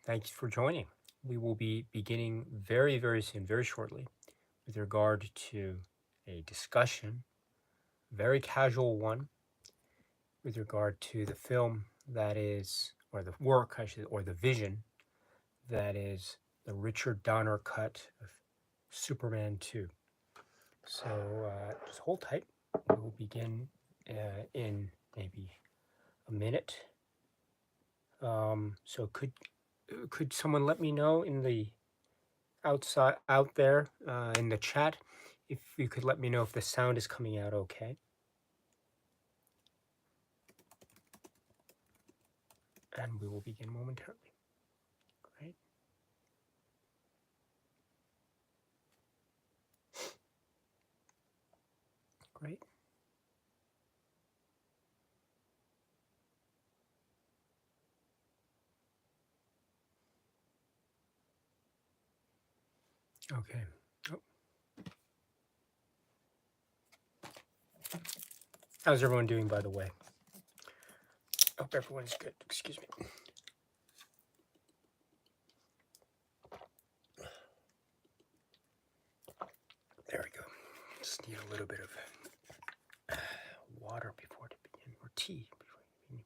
Thanks for joining. We will be beginning very, very soon, very shortly, with regard to a discussion, very casual one, with regard to the film that is, or the work, I should, or the vision that is the Richard Donner cut of Superman 2. So just hold tight. We will begin in maybe a minute. So could someone let me know in the out there in the chat if you could let me know if the sound is coming out okay, and we will begin momentarily. Great. Great. Okay. Oh, how's everyone doing, by the way? Hope everyone's good. Excuse me. There we go. Just need a little bit of water before to begin, or tea before to begin.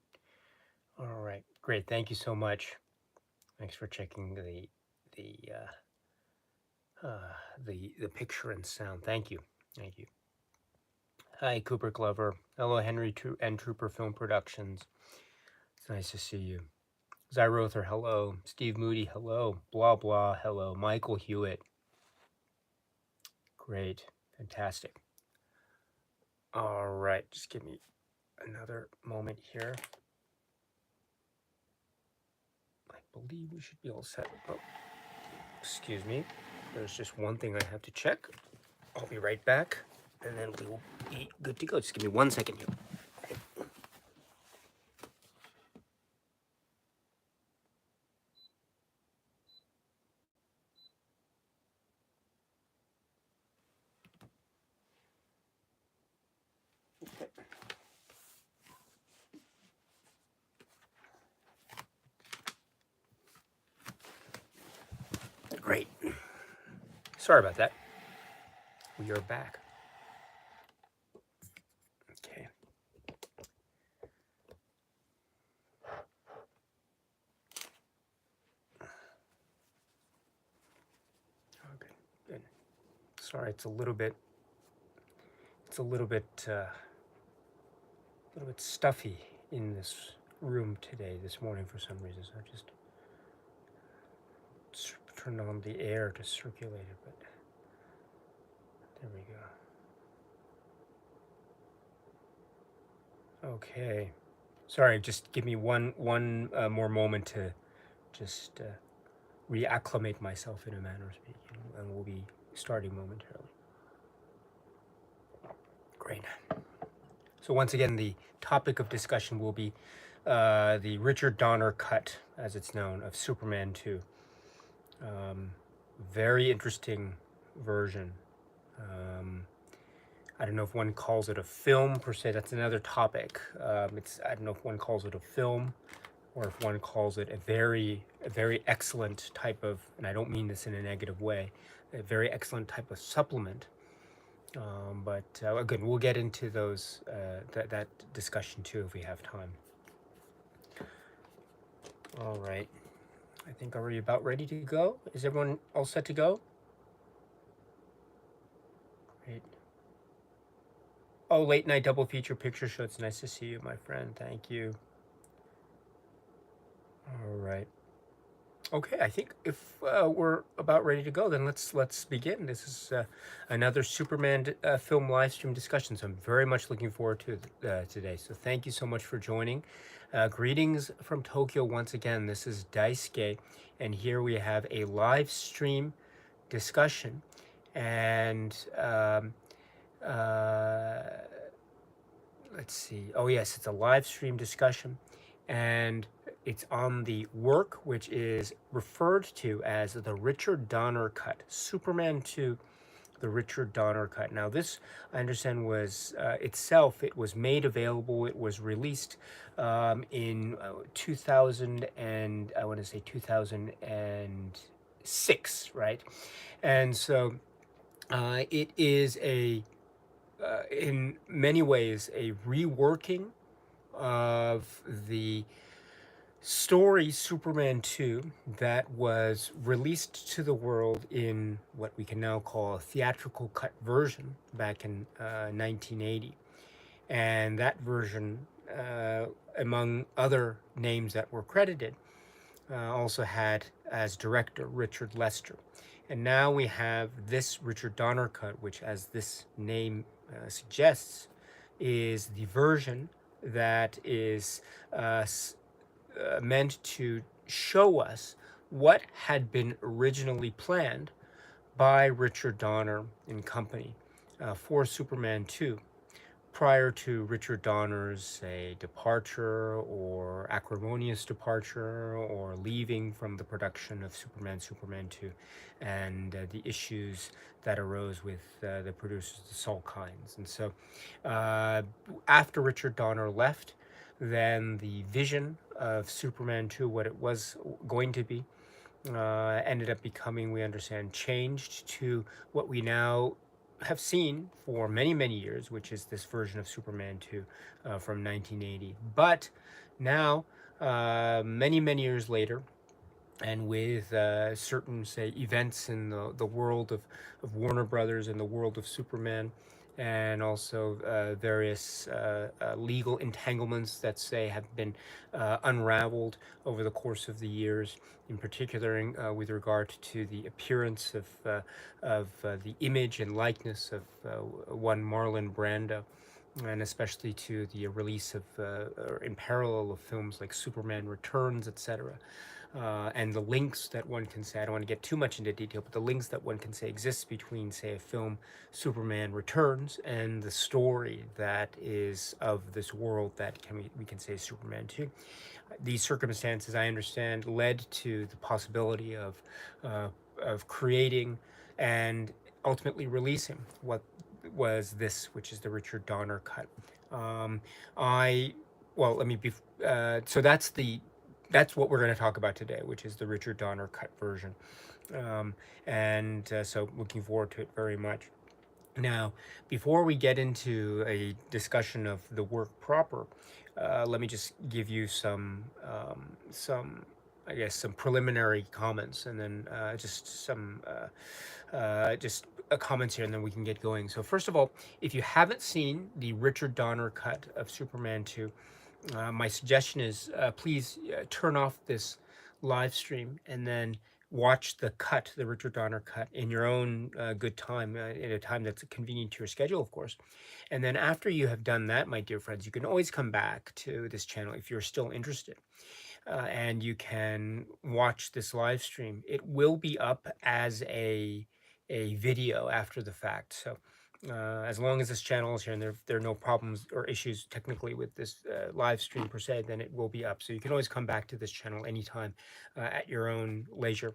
All right. Great. Thank you so much. Thanks for checking the picture and sound. Thank you. Thank you. Hi, Cooper Glover. Hello, Henry and Trooper Film Productions. It's nice to see you. Zyrother, hello. Steve Moody, hello. Blah, blah, hello. Michael Hewitt. Great. Fantastic. All right. Just give me another moment here. I believe we should be all set. Oh, excuse me. There's just one thing I have to check. I'll be right back, and then we will be good to go. Just give me 1 second here. Great. Sorry about that. We are back. Okay. Okay. Good. Sorry, it's a little bit stuffy in this room today, this morning for some reason. So I just turned on the air to circulate it, but there we go. Okay. Sorry, just give me one more moment to just reacclimate myself in a manner of speaking, and we'll be starting momentarily. Great. So once again, the topic of discussion will be the Richard Donner cut, as it's known, of Superman 2. Very interesting version. I don't know if one calls it a film per se. That's another topic. I don't know if one calls it a film, or if one calls it a very excellent type of, and I don't mean this in a negative way, a very excellent type of supplement. But again, we'll get into those that discussion too if we have time. All right. I think are we about ready to go? Is everyone all set to go? Great. Oh, late night double feature picture show. It's nice to see you, my friend. Thank you. All right. Okay, I think if we're about ready to go, then let's begin. This is another Superman film live stream discussion, so I'm very much looking forward to today. So thank you so much for joining. Greetings from Tokyo once again. This is Daisuke, and here we have a live stream discussion. And let's see. Oh yes, it's a live stream discussion, and it's on the work which is referred to as the Richard Donner cut, Superman 2, the Richard Donner cut. Now, this I understand was itself. It was made available. It was released in 2000 and I want to say 2006, right? And so it is in many ways, a reworking of the story Superman 2 that was released to the world in what we can now call a theatrical cut version back in 1980. And that version, among other names that were credited, also had as director Richard Lester. And now we have this Richard Donner cut, which, as this name suggests, is the version that is uh, meant to show us what had been originally planned by Richard Donner and company for Superman 2 prior to Richard Donner's, say, departure or acrimonious departure or leaving from the production of Superman 2, and the issues that arose with the producers, the Saul Kynes. And so uh, after Richard Donner left, then the vision of Superman 2, what it was going to be, ended up becoming, we understand, changed to what we now have seen for many, many years, which is this version of Superman 2 from 1980. But now, many, many years later, and with certain, say, events in the world of Warner Brothers and the world of Superman, and also various legal entanglements that, say, have been unraveled over the course of the years, in particular with regard to the appearance of the image and likeness of one Marlon Brando, and especially to the release of, or in parallel of films like Superman Returns, etc. And the links that one can say, I don't want to get too much into detail, but the links that one can say exists between, say, a film, Superman Returns, and the story that is of this world that we can say Superman 2. These circumstances, I understand, led to the possibility of creating and ultimately releasing what was this, which is the Richard Donner cut. I well, let me be. So that's what we're going to talk about today, which is the Richard Donner cut version, and so looking forward to it very much. Now, before we get into a discussion of the work proper, let me just give you some, I guess, some preliminary comments, and then just some, just comments here, and then we can get going. So, first of all, if you haven't seen the Richard Donner cut of Superman 2, my suggestion is please turn off this live stream and then watch the cut, the Richard Donner cut, in your own good time, at a time that's convenient to your schedule, of course. And then after you have done that, my dear friends, you can always come back to this channel if you're still interested. And you can watch this live stream. It will be up as a video after the fact. So as long as this channel is here and there are no problems or issues technically with this live stream per se, then it will be up. So you can always come back to this channel anytime at your own leisure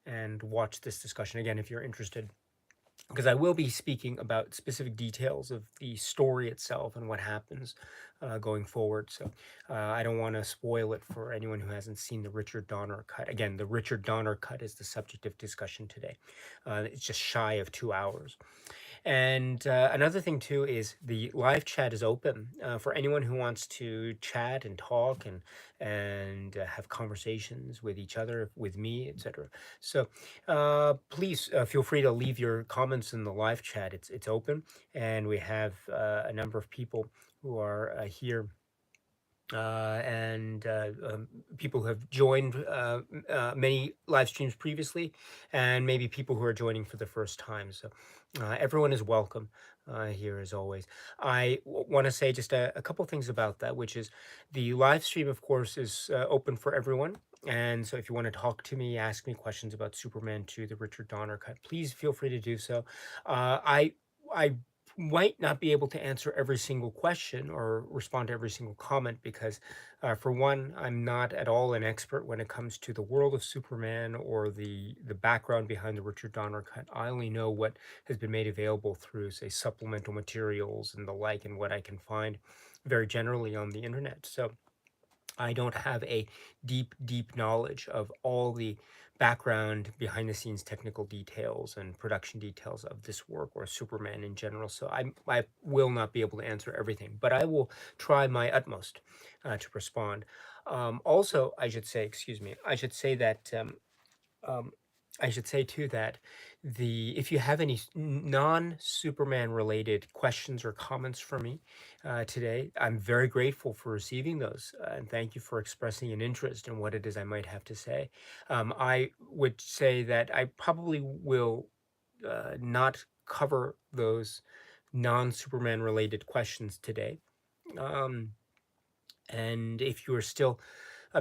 and watch this discussion again if you're interested, because I will be speaking about specific details of the story itself and what happens going forward. So I don't want to spoil it for anyone who hasn't seen the Richard Donner cut. Again, the Richard Donner cut is the subject of discussion today. It's just shy of 2 hours. And another thing too is the live chat is open for anyone who wants to chat and talk and have conversations with each other, with me, etc. So please feel free to leave your comments in the live chat. It's open, and we have a number of people who are here and people who have joined many live streams previously, and maybe people who are joining for the first time. So everyone is welcome here as always. I want to say just a couple things about that, which is the live stream, of course, is open for everyone. And so if you want to talk to me, ask me questions about Superman 2, the Richard Donner cut, please feel free to do so. I might not be able to answer every single question or respond to every single comment because, for one, I'm not at all an expert when it comes to the world of Superman or the background behind the Richard Donner cut. I only know what has been made available through, say, supplemental materials and the like, and what I can find very generally on the internet. So I don't have a deep, deep knowledge of all the background, behind the scenes technical details and production details of this work or Superman in general. So I will not be able to answer everything, but I will try my utmost to respond. Also, I should say, excuse me, um, I should say too that if you have any non-Superman related questions or comments for me today, I'm very grateful for receiving those, and thank you for expressing an interest in what it is I might have to say. I would say that I probably will not cover those non-Superman related questions today. Um, and if you are still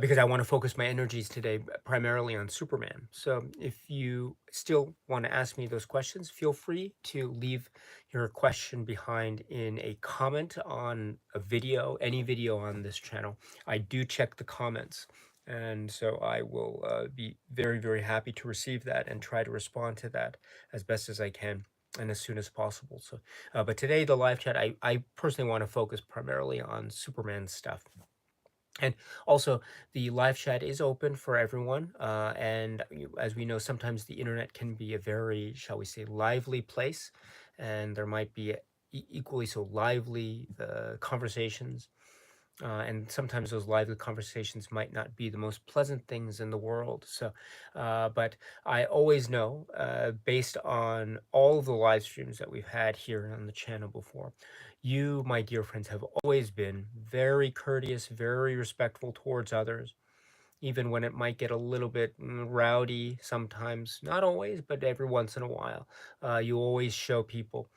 because I want to focus my energies today primarily on Superman. So if you still want to ask me those questions, feel free to leave your question behind in a comment on a video, any video on this channel. I do check the comments. And so I will be very, very happy to receive that and try to respond to that as best as I can and as soon as possible. So, but today, the live chat, I personally want to focus primarily on Superman stuff. And also, the live chat is open for everyone. And as we know, sometimes the internet can be a very, shall we say, lively place. And there might be equally so lively conversations. And sometimes those lively conversations might not be the most pleasant things in the world. So, but I always know, based on all of the live streams that we've had here on the channel before, you, my dear friends, have always been very courteous, very respectful towards others, even when it might get a little bit rowdy sometimes. Not always, but every once in a while. You always show people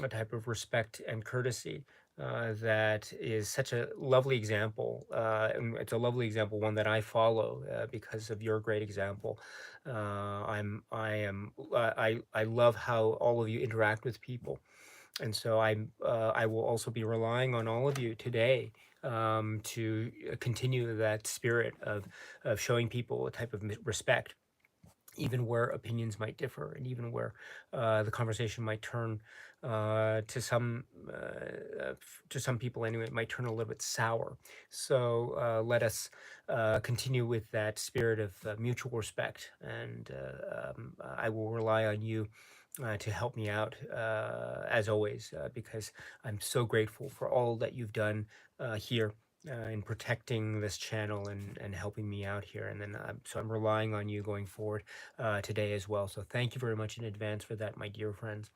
a type of respect and courtesy that is such a lovely example. And it's a lovely example, one that I follow because of your great example. I love how all of you interact with people, and so I will also be relying on all of you today to continue that spirit of showing people a type of respect, even where opinions might differ, and even where the conversation might turn to some people anyway, it might turn a little bit sour. So let us continue with that spirit of mutual respect, and I will rely on you to help me out as always, because I'm so grateful for all that you've done here in protecting this channel and helping me out here. And then so I'm relying on you going forward today as well. So thank you very much in advance for that, my dear friends.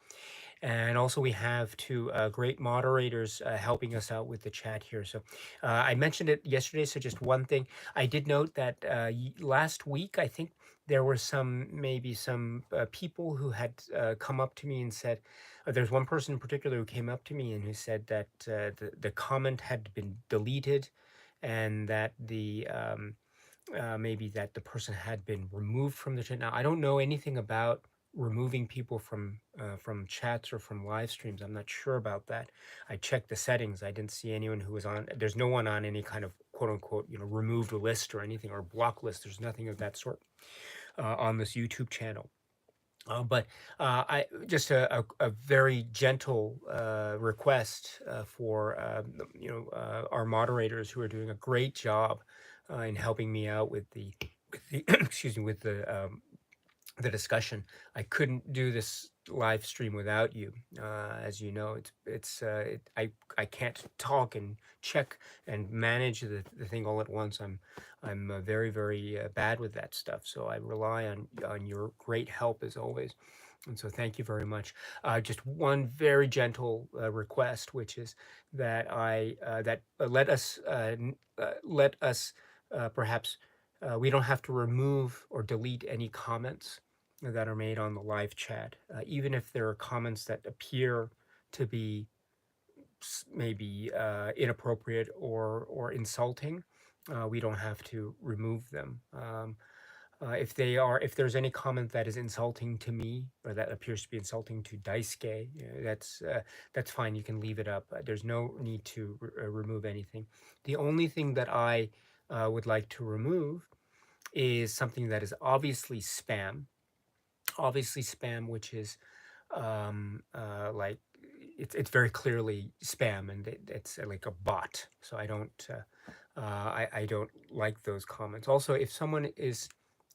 And also, we have two great moderators helping us out with the chat here. So I mentioned it yesterday. So just one thing, I did note that last week, I think there were maybe some people who had come up to me and said, there's one person in particular who came up to me and who said that the comment had been deleted, and that maybe that the person had been removed from the chat. Now, I don't know anything about removing people from chats or from live streams. I'm not sure about that. I checked the settings. I didn't see anyone who was on. There's no one on any kind of quote unquote, removed list or anything, or block list. There's nothing of that sort on this YouTube channel. But I just a very gentle request for our moderators who are doing a great job in helping me out with the excuse me, with the discussion. I couldn't do this live stream without you. As you know, I can't talk and check and manage the thing all at once. I'm very, very bad with that stuff. So I rely on your great help as always. And so thank you very much. Just one very gentle request, which is that let us perhaps we don't have to remove or delete any comments that are made on the live chat, even if there are comments that appear to be maybe inappropriate or insulting. We don't have to remove them. if there's any comment that is insulting to me or that appears to be insulting to Daisuke, that's fine. You can leave it up. There's no need to remove anything. The only thing that I would like to remove is something that is obviously spam, which is like it's very clearly spam, and it's like a bot. So I don't like those comments. Also, if someone is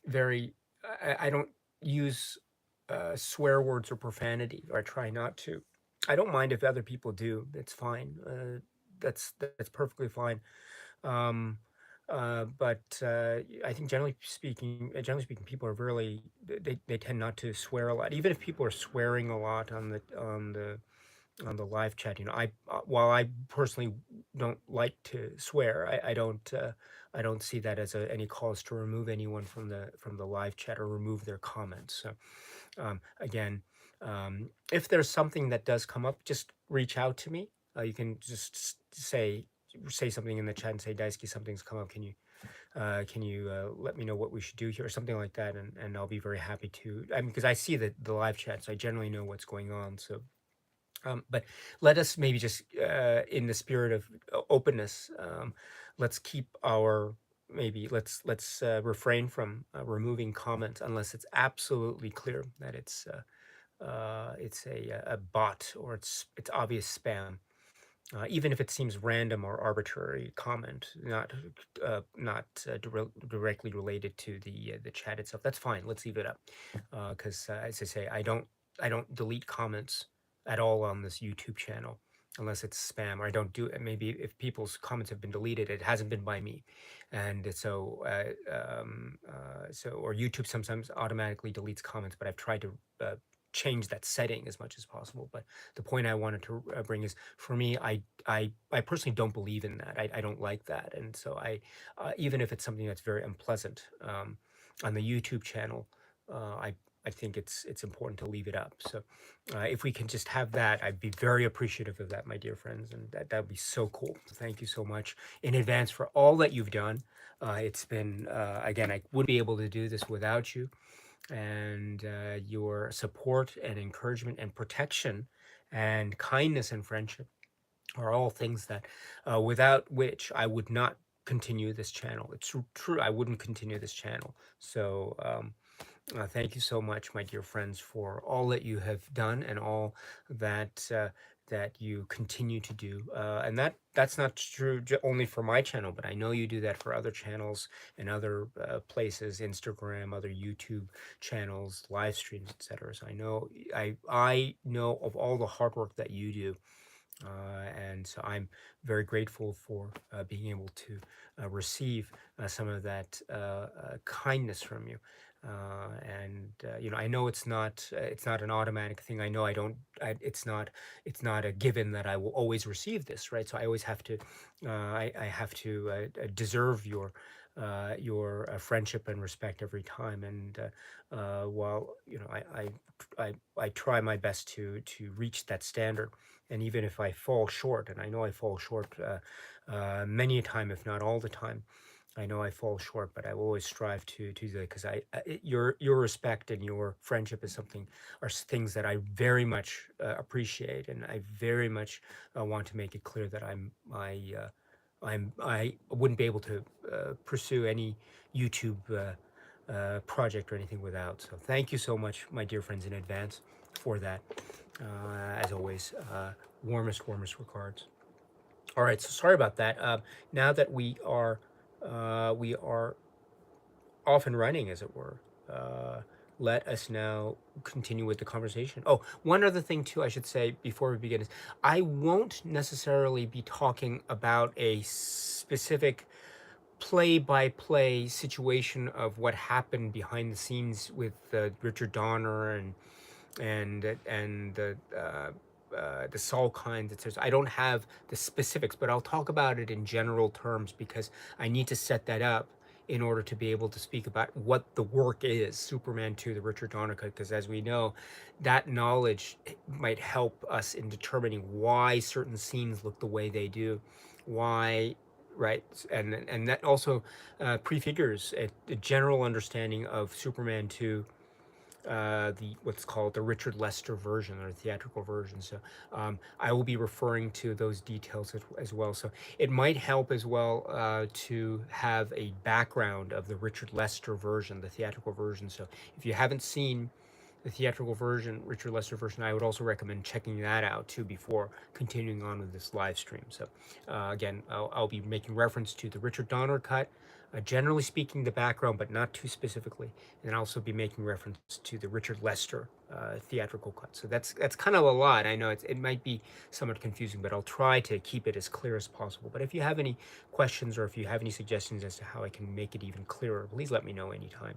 very, I don't use swear words or profanity, or I try not to. I don't mind if other people do. It's fine. That's perfectly fine. Um, but I think generally speaking, people are really they tend not to swear a lot. Even if people are swearing a lot on the live chat, while I personally don't like to swear, I don't see that as any cause to remove anyone from the live chat or remove their comments. So again, if there's something that does come up, just reach out to me. You can just say something in the chat and say, Daisuke, something's come up. Can you let me know what we should do here or something like that, and I'll be very happy to. I mean, because I see the live chat, so I generally know what's going on. So but let us maybe just, in the spirit of openness, let's keep our maybe let's refrain from removing comments unless it's absolutely clear that it's a bot or it's obvious spam. Even if it seems random or arbitrary comment, not directly related to the chat itself, that's fine. Let's leave it up, because as I say, I don't delete comments at all on this YouTube channel unless it's spam, or I don't do it. Maybe if people's comments have been deleted, it hasn't been by me, and so or YouTube sometimes automatically deletes comments, but I've tried to change that setting as much as possible. But the point I wanted to bring is, for me, I personally don't believe in that. I don't like that, and so even if it's something that's very unpleasant on the YouTube channel, I think it's important to leave it up. So if we can just have that, I'd be very appreciative of that, my dear friends, and that would be so cool. So thank you so much in advance for all that you've done. It's been again, I wouldn't be able to do this without you, and your support and encouragement and protection and kindness and friendship are all things that without which I would not continue this channel. It's true, I wouldn't continue this channel. So thank you so much, my dear friends, for all that you have done and all that that you continue to do. And that's not true only for my channel, but I know you do that for other channels and other places, Instagram, other YouTube channels, live streams, etc. So I know of all the hard work that you do. And so I'm very grateful for being able to receive some of that kindness from you. I know it's not an automatic thing. I know it's not a given that I will always receive this, right? So I always have to I have to deserve your friendship and respect every time. And while I try my best to reach that standard, and even if I fall short, and I know I fall short many a time, if not all the time, I know I fall short, but I will always strive to do that, because your respect and your friendship is things that I very much appreciate, and I very much want to make it clear that I wouldn't be able to pursue any YouTube project or anything without. So thank you so much, my dear friends, in advance for that. As always, warmest regards. All right, so sorry about that. Now that we are off and running, as it were, let us now continue with the conversation. Oh, one other thing too, I should say before we begin is I won't necessarily be talking about a specific play-by-play situation of what happened behind the scenes with Richard Donner and the Saul kinds, etc. I don't have the specifics, but I'll talk about it in general terms, because I need to set that up in order to be able to speak about what the work is, Superman 2, the Richard Donner cut, because as we know, that knowledge might help us in determining why certain scenes look the way they do, why right? And that also prefigures a general understanding of Superman 2, the what's called the Richard Lester version or the theatrical version. So I will be referring to those details as well. So it might help as well to have a background of the Richard Lester version, the theatrical version. So if you haven't seen the theatrical version, Richard Lester version, I would also recommend checking that out too before continuing on with this live stream. So again, I'll be making reference to the Richard Donner cut, generally speaking the background, but not too specifically. And I'll also be making reference to the Richard Lester theatrical cut. So that's kind of a lot. I know it might be somewhat confusing, but I'll try to keep it as clear as possible. But if you have any questions or if you have any suggestions as to how I can make it even clearer, please let me know anytime.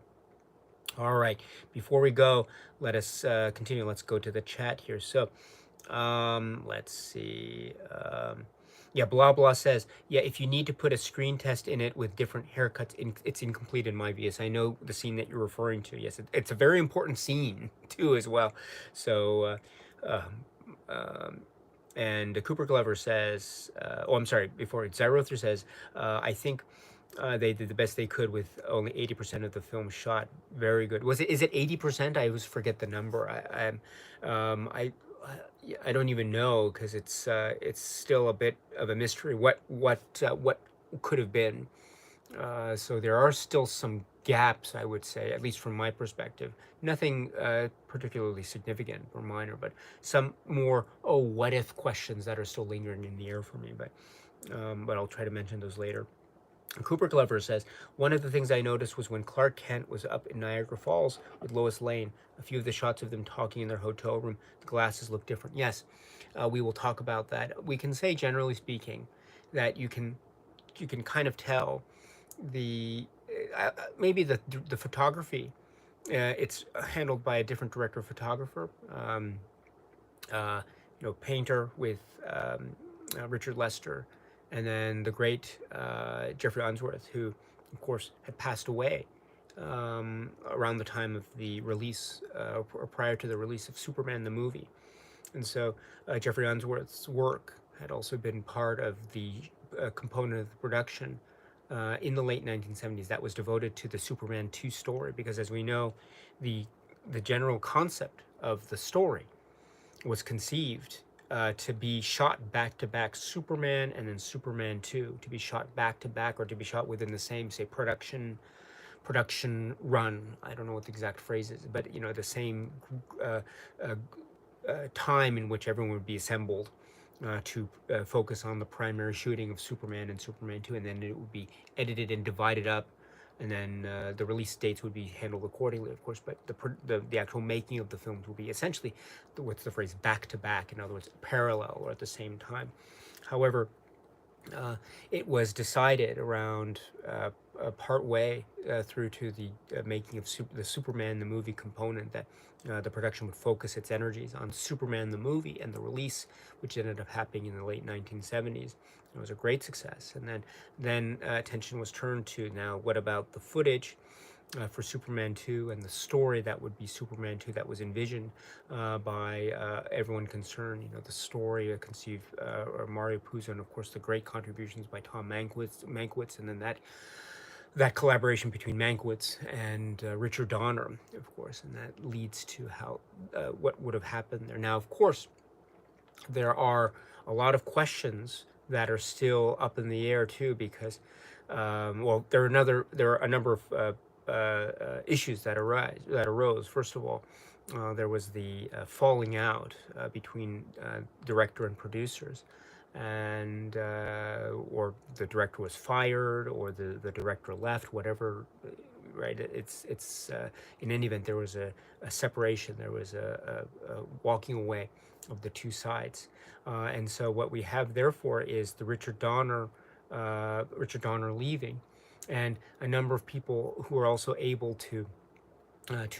All right, before we go, let us continue. Let's go to the chat here. So, let's see. Yeah, blah blah says, yeah, if you need to put a screen test in it with different haircuts, it's incomplete in my view. Yes, I know the scene that you're referring to. Yes, it's a very important scene too as well. So, and Cooper Glover says, oh, I'm sorry, before Zyrother says, I think they did the best they could with only 80% of the film shot. Very good. Is it 80%? I always forget the number. I don't even know because it's still a bit of a mystery. What could have been? So there are still some gaps, I would say, at least from my perspective. Nothing particularly significant or minor, but some more what if questions that are still lingering in the air for me. But I'll try to mention those later. Cooper Glover says, one of the things I noticed was when Clark Kent was up in Niagara Falls with Lois Lane, a few of the shots of them talking in their hotel room, the glasses look different. Yes, we will talk about that. We can say, generally speaking, that you can kind of tell the maybe the photography. It's handled by a different director of photographer. Painter with Richard Lester, and then the great Jeffrey Unsworth, who, of course, had passed away around the time of the release, or prior to the release of Superman the movie. And so Jeffrey Unsworth's work had also been part of the component of the production in the late 1970s that was devoted to the Superman 2 story, because as we know, the general concept of the story was conceived to be shot back to back, Superman and then Superman 2, to be shot back to back or to be shot within the same, say, production run. I don't know what the exact phrase is, but the same time in which everyone would be assembled to focus on the primary shooting of Superman and Superman 2, and then it would be edited and divided up, and then the release dates would be handled accordingly, of course. But the actual making of the films will be essentially, what's the phrase, back to back, in other words, parallel or at the same time. However, it was decided around part way through to the making of the Superman the movie component that the production would focus its energies on Superman the movie and the release, which ended up happening in the late 1970s. It was a great success, and then attention was turned to, now what about the footage for Superman 2 and the story that would be Superman 2 that was envisioned by everyone concerned. The story conceived Mario Puzo, and of course the great contributions by Tom Mankiewicz, and then that collaboration between Mankiewicz and Richard Donner, of course, and that leads to how what would have happened there. Now, of course, there are a lot of questions that are still up in the air too, because there are a number of issues that arose. First of all, there was the falling out between director and producers, and or the director was fired, or the director left, whatever. Right? It's in any event, there was a separation. There was a walking away of the two sides, and so what we have therefore is the Richard Donner leaving, and a number of people who are also able to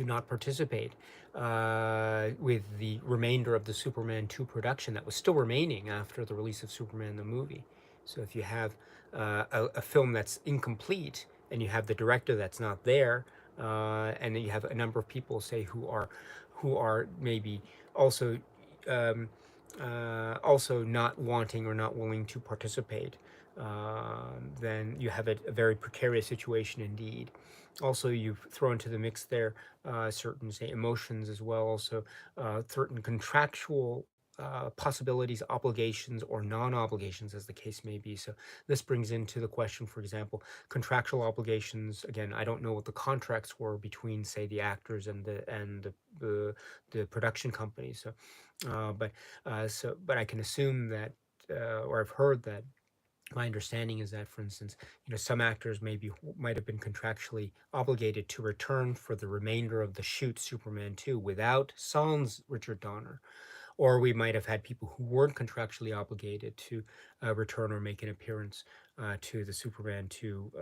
not participate with the remainder of the Superman 2 production that was still remaining after the release of Superman the movie. So if you have a film that's incomplete, and you have the director that's not there, and then you have a number of people, say, who are maybe also not wanting or not willing to participate then you have a very precarious situation indeed. Also, you throw into the mix there certain, say, emotions as well, also certain contractual possibilities, obligations, or non-obligations, as the case may be. So this brings into the question, for example, contractual obligations. Again, I don't know what the contracts were between, say, the actors and the production company. So, but I can assume that, or I've heard that, my understanding is that, for instance, some actors might have been contractually obligated to return for the remainder of the shoot Superman 2 without sans Richard Donner, or we might have had people who weren't contractually obligated to return or make an appearance to the Superman 2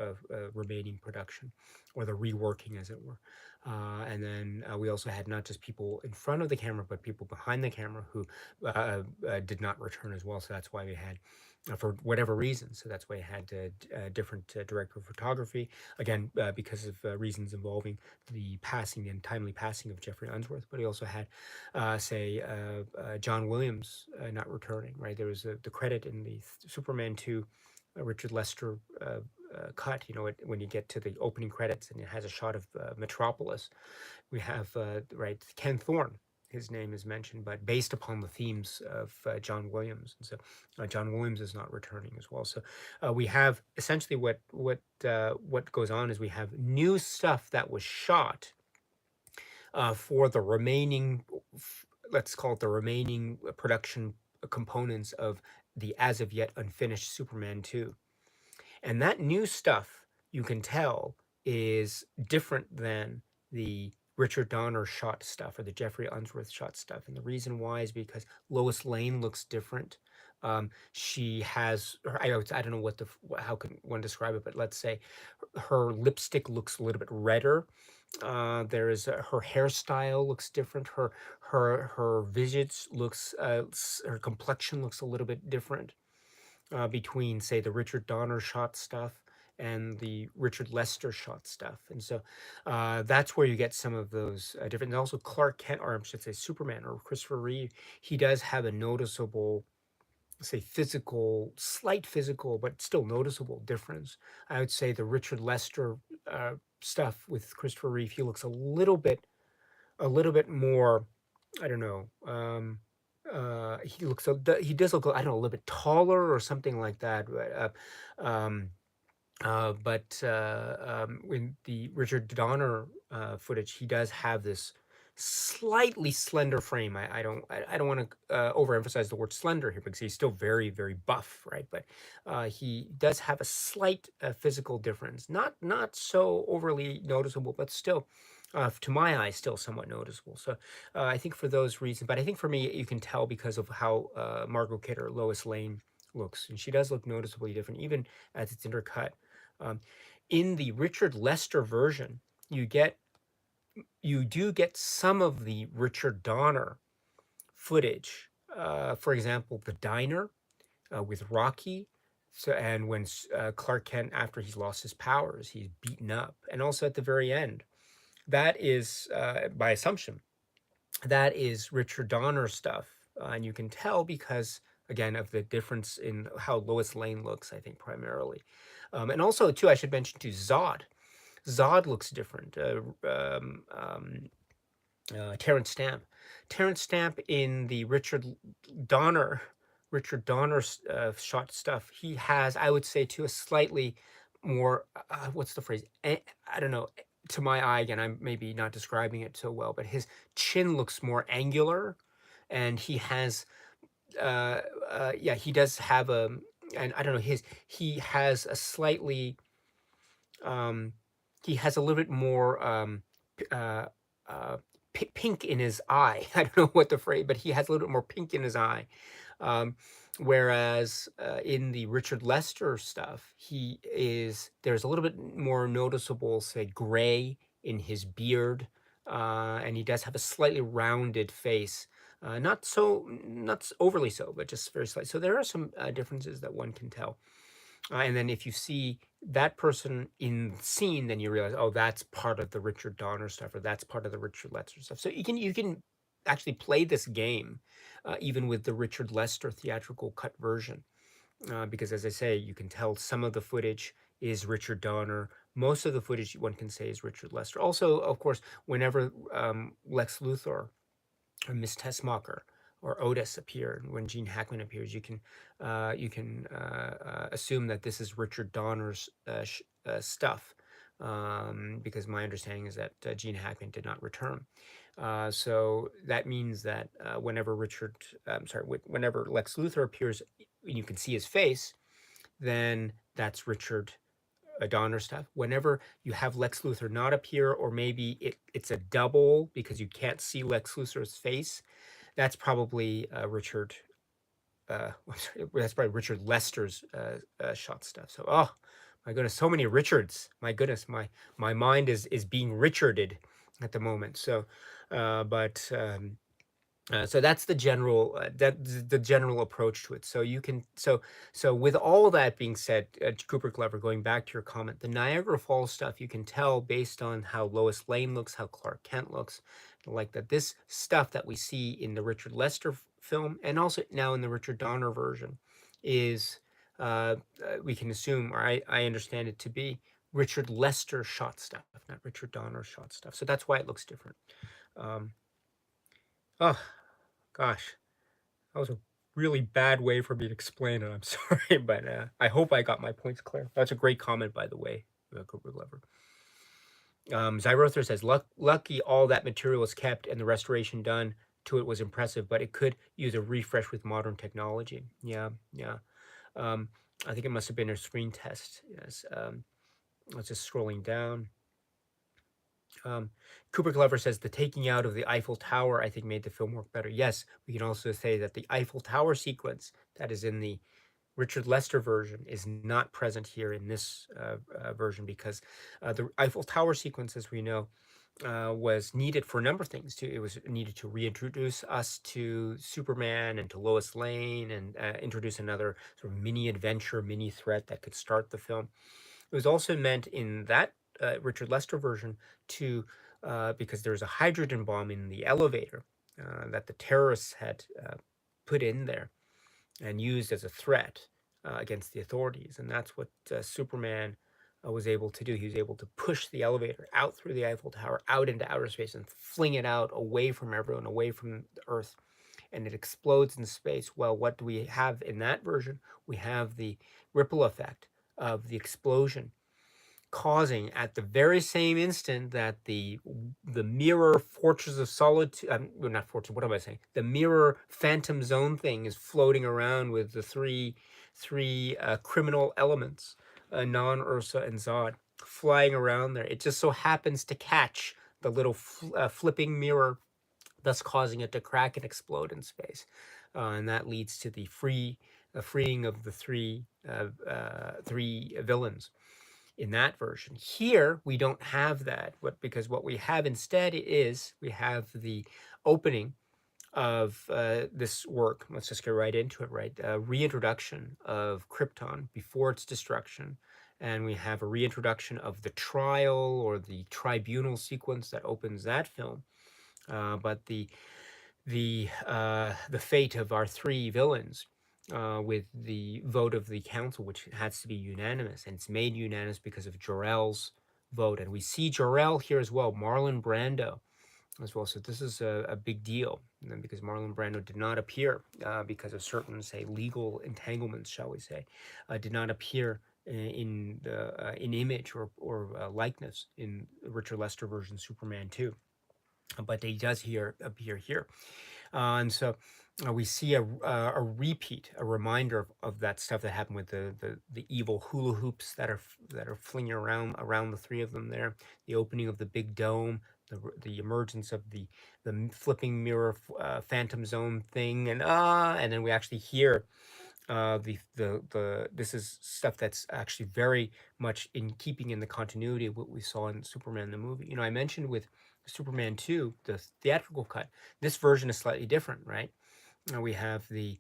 remaining production, or the reworking, as it were. And then we also had not just people in front of the camera, but people behind the camera who did not return as well. So that's why we had, for whatever reason, so that's why we had different director of photography, again, because of reasons involving the passing and timely passing of Jeffrey Unsworth. But he also had say John Williams not returning. Right, there was the credit in the Superman 2 Richard Lester cut. When you get to the opening credits and it has a shot of Metropolis, we have right, Ken Thorne. His name is mentioned, but based upon the themes of John Williams, and so John Williams is not returning as well. So we have essentially what goes on is we have new stuff that was shot for the remaining, let's call it the remaining production components of the as of yet unfinished Superman 2. And that new stuff, you can tell, is different than the Richard Donner shot stuff or the Jeffrey Unsworth shot stuff. And the reason why is because Lois Lane looks different. She has, I don't know how can one describe it, but let's say her lipstick looks a little bit redder. There is her hairstyle looks different. Her visage looks, her complexion looks a little bit different between, say, the Richard Donner shot stuff and the Richard Lester shot stuff. And so that's where you get some of those different. And also Clark Kent, or I should say Superman or Christopher Reeve, he does have a noticeable, say, slight physical, but still noticeable difference. I would say the Richard Lester stuff with Christopher Reeve, he looks a little bit more, I don't know. He does look, I don't know, a little bit taller or something like that. But in the Richard Donner footage, he does have this slightly slender frame. I don't want to overemphasize the word slender here because he's still very, very buff, right? But he does have a slight physical difference, not so overly noticeable, but still, to my eye, still somewhat noticeable. So I think for those reasons, but I think for me, you can tell because of how Margot Kidder, Lois Lane, looks, and she does look noticeably different, even as it's intercut. Um, in the Richard Lester version, you do get some of the Richard Donner footage. For example, the diner with Rocky. So, and when Clark Kent, after he's lost his powers, he's beaten up, and also at the very end, that is by assumption, that is Richard Donner stuff, and you can tell because again of the difference in how Lois Lane looks. I think primarily, and also too, I should mention too, Zod. Zod looks different. Terrence Stamp. Terrence Stamp in the Richard Donner shot stuff. He has, I would say, to a slightly more, what's the phrase? I don't know. To my eye, again, I'm maybe not describing it so well, but his chin looks more angular, and he has, yeah, he does have and I don't know, he has a slightly, um, he has a little bit more uh, uh, pink in his eye. I don't know what the phrase, but he has a little bit more pink in his eye. Um, Whereas in the Richard Lester stuff, there's a little bit more noticeable, say, gray in his beard, and he does have a slightly rounded face. Not overly so, but just very slight. So there are some differences that one can tell. And then if you see that person in the scene, then you realize, oh, that's part of the Richard Donner stuff, or that's part of the Richard Lester stuff. So you can actually play this game, even with the Richard Lester theatrical cut version, because, as I say, you can tell some of the footage is Richard Donner. Most of the footage one can say is Richard Lester. Also, of course, whenever Lex Luthor or Miss Tessmacher or Otis appear, when Gene Hackman appears, you can assume that this is Richard Donner's stuff, because my understanding is that Gene Hackman did not return. So that means that whenever Lex Luthor appears, and you can see his face, then that's Richard Donner stuff. Whenever you have Lex Luthor not appear, or maybe it's a double because you can't see Lex Luthor's face, that's probably Richard. That's probably Richard Lester's shot stuff. So, oh my goodness, so many Richards. My goodness, my mind is being Richarded at the moment. So, but so that's the general approach to it. So you can so with all that being said, Cooper Glover, going back to your comment, the Niagara Falls stuff, you can tell based on how Lois Lane looks, how Clark Kent looks, like that. This stuff that we see in the Richard Lester film, and also now in the Richard Donner version, is we can assume, or I understand it to be Richard Lester shot stuff, not Richard Donner shot stuff. So that's why it looks different. Um, oh, gosh, that was a really bad way for me to explain it. I'm sorry, but I hope I got my points clear. That's a great comment, by the way, Cooper Glover. Zyrother says, lucky all that material was kept and the restoration done to it was impressive, but it could use a refresh with modern technology. Yeah, yeah. I think it must have been a screen test. Yes. Let's just scrolling down. Cooper Glover says the taking out of the Eiffel Tower, I think, made the film work better. Yes, we can also say that the Eiffel Tower sequence that is in the Richard Lester version is not present here in this version, because the Eiffel Tower sequence, as we know, was needed for a number of things. Too, it was needed to reintroduce us to Superman and to Lois Lane, and introduce another sort of mini adventure, mini threat that could start the film. It was also meant in that Richard Lester version to because there's a hydrogen bomb in the elevator that the terrorists had put in there and used as a threat against the authorities, and that's what Superman was able to do. He was able to push the elevator out through the Eiffel Tower, out into outer space, and fling it out away from everyone, away from the Earth, and it explodes in space. Well, what do we have in that version? We have the ripple effect of the explosion causing, at the very same instant that the mirror Fortress of Solitude, well, not Fortress, what am I saying? The mirror Phantom Zone thing is floating around with the three criminal elements, Non, Ursa, and Zod, flying around there. It just so happens to catch the little flipping mirror, thus causing it to crack and explode in space, and that leads to the freeing of the three villains in that version. Here we don't have that, because what we have instead is we have the opening of this work. Let's just get right into it, right? Reintroduction of Krypton before its destruction, and we have a reintroduction of the trial or the tribunal sequence that opens that film. But the fate of our three villains, with the vote of the council, which has to be unanimous, and it's made unanimous because of Jor-El's vote, and we see Jor-El here as well, Marlon Brando as well. So this is a big deal, because Marlon Brando did not appear because of certain, say, legal entanglements, shall we say, did not appear in image or likeness in Richard Lester version Superman 2, but he does appear here. And so we see a repeat, a reminder of that stuff that happened with the evil hula hoops that are flinging around the three of them there, the opening of the big dome, the emergence of the flipping mirror Phantom Zone thing, and then we actually hear the this is stuff that's actually very much in keeping in the continuity of what we saw in Superman the movie. I mentioned with Superman 2, the theatrical cut, this version is slightly different, right? We have the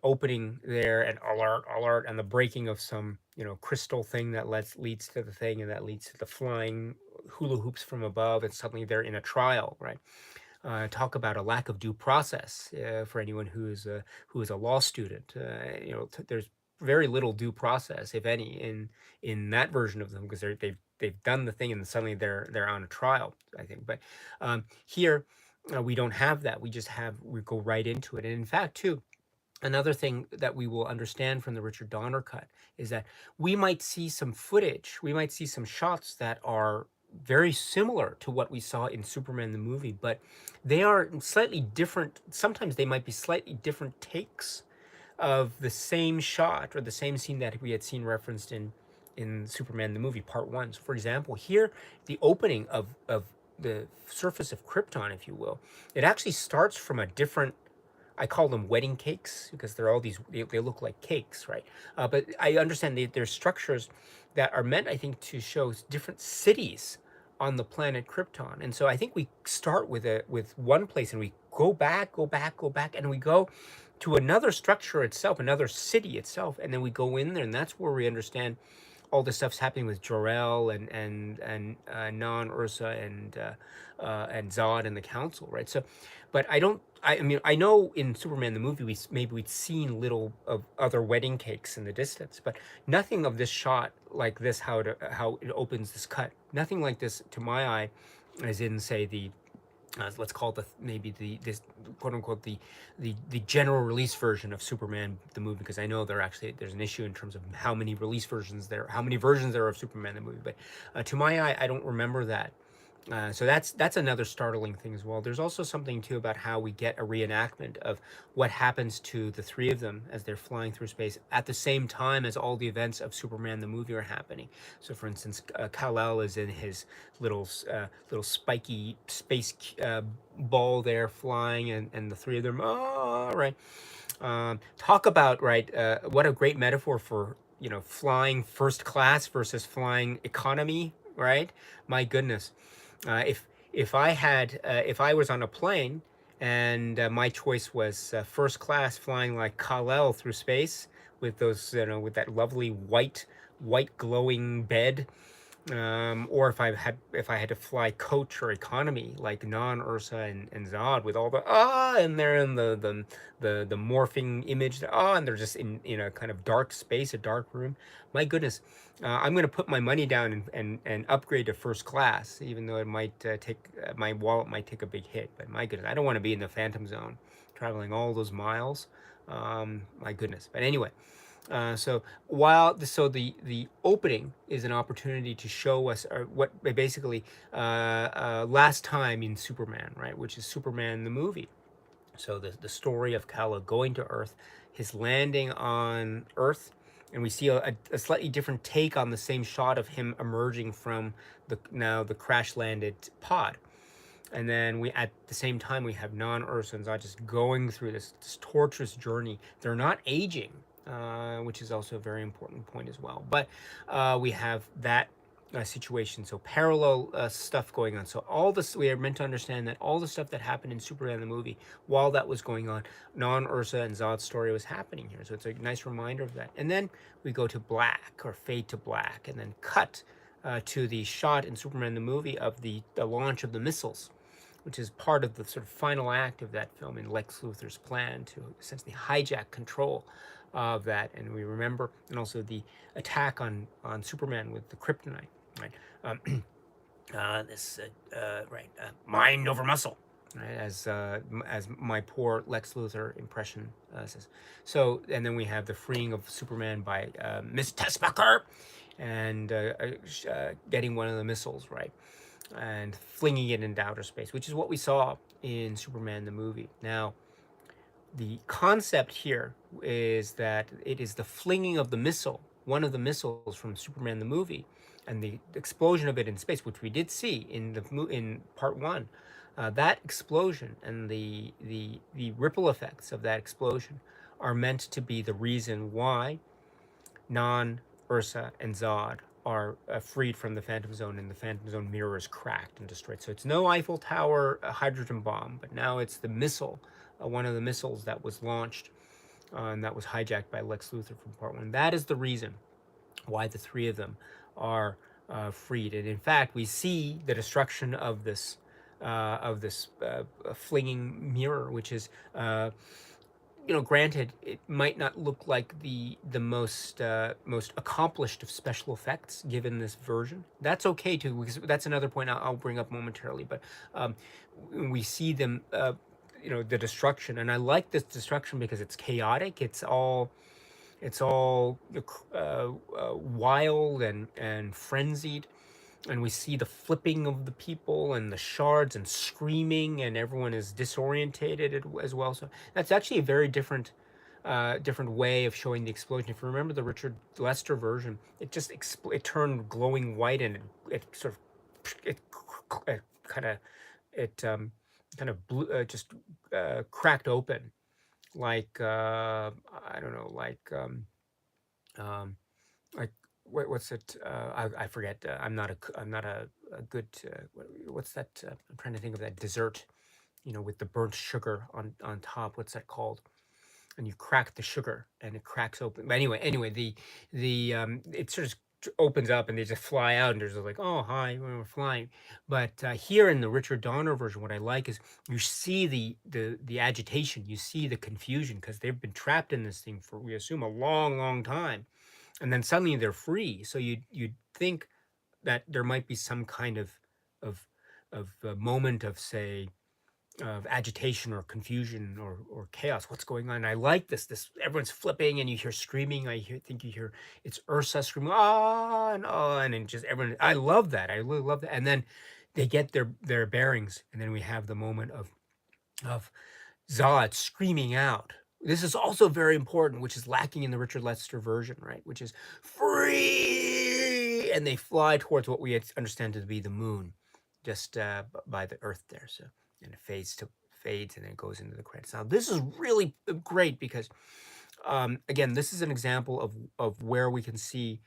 opening there, and alert, and the breaking of some crystal thing that leads to the thing, and that leads to the flying hula hoops from above, and suddenly they're in a trial, right? talk about a lack of due process for anyone who is a law student. There's very little due process, if any, in that version of them, because they've done the thing and suddenly they're on a trial, I think. But here we don't have that. We go right into it. And in fact, too, another thing that we will understand from the Richard Donner cut is that we might see some footage, we might see some shots that are very similar to what we saw in Superman the movie, but they are slightly different. Sometimes they might be slightly different takes of the same shot or the same scene that we had seen referenced in Superman the movie part one. So for example, here the opening of the surface of Krypton, if you will, it actually starts from a different, I call them wedding cakes because they're all these, they look like cakes, right? But I understand there's structures that are meant, I think, to show different cities on the planet Krypton. And so I think we start with one place and we go back, and we go to another structure itself, another city itself, and then we go in there, and that's where we understand all the stuff's happening with Jor-El and Non, Ursa, and Zod and the Council, right? So, but I don't. I mean, I know in Superman the movie, maybe we'd seen little of other wedding cakes in the distance, but nothing of this shot like this. How it opens this cut. Nothing like this to my eye, as in say the let's call it maybe this quote unquote the general release version of Superman the movie, because I know there's an issue in terms of how many versions there are of Superman the movie, but to my eye I don't remember that. So that's another startling thing as well. There's also something too about how we get a reenactment of what happens to the three of them as they're flying through space at the same time as all the events of Superman the movie are happening. So, for instance, Kal-El is in his little spiky space ball there flying, and the three of them, oh, right. Talk about what a great metaphor for flying first class versus flying economy, right? My goodness. If I was on a plane and my choice was first class flying like Kal-El through space with those with that lovely white glowing bed, or if I had to fly coach or economy like Non, Ursa, and Zod with all the and they're in the morphing image, and they're just in a kind of dark space, a dark room. My goodness, I'm going to put my money down and upgrade to first class, even though it might take my wallet might take a big hit. But my goodness, I don't want to be in the Phantom Zone, traveling all those miles. My goodness. But anyway. The opening is an opportunity to show us what basically last time in Superman, right, which is Superman the movie. So the story of Kal-El going to Earth, his landing on Earth, and we see a slightly different take on the same shot of him emerging from the crash landed pod. And then at the same time we have Non, Ursa, and Zod just going through this torturous journey. They're not aging, which is also a very important point as well. But we have that situation. So parallel stuff going on. So all this, we are meant to understand that all the stuff that happened in Superman the movie, while that was going on, Non, Ursa, and Zod's story was happening here. So it's a nice reminder of that. And then we go to black, or fade to black, and then cut to the shot in Superman the movie of the launch of the missiles, which is part of the sort of final act of that film in Lex Luthor's plan to essentially hijack control of that. And we remember, and also the attack on Superman with the kryptonite, right? Mind over muscle, right? As my poor Lex Luthor impression says. So, and then we have the freeing of Superman by Miss Tessmacher, and getting one of the missiles, right, and flinging it into outer space, which is what we saw in Superman the movie. Now, the concept here is that it is the flinging of the missile, one of the missiles from Superman the movie, and the explosion of it in space, which we did see in part one. That explosion and the ripple effects of that explosion are meant to be the reason why Non, Ursa, and Zod are freed from the Phantom Zone, and the Phantom Zone mirror is cracked and destroyed. So it's no Eiffel Tower hydrogen bomb, but now it's the missile, one of the missiles that was launched and that was hijacked by Lex Luthor from part one. That is the reason why the three of them are freed. And in fact, we see the destruction of this of this flinging mirror, which is granted, it might not look like the most accomplished of special effects given this version. That's okay too, because that's another point I'll bring up momentarily. But um, we see them, the destruction, and I like this destruction because it's chaotic. It's all wild and frenzied, and we see the flipping of the people and the shards and screaming, and everyone is disorientated as well. So that's actually a very different way of showing the explosion. If you remember the Richard Lester version, it just it turned glowing white, and it sort of it kind of it kind of blew, just cracked open like I don't know, um, like what's it? I forget. I'm not a good. What's that? I'm trying to think of that dessert. With the burnt sugar on top. What's that called? And you crack the sugar, and it cracks open. But anyway, the it sort of opens up, and they just fly out, and there's like, oh hi, we're flying. But here in the Richard Donner version, what I like is you see the agitation, you see the confusion, because they've been trapped in this thing for, we assume, a long time, and then suddenly they're free. So you'd think that there might be some kind of moment of, say, of agitation or confusion or chaos. What's going on? I like this everyone's flipping, and you hear screaming. Think you hear, it's Ursa screaming, ah, and on, and just everyone. I love that. I really love that. And then they get their bearings, and then we have the moment of Zod screaming out. This is also very important, which is lacking in the Richard Lester version, right? Which is free, and they fly towards what we understand to be the moon, just by the Earth there. So, and it fades, and then it goes into the credits. Now, this is really great because, again, this is an example of where we can see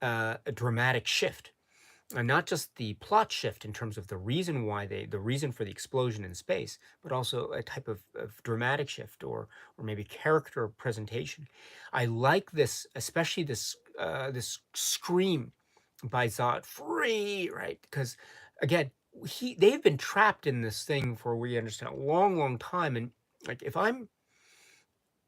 a dramatic shift, and not just the plot shift in terms of the reason the reason for the explosion in space, but also a type of dramatic shift, or maybe character presentation. I like this, especially this scream by Zod, free, right? Because again, they've been trapped in this thing for, we understand, a long time, and like, if I'm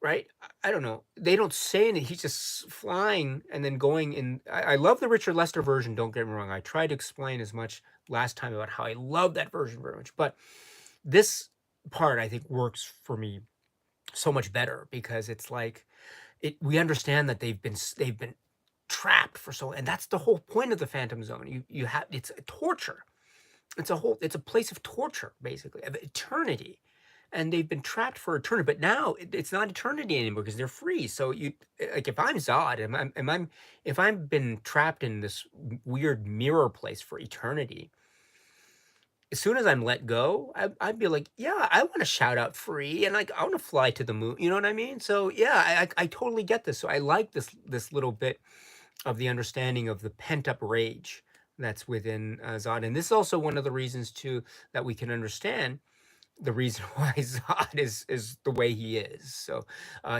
right? I don't know. They don't say anything. He's just flying and then going in. I love the Richard Lester version. Don't get me wrong. I tried to explain as much last time about how I love that version very much. But this part, I think, works for me so much better, because it's like, we understand that they've been trapped for so, and that's the whole point of the Phantom Zone. You have, it's a torture. It's a place of torture, basically, of eternity, and they've been trapped for eternity. But now it's not eternity anymore, because they're free. So like, if I'm Zod, if I've been trapped in this weird mirror place for eternity, as soon as I'm let go, I'd be like, yeah, I want to shout out free, and like, I want to fly to the moon. You know what I mean? So yeah, I totally get this. So I like this little bit of the understanding of the pent up rage that's within Zod. And this is also one of the reasons too that we can understand the reason why Zod is the way he is. So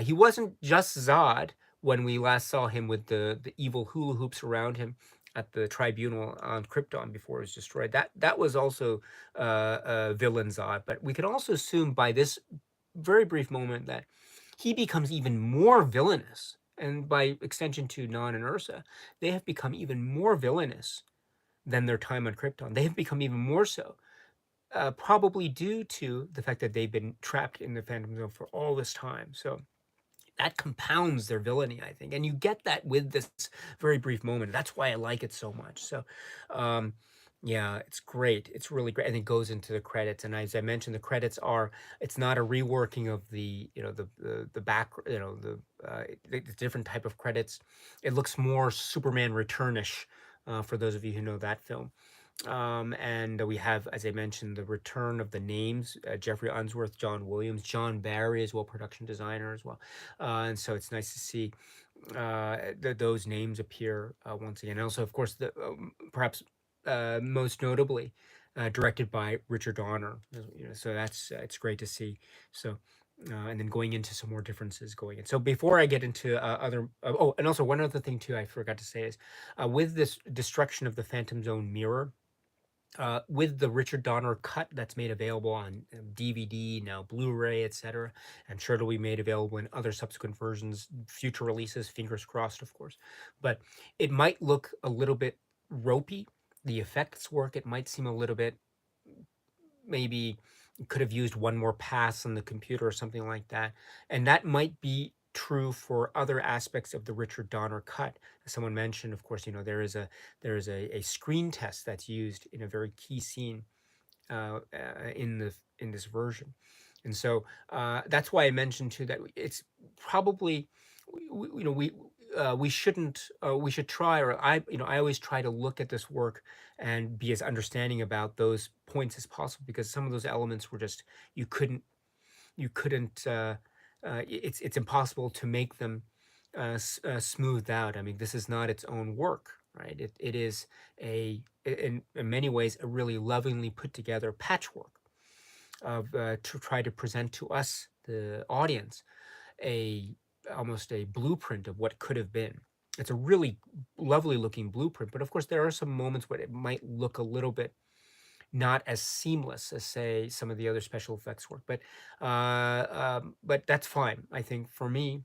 he wasn't just Zod when we last saw him with the evil hula hoops around him at the tribunal on Krypton before it was destroyed. That was also villain Zod. But we can also assume by this very brief moment that he becomes even more villainous, and by extension to Non and Ursa, they have become even more villainous than their time on Krypton. They have become even more so, probably due to the fact that they've been trapped in the Phantom Zone for all this time. So that compounds their villainy, I think, and you get that with this very brief moment. That's why I like it so much. So, um, yeah, it's great. It's really great, and it goes into the credits. And as I mentioned, the credits are. It's not a reworking of the back. The different type of credits. It looks more Superman Returnish, for those of you who know that film. And we have, as I mentioned, the return of the names: Jeffrey Unsworth, John Williams, John Barry as well, production designer as well. And so it's nice to see those names appear once again. And also, of course, perhaps most notably, directed by Richard Donner. So that's it's great to see. So. And then going into some more differences going in. So before I get into other, oh, and also one other thing too I forgot to say is, with this destruction of the Phantom Zone mirror, with the Richard Donner cut that's made available on DVD, now Blu-ray, etc. I'm sure it'll be made available in other subsequent versions, future releases, fingers crossed, of course. But it might look a little bit ropey. The effects work, it might seem a little bit, maybe could have used one more pass on the computer or something like that. And that might be true for other aspects of the Richard Donner cut. As someone mentioned, of course, there is a screen test that's used in a very key scene in this version, and so that's why I mentioned too that it's probably we shouldn't we should try, or I always try to look at this work and be as understanding about those points as possible, because some of those elements were just you couldn't you couldn't it's impossible to make them smoothed out. I mean, this is not its own work, right? It is in many ways a really lovingly put together patchwork of to try to present to us, the audience, a almost a blueprint of what could have been. It's a really lovely looking blueprint, but of course there are some moments where it might look a little bit not as seamless as, say, some of the other special effects work. But that's fine. I think for me,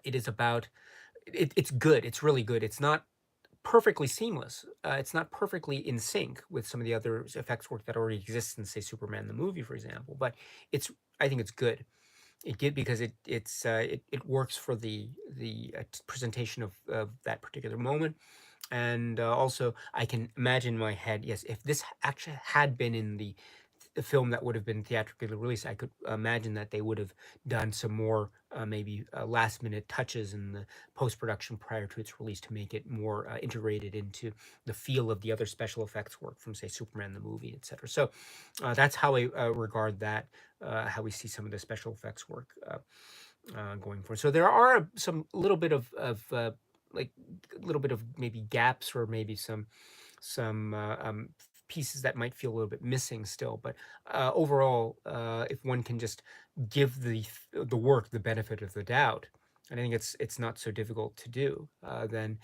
it is about it's good. It's really good. It's not perfectly seamless. It's not perfectly in sync with some of the other effects work that already exists in, say, Superman the movie, for example. But it's I think it's good. Because it works for the presentation of that particular moment. And also, I can imagine in my head, yes, if this actually had been in the film that would have been theatrically released, I could imagine that they would have done some more maybe last minute touches in the post production prior to its release to make it more integrated into the feel of the other special effects work from, say, Superman the movie, etc. So that's how I regard that, how we see some of the special effects work going forward. So there are some little bit of like a little bit of maybe gaps, or maybe some pieces that might feel a little bit missing still. But overall, if one can just give the work the benefit of the doubt, and I think it's not so difficult to do, then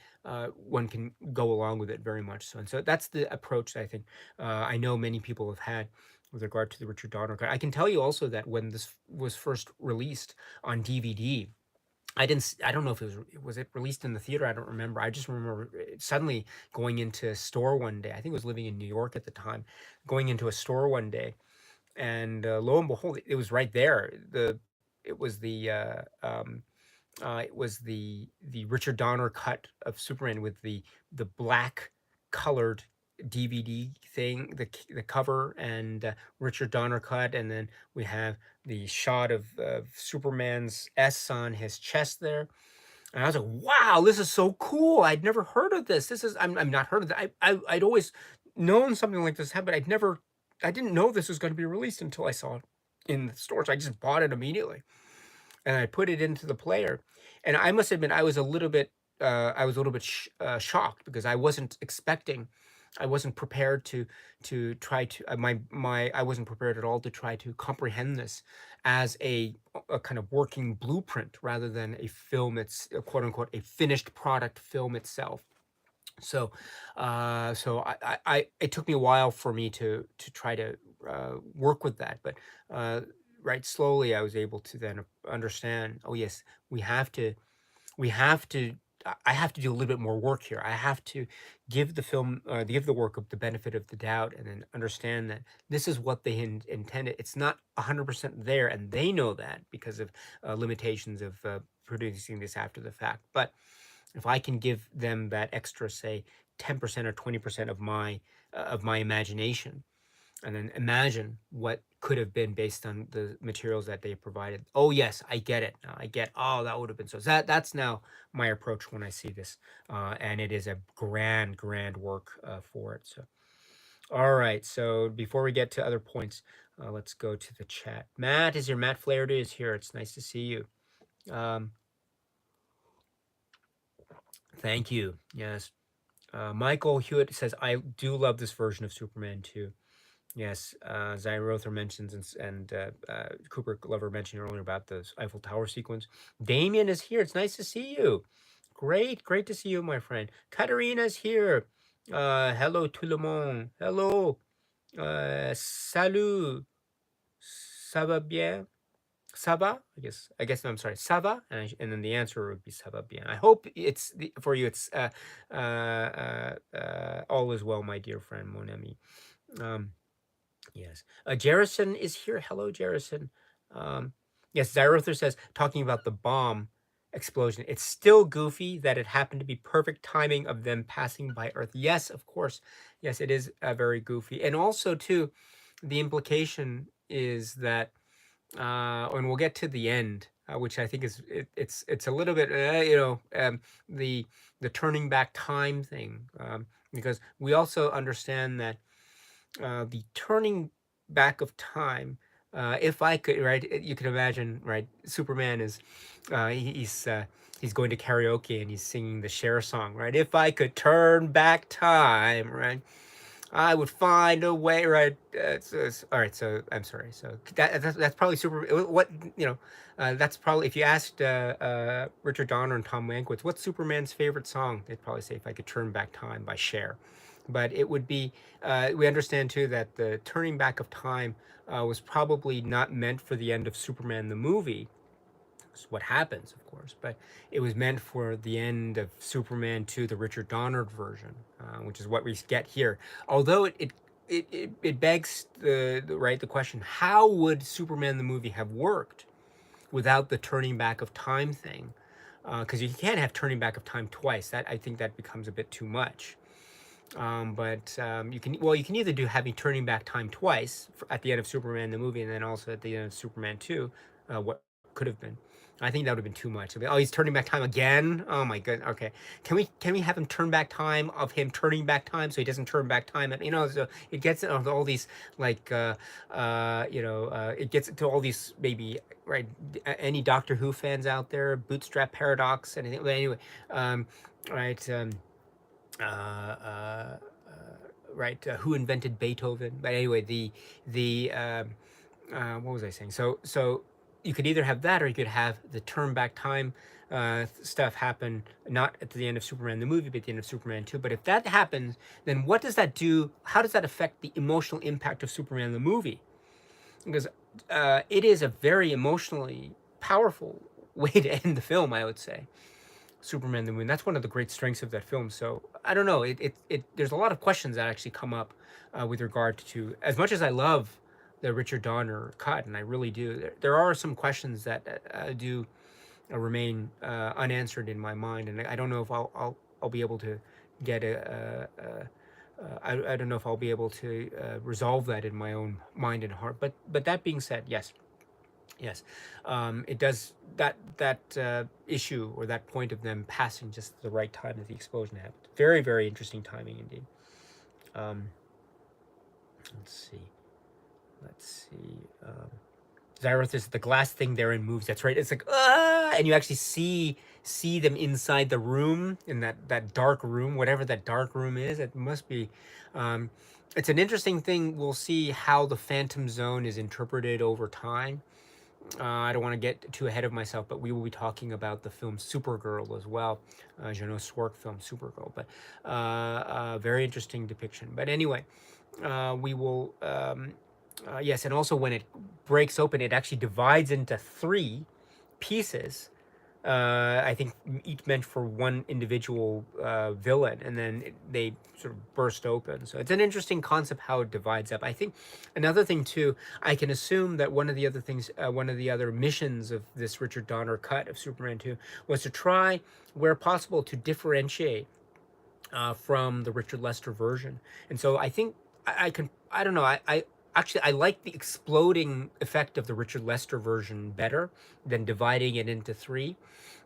one can go along with it very much so. And so that's the approach that I think I know many people have had with regard to the Richard Donner cut. I can tell you also that when this was first released on DVD, I don't know if was it released in the theater. I don't remember. I just remember suddenly going into a store one day. I think I was living in New York at the time, going into a store one day, and lo and behold, it was right there. It was the it was the Richard Donner cut of Superman with the black colored DVD thing, the cover, and Richard Donner cut, and then we have the shot of Superman's S on his chest there. And I was like, "Wow, this is so cool! I'd never heard of this. I'm not heard of that. I'd always known something like this happened. I didn't know this was going to be released until I saw it in the stores. I just bought it immediately, and I put it into the player. And I must admit, I was a little bit shocked, because I wasn't expecting, I wasn't prepared to try to I wasn't prepared at all to try to comprehend this as a kind of working blueprint rather than a film. It's a quote unquote a finished product film itself. So, it took me a while for me to try to work with that, but right slowly I was able to then understand. Oh yes, we have to we have to. I have to do a little bit more work here. I have to give the film, give the work of the benefit of the doubt, and then understand that this is what they intended. It's not 100% there, and they know that because of limitations of producing this after the fact. But if I can give them that extra, say, 10% or 20% of my imagination, and then imagine what could have been based on the materials that they provided. Oh yes, I get it now. I get. Oh, that would have been so. That's now my approach when I see this, and it is a grand work for it. So, all right. So before we get to other points, let's go to the chat. Matt is here. Matt Flaherty is here. It's nice to see you. Um, thank you. Yes. Michael Hewitt says, I do love this version of Superman too. Yes, Zion Rother mentions, and Cooper Glover mentioned earlier about the Eiffel Tower sequence. Damien is here. It's nice to see you. Great to see you, my friend. Katarina's here. Hello tout le monde. Hello. Salut. Ça va bien? Ça va? I guess I'm sorry. Ça va? And then the answer would be ça va bien. I hope for you. It's all is well, my dear friend, mon ami. Um, yes. Jerison is here. Hello, Jerison. Um, yes, Zyrother says, talking about the bomb explosion. It's still goofy that it happened to be perfect timing of them passing by Earth. Yes, of course. Yes, it is very goofy. And also, too, the implication is that, and we'll get to the end, which I think it's a little bit, the turning back time thing, because we also understand that the turning back of time. If I could, right, you can imagine, right? Superman is, he's going to karaoke and he's singing the Cher song, right? If I could turn back time, right? I would find a way, right? All right. So I'm sorry. So that's probably super. What you know, that's probably if you asked Richard Donner and Tom Mankiewicz, what's Superman's favorite song? They'd probably say "If I Could Turn Back Time" by Cher. But it would be. We understand too that the turning back of time was probably not meant for the end of Superman the movie, what happens, of course, but it was meant for the end of Superman 2, the Richard Donner version, which is what we get here. Although it begs the question: how would Superman the movie have worked without the turning back of time thing? Because you can't have turning back of time twice. That I think that becomes a bit too much. But you can either do having turning back time twice at the end of Superman the movie, and then also at the end of Superman 2, what could have been. I think that would have been too much. Oh, he's turning back time again. Oh my goodness. Okay, can we have him turn back time of him turning back time so he doesn't turn back time? And so it gets into all these like it gets into all these maybe right. Any Doctor Who fans out there? Bootstrap paradox, anything? But anyway, right. Uh, uh, right. Who invented Beethoven? But anyway, what was I saying? So you could either have that, or you could have the turn back time stuff happen not at the end of Superman the movie, but at the end of Superman 2. But if that happens, then what does that do? How does that affect the emotional impact of Superman the movie? Because it is a very emotionally powerful way to end the film, I would say. Superman the Moon. That's one of the great strengths of that film. So I don't know. There's a lot of questions that actually come up with regard to, as much as I love the Richard Donner cut, and I really do. There are some questions that do remain unanswered in my mind, and I don't know if I'll be able to get I don't know if I'll be able to resolve that in my own mind and heart. But that being said, yes. Yes, it does that issue or that point of them passing just at the right time that the explosion happened. Very, very interesting timing indeed. Um, let's see. Let's see. Zyroth is the glass thing there and moves. That's right. It's like and you actually see them inside the room in that dark room, whatever that dark room is. It must be. Um, it's an interesting thing. We'll see how the Phantom Zone is interpreted over time. I don't want to get too ahead of myself, but we will be talking about the film Supergirl as well. Jeannot Swark film Supergirl, but very interesting depiction. But anyway, we will, yes, and also when it breaks open, it actually divides into three pieces. I think each meant for one individual villain, and then they sort of burst open. So it's an interesting concept how it divides up. I think another thing too, I can assume that one of the other things, one of the other missions of this Richard Donner cut of Superman 2 was to try, where possible, to differentiate from the Richard Lester version. And so I think I can, I don't know, I actually I like the exploding effect of the Richard Lester version better than dividing it into three.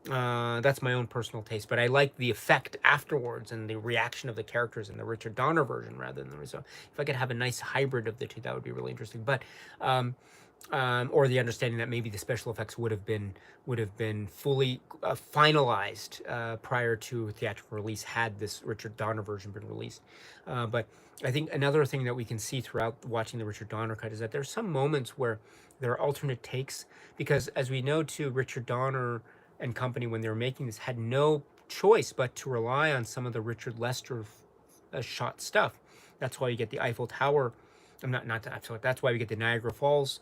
That's my own personal taste, but I like the effect afterwards and the reaction of the characters in the Richard Donner version rather than the. So if I could have a nice hybrid of the two, that would be really interesting. But um, or the understanding that maybe the special effects would have been fully finalized prior to theatrical release had this Richard Donner version been released. But I think another thing that we can see throughout watching the Richard Donner cut is that there's some moments where there are alternate takes because, as we know, too, Richard Donner and company when they were making this had no choice but to rely on some of the Richard Lester shot stuff. That's why you get the Eiffel Tower. I'm not the Eiffel. That's why we get the Niagara Falls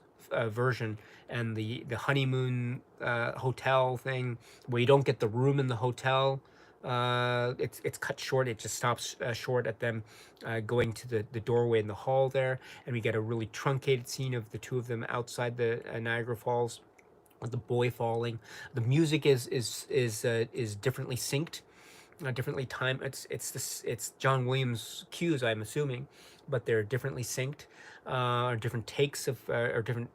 version and the honeymoon hotel thing where you don't get the room in the hotel. It's cut short. It just stops short at them going to the doorway in the hall there, and we get a really truncated scene of the two of them outside the Niagara Falls with the boy falling. The music is differently synced, differently timed. It's John Williams cues, I'm assuming, but they're differently synced. Or different takes of or different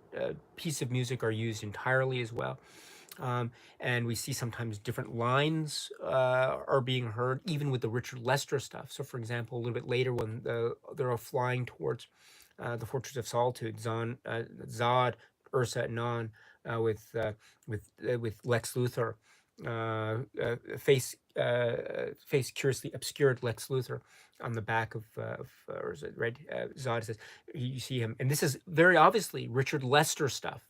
pieces of music are used entirely as well. Um, and we see sometimes different lines are being heard, even with the Richard Lester stuff. So, for example, a little bit later when they're all flying towards the Fortress of Solitude, Zod, Ursa, and Non, with Lex Luthor, face curiously obscured Lex Luthor on the back of or is it right? Zod says you see him, and this is very obviously Richard Lester stuff.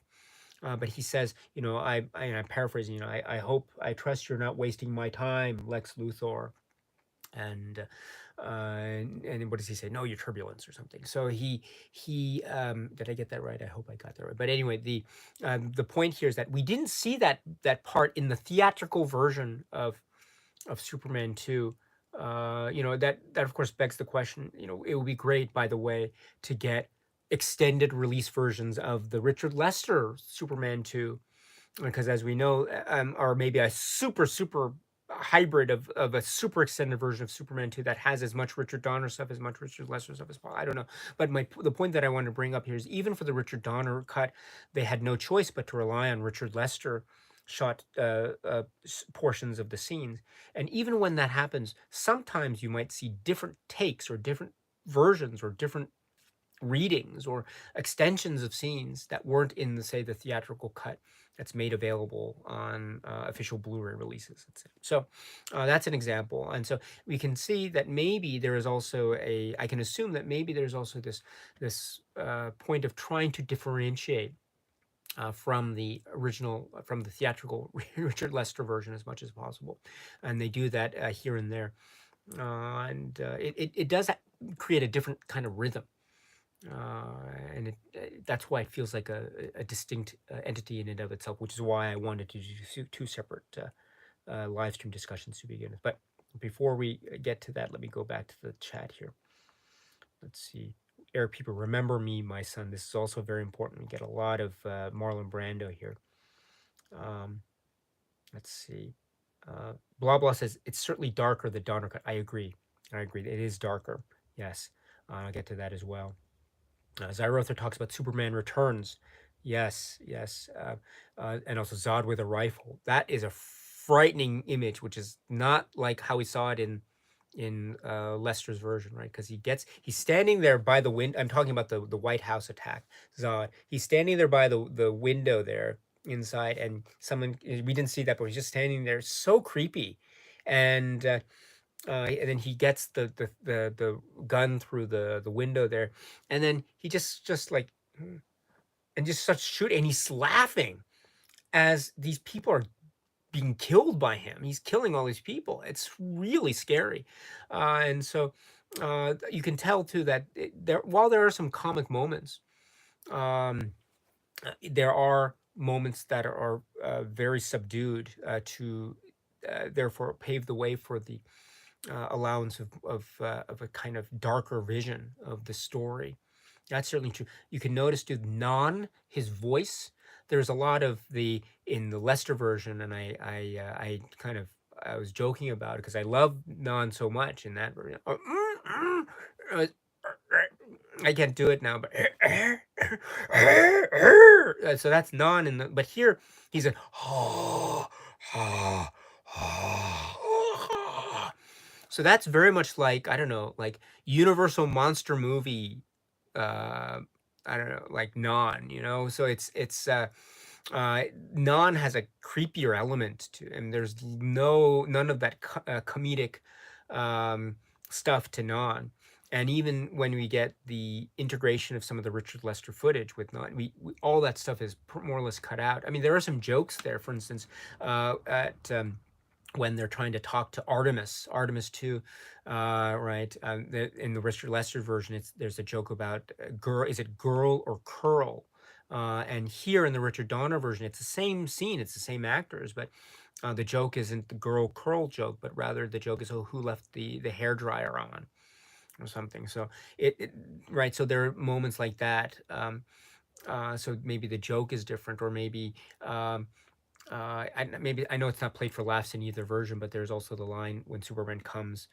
But he says, I'm paraphrasing, I hope, I trust you're not wasting my time, Lex Luthor. And what does he say? No, you're turbulence or something. So he did I get that right? I hope I got that right. But anyway, the point here is that we didn't see that part in the theatrical version of Superman 2. That of course begs the question, it would be great, by the way, to get extended release versions of the Richard Lester Superman 2, because as we know, or maybe a super hybrid of a super extended version of Superman 2 that has as much Richard Donner stuff, as much Richard Lester stuff as possible. I don't know. But the point that I want to bring up here is, even for the Richard Donner cut, they had no choice but to rely on Richard Lester shot portions of the scenes. And even when that happens, sometimes you might see different takes or different versions or different readings or extensions of scenes that weren't in the theatrical cut that's made available on official Blu-ray releases. So that's an example. And so we can see that maybe there is also I can assume that maybe there's also this point of trying to differentiate from the original, from the theatrical Richard Lester version as much as possible. And they do that here and there. And it does create a different kind of rhythm. And that's why it feels like a distinct entity in and of itself, which is why I wanted to do two separate live stream discussions to begin with. But before we get to that, let me go back to the chat here. Let's see. Eric People, remember me, my son. This is also very important. We get a lot of Marlon Brando here. Let's see. Blah Blah says it's certainly darker the Donner cut. I agree. It is darker. Yes. I'll get to that as well. Zyrother talks about Superman Returns. Yes. And also Zod with a rifle. That is a frightening image, which is not like how we saw it in Lester's version, right? Because he's standing there by the window. I'm talking about the White House attack. Zod. He's standing there by the window there inside, and we didn't see that, but he's just standing there, so creepy, and then he gets the gun through the window there, and then he just like and just starts shooting, and he's laughing as these people are being killed by him. He's killing all these people. It's really scary, and so you can tell too that while there are some comic moments, there are moments that are very subdued to therefore pave the way for the allowance of a kind of darker vision of the story. That's certainly true. You can notice, dude, his voice. There's a lot of in the Lester version, and I was joking about it because I love Non so much in that version. I can't do it now, but so that's Non, but here he's a so that's very much like, I don't know, like Universal Monster movie. I don't know, like So Non has a creepier element to, and there's none of that comedic stuff to Non. And even when we get the integration of some of the Richard Lester footage with Non, all that stuff is more or less cut out. I mean, there are some jokes there. For instance, at when they're trying to talk to Artemis too, right? In the Richard Lester version, there's a joke about girl. Is it girl or curl? And here in the Richard Donner version, it's the same scene. It's the same actors, but the joke isn't the girl curl joke, but rather the joke is, oh, who left the hair dryer on or something. So it right. So there are moments like that. So maybe the joke is different, or maybe. Maybe I know it's not played for laughs in either version, but there's also the line when Superman comes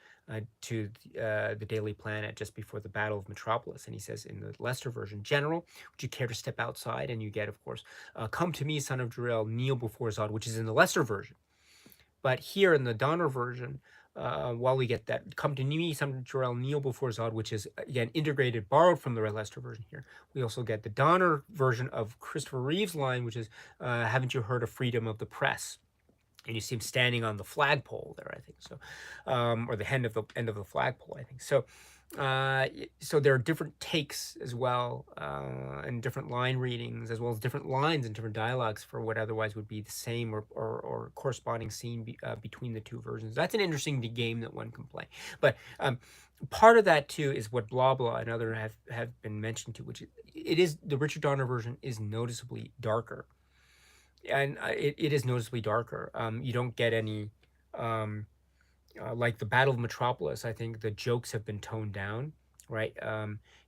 to the Daily Planet just before the Battle of Metropolis, and he says in the Lester version, "General, would you care to step outside?" And you get, of course, "Come to me, son of Jor-El, kneel before Zod," which is in the Lester version. But here in the Donner version, while we get that "Come to me, son of Jor-El, kneel before Zod," which is again integrated, borrowed from the Red Lester version here, we also get the Donner version of Christopher Reeve's line, which is, "Haven't you heard of freedom of the press?" And you see him standing on the flagpole there, I think so, or the end of the flagpole, I think so. So there are different takes as well, and different line readings, as well as different lines and different dialogues for what otherwise would be the same or corresponding scene between the two versions. That's an interesting game that one can play. But part of that too is what Blah Blah and other have been mentioned to, which it is the Richard Donner version is noticeably darker, and it is noticeably darker. You don't get any like the Battle of Metropolis. I think the jokes have been toned down, right?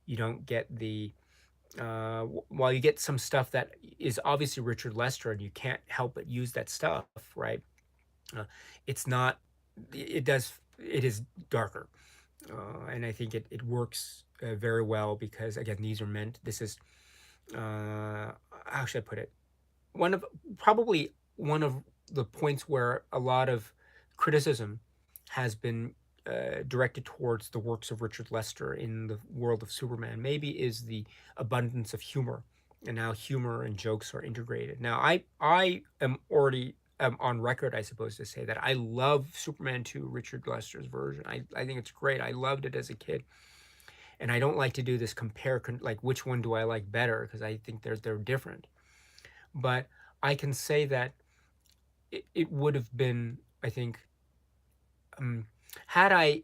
You don't get the while you get some stuff that is obviously Richard Lester, and you can't help but use that stuff, right? Uh, it's not. It is darker, and I think it works very well because again, these are meant. This is how should I put it? One of probably one of the points where a lot of criticism has been directed towards the works of Richard Lester in the world of Superman maybe is the abundance of humor and how humor and jokes are integrated. Now, I am already on record, I suppose, to say that I love Superman 2, Richard Lester's version. I think it's great. I loved it as a kid. And I don't like to do this like which one do I like better, because I think they're different. But I can say that it would have been, I think, had I,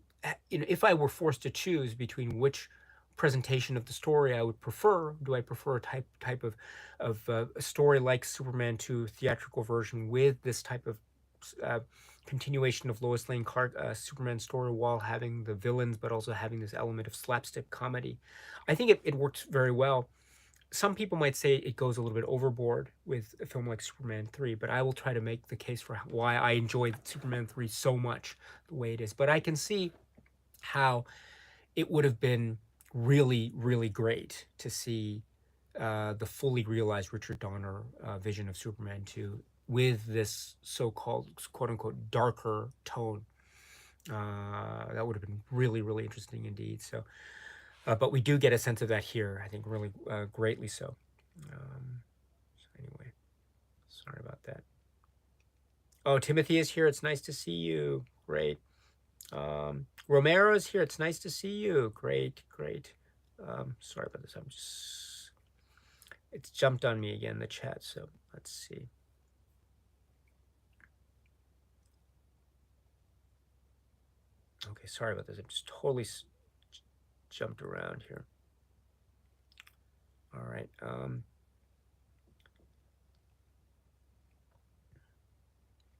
if I were forced to choose between which presentation of the story I would prefer, do I prefer a type of a story like Superman 2 theatrical version with this type of uh, continuation of Lois Lane Clark Superman story while having the villains, but also having this element of slapstick comedy? I think it works very well. Some people might say it goes a little bit overboard with a film like Superman 3, but I will try to make the case for why I enjoyed Superman 3 so much the way it is. But I can see how it would have been really, really great to see the fully realized Richard Donner vision of Superman 2 with this so called quote unquote darker tone. That would have been really, really interesting indeed. So, but we do get a sense of that here, I think, really greatly so. So anyway, sorry about that. Oh, Timothy is here. It's nice to see you. Great. Romero is here. It's nice to see you. Great, great. Sorry about this. It's jumped on me again, the chat. So let's see. Okay, sorry about this. I just totally jumped around here. All right.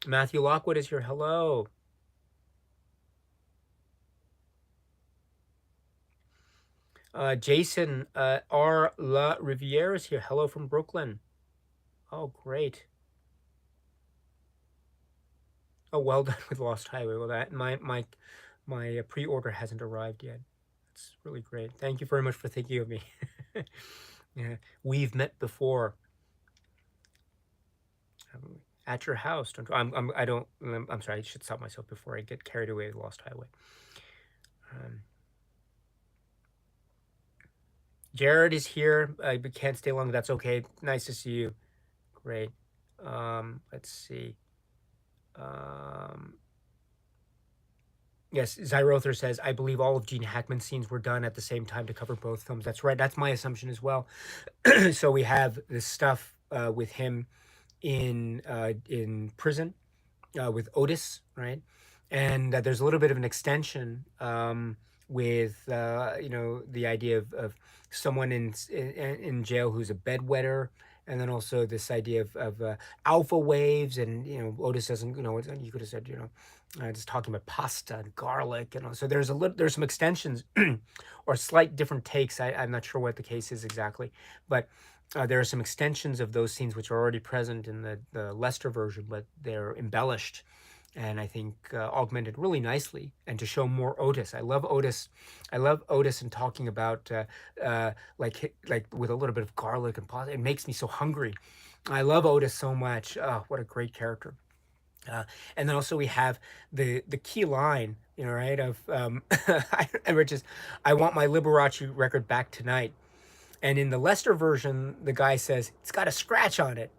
Matthew Lockwood is here. Hello. Jason R. La Riviere is here. Hello from Brooklyn. Oh, great. Oh, well done with Lost Highway. Well, that my pre-order hasn't arrived yet. It's really great. Thank you very much for thinking of me. Yeah, we've met before. At your house. Don't I don't. I'm sorry. I should stop myself before I get carried away with Lost Highway. Jared is here. I can't stay long. That's okay. Nice to see you. Great. Let's see. Yes, Zyrother says, I believe all of Gene Hackman's scenes were done at the same time to cover both films. That's right. That's my assumption as well. So we have this stuff with him in prison, with Otis, right? And there's a little bit of an extension with the idea of someone in jail who's a bedwetter, and then also this idea of alpha waves, and Otis doesn't, you could have said, just talking about pasta and garlic, so there's some extensions or slight different takes. I'm not sure what the case is exactly, but there are some extensions of those scenes which are already present in the Lester version, but they're embellished and I think augmented really nicely, and to show more Otis. I love Otis. I love Otis and talking about like with a little bit of garlic and pasta. It makes me so hungry. I love Otis so much. Oh, what a great character. Uh, and then also we have the key line, right, of which is, "I want my Liberace record back tonight." And in the Lester version, the guy says it's got a scratch on it.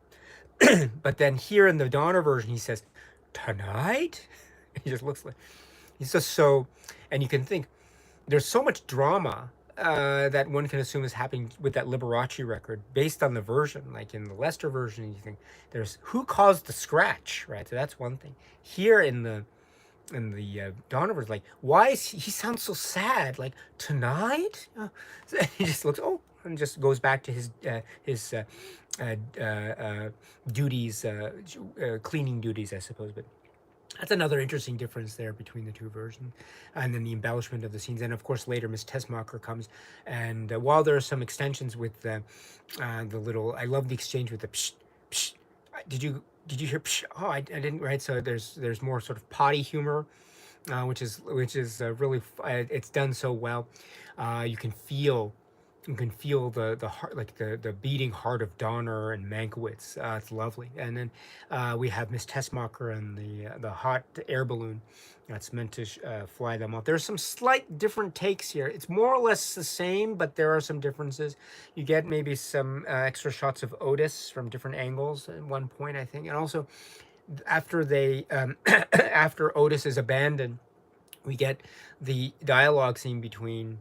But then here in the Donner version, he says, "Tonight?" He just looks like he's just so, and you can think there's so much drama that one can assume is happening with that Liberace record based on the version. Like in the Lester version, you think there's who caused the scratch, right? So that's one thing. Here in the Donner version, like why is he sounds so sad? Like tonight, so he just looks and just goes back to his duties, cleaning duties, I suppose. But that's another interesting difference there between the two versions, and then the embellishment of the scenes. And of course, later Miss Tessmacher comes, and while there are some extensions with the little, I love the exchange with the psh, psh. Did you hear psh? Oh, I didn't. Right. So there's more sort of potty humor, which is really it's done so well. You can feel the heart, like the beating heart of Donner and Mankiewicz. It's lovely. And then we have Miss Tessmacher and the hot air balloon that's meant to fly them off. There's some slight different takes here. It's more or less the same, but there are some differences. You get maybe some extra shots of Otis from different angles at one point, I think. And also after they after Otis is abandoned, we get the dialogue scene between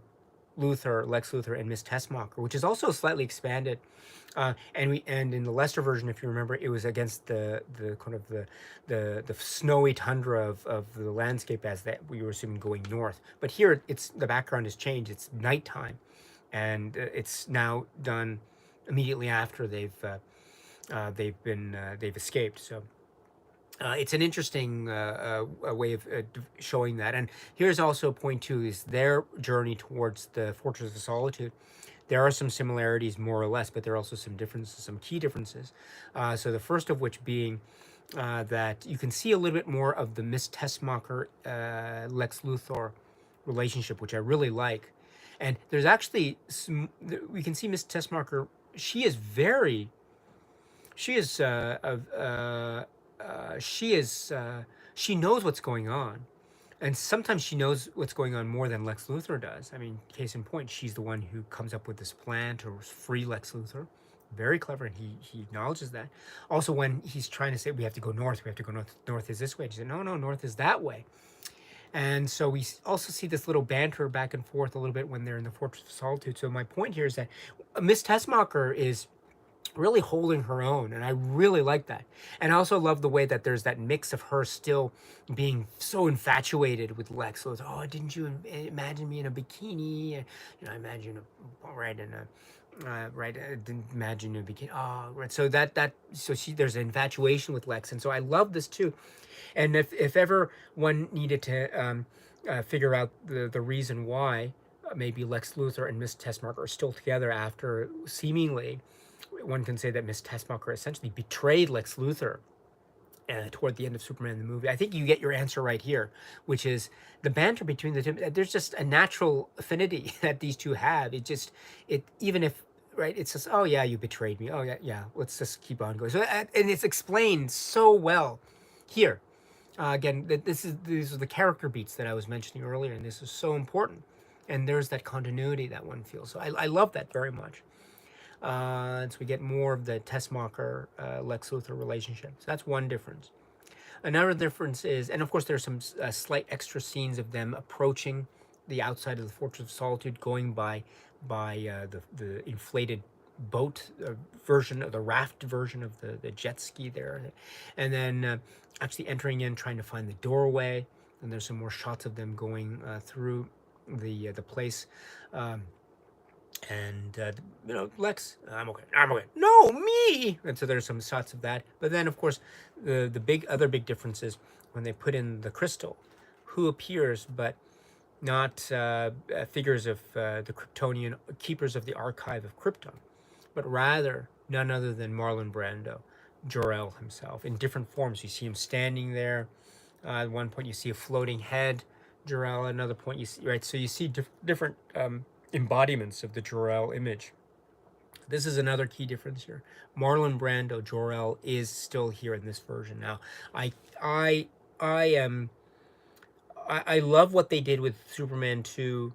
Lex Luthor, and Miss Tessmacher, which is also slightly expanded. And in the Lester version, if you remember, it was against the kind of the snowy tundra of the landscape as that we were assuming going north. But here, it's the background has changed. It's nighttime, and it's now done immediately after they've escaped. So it's an interesting way of showing that. And here's also point two is their journey towards the Fortress of Solitude. There are some similarities, more or less, but there are also some differences, some key differences. So the first of which being that you can see a little bit more of the Miss Tessmacher Lex Luthor relationship, which I really like. And there's actually we can see Miss Tessmacher. She is very. She is she is she knows what's going on, and sometimes she knows what's going on more than Lex Luthor does. I mean, case in point, she's the one who comes up with this plan to free Lex Luthor. Very clever, and he acknowledges that. Also, when he's trying to say we have to go north, we have to go north. North is this way. She said, no, north is that way. And so we also see this little banter back and forth a little bit when they're in the Fortress of Solitude. So my point here is that Miss Tessmacher is really holding her own, and I really like that. And I also love the way that there's that mix of her still being so infatuated with Lex. So it's, oh, didn't you imagine me in a bikini? I imagine right in a right. I didn't imagine a bikini. Oh, right. So there's an infatuation with Lex, and so I love this too. And if ever one needed to figure out the reason why maybe Lex Luthor and Miss Tessmacher are still together after seemingly, one can say that Miss Tessmacher essentially betrayed Lex Luthor toward the end of Superman the movie. I think you get your answer right here, which is the banter between the two. There's just a natural affinity that these two have. Even if, right, it's just, oh yeah, you betrayed me. Oh yeah, let's just keep on going. So and it's explained so well here. Again, these are the character beats that I was mentioning earlier, and this is so important. And there's that continuity that one feels. So I love that very much. So we get more of the Tessmacher Lex Luthor relationship. So that's one difference. Another difference is, and of course there's some slight extra scenes of them approaching the outside of the Fortress of Solitude, going by the inflated boat version of the raft version of the jet ski there, and then actually entering in, trying to find the doorway. And there's some more shots of them going through the place. Um, and Lex, I'm okay, no, me. And so there's some shots of that, but then of course the big other big difference is when they put in the crystal, who appears but not figures of the Kryptonian keepers of the archive of Krypton, but rather none other than Marlon Brando, Jor-El himself, in different forms. You see him standing there. At one point, you see a floating head, Jor-El. At another point, you see, right. So you see different embodiments of the Jor-El image. This is another key difference here. Marlon Brando, Jor-El, is still here in this version. Now, I, I, I am. I love what they did with Superman 2,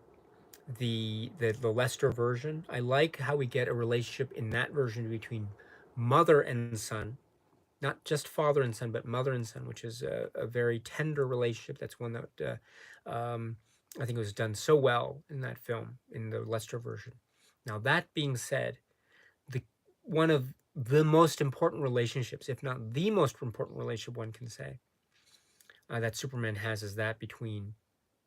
the Lester version. I like how we get a relationship in that version between mother and son, not just father and son, but mother and son, which is a very tender relationship. That's one that I think was done so well in that film, in the Lester version. Now, that being said, the one of the most important relationships, if not the most important relationship one can say, that Superman has is that between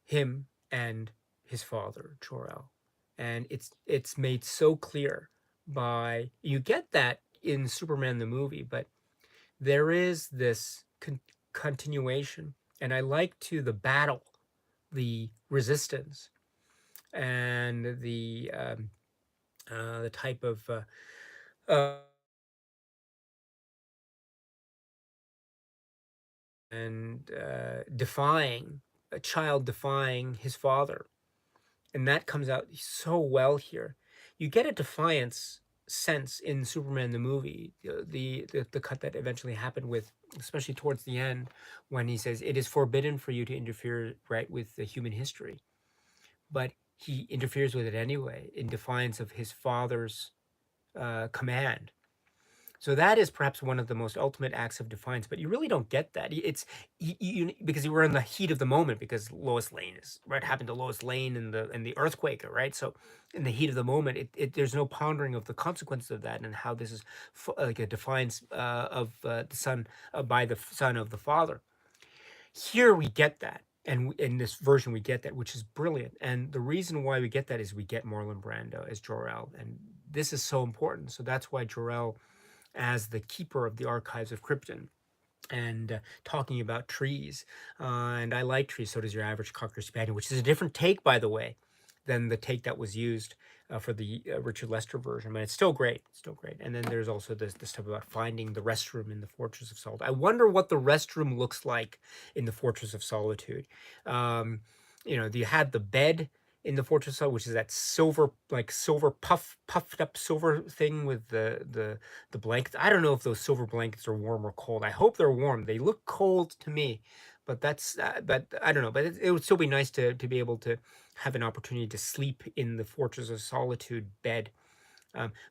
him and his father, Jor-El. And it's made so clear by, you get that in Superman the movie, but there is this continuation, and I like to the battle, the resistance, and the type of uh, and defying a child defying his father, and that comes out so well here. You get a defiance sense in Superman the movie, the cut that eventually happened with, especially towards the end, when he says it is forbidden for you to interfere right with the human history, but he interferes with it anyway in defiance of his father's command. So that is perhaps one of the most ultimate acts of defiance, but you really don't get that. Because you were in the heat of the moment, because Lois Lane is right happened to Lois Lane in the earthquake, right? So in the heat of the moment, there's no pondering of the consequences of that and how this is like a defiance of the son by the son of the father. Here we get that. And in this version, we get that, which is brilliant. And the reason why we get that is we get Marlon Brando as Jor-El, and this is so important. So that's why Jor-El, as the keeper of the archives of Krypton, and talking about trees. And I like trees, so does your average Cocker Spaniel, which is a different take, by the way, than the take that was used for the Richard Lester version. But it's still great. It's still great. And then there's also this stuff about finding the restroom in the Fortress of Solitude. I wonder what the restroom looks like in the Fortress of Solitude. Um, you had the bed in the Fortress of Solitude, which is that silver, like silver puffed up silver thing with the blankets. I don't know if those silver blankets are warm or cold. I hope they're warm. They look cold to me, but but I don't know. But it would still be nice to be able to have an opportunity to sleep in the Fortress of Solitude bed.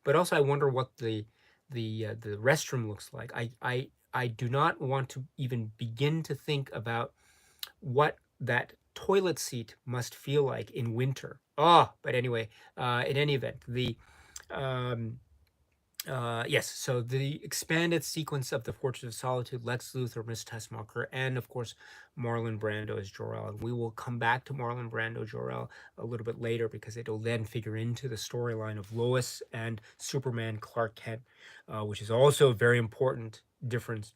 But also, I wonder what the restroom looks like. I do not want to even begin to think about what that toilet seat must feel like in winter. Oh, but anyway, in any event, the um, yes, so the expanded sequence of the Fortress of Solitude, Lex Luthor, Miss Tessmacher, and of course Marlon Brando as Jor-El. And we will come back to Marlon Brando Jor-El a little bit later because it'll then figure into the storyline of Lois and Superman Clark Kent, which is also a very important difference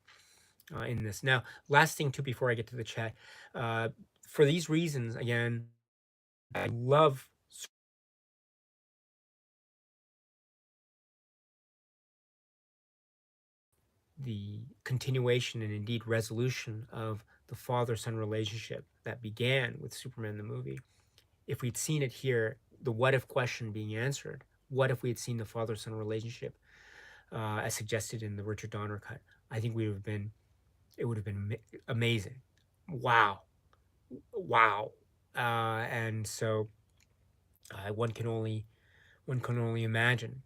in this. Now, last thing too before I get to the chat, uh, for these reasons, again, I love the continuation and indeed resolution of the father son relationship that began with Superman the movie. If we'd seen it here, the what if question being answered, what if we had seen the father son relationship as suggested in the Richard Donner cut? I think it would have been amazing. Wow. Wow. And so one can only imagine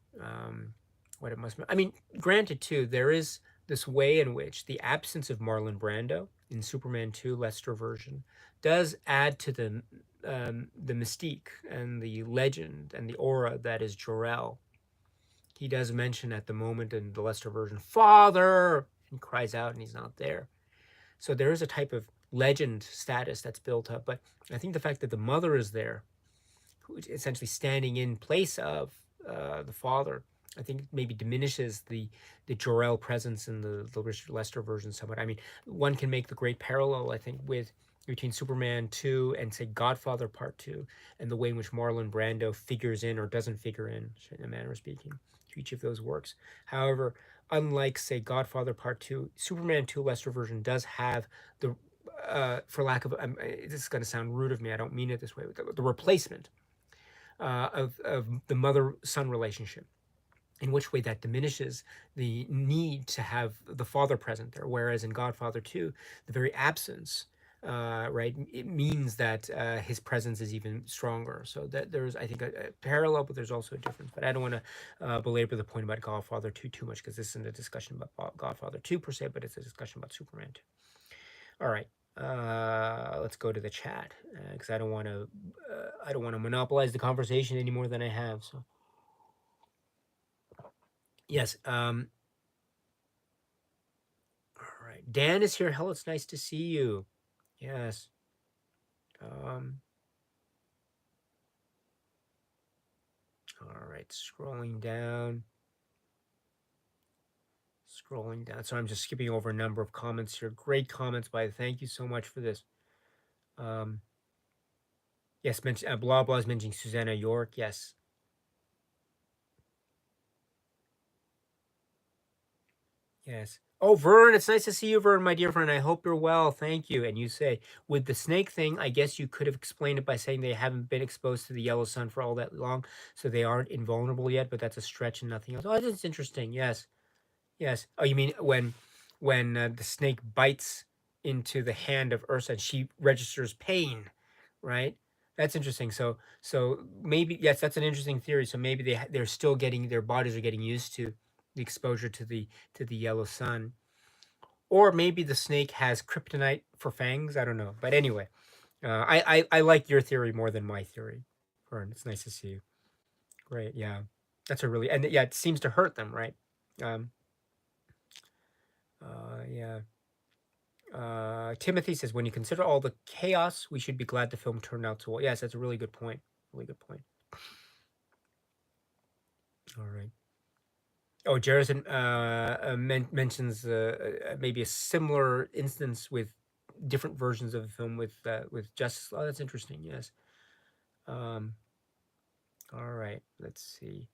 what it must be. I mean, granted, too, there is this way in which the absence of Marlon Brando in Superman 2 Lester version does add to the mystique and the legend and the aura that is Jor-El. he does mention at the moment in the Lester version, "Father!" and cries out, and he's not there. So there is a type of legend status that's built up. But I think the fact that the mother is there, who is essentially standing in place of the father, I think maybe diminishes the Jor-El presence in the Richard Lester version somewhat. I mean, one can make the great parallel, I think, with between Superman 2 and say Godfather Part 2, and the way in which Marlon Brando figures in or doesn't figure in a manner of speaking, to each of those works. However, unlike say Godfather Part 2, Superman 2 Lester version does have the for lack of this is going to sound rude of me, I don't mean it this way, but the replacement of the mother son relationship, in which way that diminishes the need to have the father present there. Whereas in Godfather 2, the very absence, right, it means that his presence is even stronger. So that there's, I think, a parallel, but there's also a difference. But I don't want to belabor the point about Godfather 2 too much, because this isn't a discussion about Godfather 2 per se, but it's a discussion about Superman 2. All right. Let's go to the chat because I don't want to monopolize the conversation any more than I have. So yes. All right. Dan is here. Hell, it's nice to see you. Yes. Um. All right. Scrolling down. Scrolling down. So I'm just skipping over a number of comments here. Great comments, by thank you so much for this. Yes. Mention blah blah is mentioning Susanna York. Yes. Yes. Oh, Vern, it's nice to see you, Vern, my dear friend. I hope you're well. Thank you. And you say, with the snake thing, I guess you could have explained it by saying they haven't been exposed to the yellow sun for all that long, so they aren't invulnerable yet, but that's a stretch and nothing else. Oh, that's interesting. Yes. Yes. Oh, you mean when the snake bites into the hand of Ursa and she registers pain, right? That's interesting. So maybe yes, that's an interesting theory. So maybe they're still getting their bodies are getting used to the exposure to the yellow sun, or maybe the snake has kryptonite for fangs. I don't know. But anyway, I like your theory more than my theory. Fern, it's nice to see you. Great. Yeah, that's a really and yeah, it seems to hurt them, right? Um, yeah. Timothy says, when you consider all the chaos, we should be glad the film turned out so well. Yes, that's a really good point. Really good point. All right. Oh, Jerison mentions maybe a similar instance with different versions of the film with Justice. Oh, that's interesting. Yes. Um, all right. Let's see.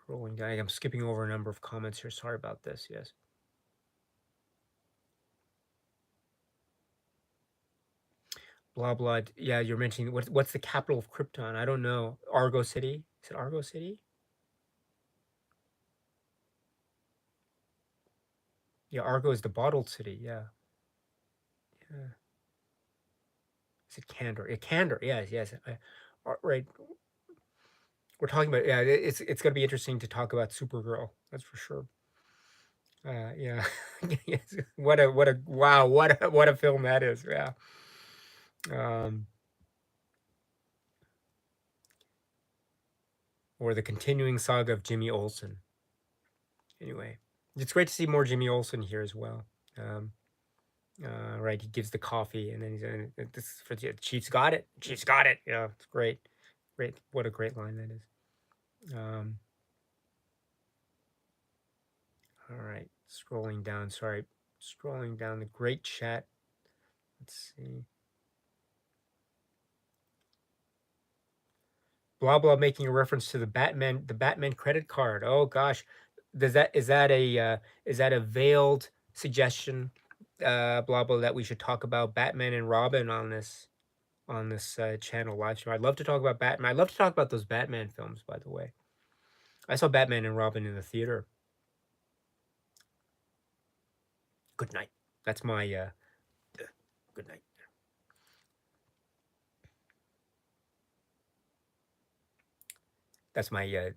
Scrolling down. I'm skipping over a number of comments here. Sorry about this. Yes. Blah blah. Yeah, you're mentioning what's the capital of Krypton? I don't know. Argo City. Is it Argo City? Yeah, Argo is the bottled city. Yeah. Yeah. Is it Candor? Yeah, Candor. Yes, yes. Right. We're talking about yeah. It's gonna be interesting to talk about Supergirl. That's for sure. Yeah. Yes. What a wow. What a film that is. Yeah. Um. Or the continuing saga of Jimmy Olsen. Anyway, it's great to see more Jimmy Olsen here as well. Um. Right. He gives the coffee, and then this for the Chief's got it. Chief's got it. Yeah. It's great. Great. What a great line that is. Um. All right, scrolling down. Sorry, scrolling down the great chat. Let's see. Blah blah making a reference to the Batman credit card. Oh gosh, does that is that a veiled suggestion? Blah blah that we should talk about Batman and Robin on this channel live stream. I'd love to talk about Batman. I'd love to talk about those Batman films. By the way, I saw Batman and Robin in the theater. Good night. That's my good night. That's my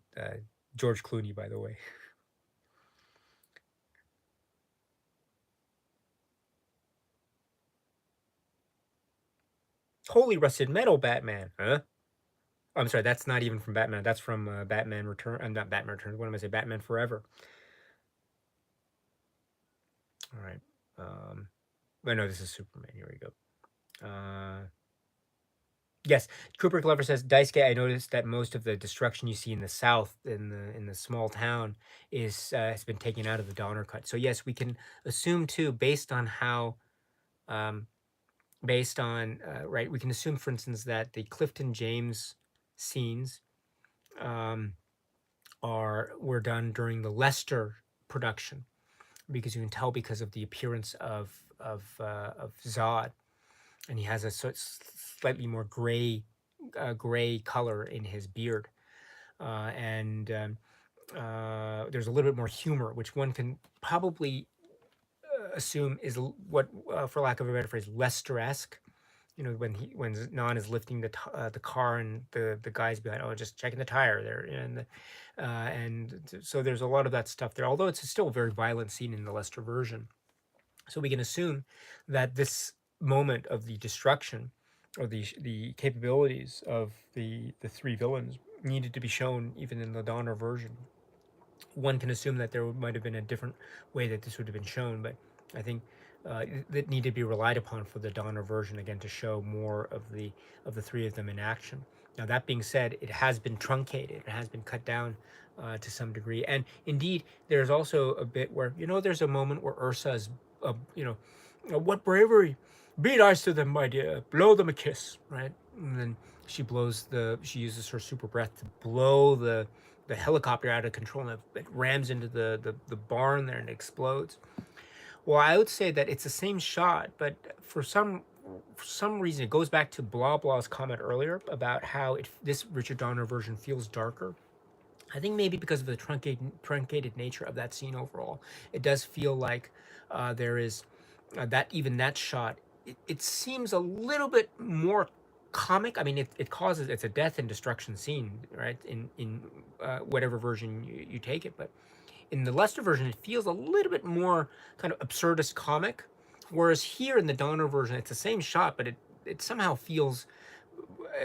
George Clooney, by the way. Holy rusted metal, Batman, huh? I'm sorry, that's not even from Batman. That's from Batman Return. Not Batman Returns. What am I saying? Batman Forever. All right. Oh no, this is Superman. Here we go. Yes, Cooper Clever says, Daisuke, I noticed that most of the destruction you see in the south, in the small town, is has been taken out of the Donner Cut. So yes, we can assume too, based on how, um, based on right, we can assume, for instance, that the Clifton James scenes um, were done during the Leicester production, because you can tell because of the appearance of Zod, and he has a slightly more gray color in his beard, and there's a little bit more humor, which one can probably assume is what, for lack of a better phrase, Lester-esque. You know, when Nan is lifting the car, and the guys behind, oh, just checking the tire there, so there's a lot of that stuff there. Although it's still a very violent scene in the Lester version, so we can assume that this moment of the destruction, or the capabilities of the three villains, needed to be shown even in the Donner version. One can assume that there might have been a different way that this would have been shown, but I think that needed to be relied upon for the Donner version, again, to show more of the three of them in action. Now, that being said, it has been truncated, it has been cut down to some degree, and indeed, there's also a bit where, there's a moment where Ursa is, what bravery! Be nice to them, my dear. Blow them a kiss, right? And then she uses her super breath to blow the helicopter out of control, and it rams into the barn there and explodes. Well, I would say that it's the same shot, but for some reason, it goes back to Blah Blah's comment earlier about how this Richard Donner version feels darker. I think maybe because of the truncated nature of that scene overall, it does feel like there is that shot. It seems a little bit more comic. I mean, it's a death and destruction scene, right? In whatever version you take it, but in the Lester version, it feels a little bit more kind of absurdist comic, whereas here in the Donner version, it's the same shot, but it somehow feels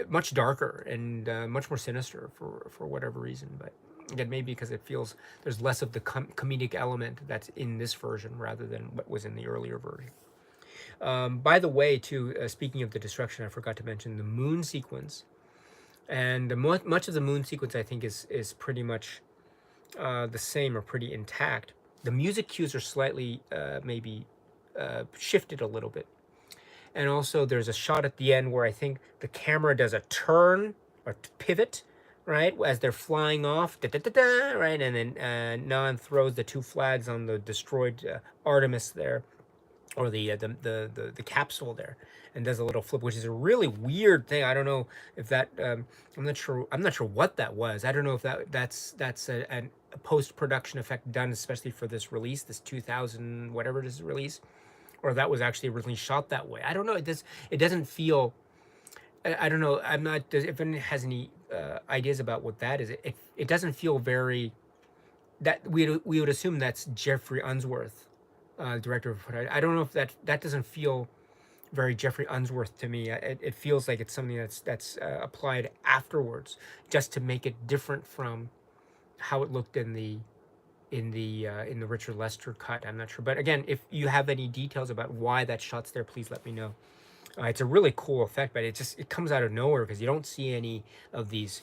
much darker and much more sinister for whatever reason. But again, maybe because it feels there's less of the comedic element that's in this version rather than what was in the earlier version. By the way, too, speaking of the destruction, I forgot to mention the moon sequence. And much of the moon sequence, I think, is pretty much the same or pretty intact. The music cues are slightly maybe shifted a little bit. And also, there's a shot at the end where I think the camera does a turn or pivot, right, as they're flying off, da, da, da, da, right, and then Nan throws the two flags on the destroyed Artemis there, or the capsule there, and does a little flip, which is a really weird thing. I don't know if that I'm not sure. I'm not sure what that was. I don't know if that's a post production effect done especially for this release, this 2000 whatever it is release, or that was actually originally shot that way. I don't know. It doesn't feel. I don't know. I'm not. If anyone has any ideas about what that is, it doesn't feel very. That we would assume that's Jeffrey Unsworth, director of photography. I don't know if that doesn't feel very Jeffrey Unsworth to me. It feels like it's something that's applied afterwards, just to make it different from how it looked in the Richard Lester cut. I'm not sure, but again, if you have any details about why that shot's there, please let me know. It's a really cool effect, but it comes out of nowhere because you don't see any of these.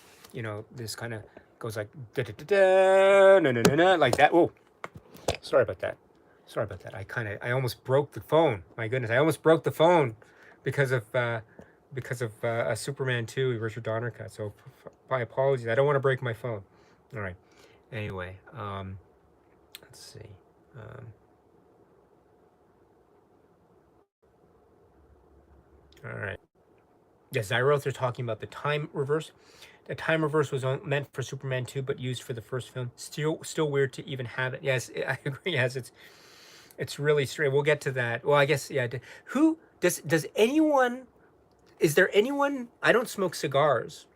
This kind of goes like da da da da na na na na like that. Oh, sorry about that. Sorry about that. I almost broke the phone. My goodness, I almost broke the phone because of a Superman 2 Richard Donner cut. So my apologies. I don't want to break my phone. All right. Anyway, let's see. All right. Yeah, Zyroth, they're talking about the time reverse. The time reverse was meant for Superman 2, but used for the first film. Still weird to even have it. Yes, I agree. Yes, it's really strange. We'll get to that. Well, I guess, yeah. Who does anyone? Is there anyone? I don't smoke cigars,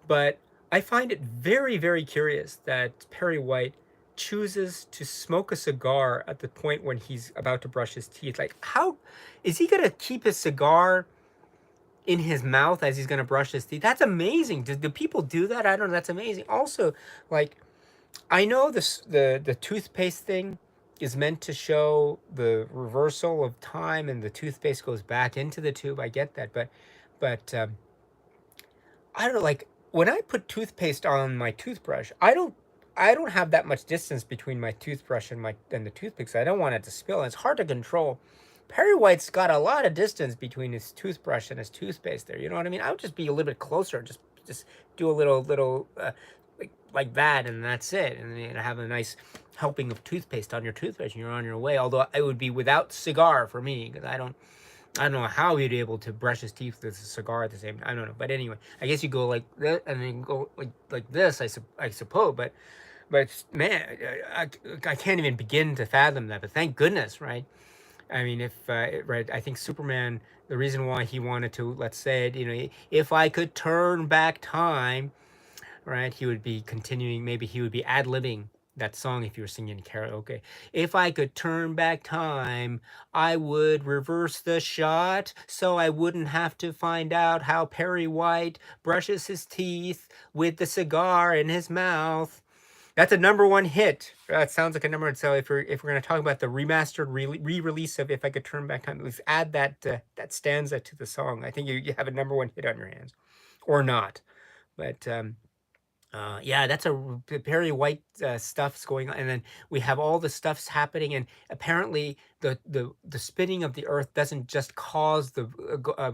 but I find it very, very curious that Perry White chooses to smoke a cigar at the point when he's about to brush his teeth. Like, how is he gonna keep his cigar in his mouth as he's gonna brush his teeth. That's amazing. Do people do that? I don't know. That's amazing. Also, like, I know the toothpaste thing is meant to show the reversal of time, and the toothpaste goes back into the tube. I get that, but I don't know. Like, when I put toothpaste on my toothbrush, I don't have that much distance between my toothbrush and the toothpick. So I don't want it to spill. And it's hard to control. Perry White's got a lot of distance between his toothbrush and his toothpaste there. You know what I mean? I would just be a little bit closer. Just do a little like that, and that's it. And then you have a nice helping of toothpaste on your toothbrush, and you're on your way. Although it would be without cigar for me, because I don't know how he'd be able to brush his teeth with a cigar at the same time. I don't know. But anyway, I guess you go like that and then go like this, I suppose. But man, I can't even begin to fathom that. But thank goodness, right? I mean, if right, I think Superman. The reason why he wanted to, let's say it, if I could turn back time, right? He would be continuing. Maybe he would be ad-libbing that song if you were singing karaoke. If I could turn back time, I would reverse the shot so I wouldn't have to find out how Perry White brushes his teeth with the cigar in his mouth. That's a number one hit. That sounds like a number one. So if we're gonna talk about the remastered re-release of "If I Could Turn Back Time," let's add that stanza to the song. I think you have a number one hit on your hands, or not. But yeah, that's Perry White stuff's going on, and then we have all the stuffs happening, and apparently the spinning of the Earth doesn't just cause the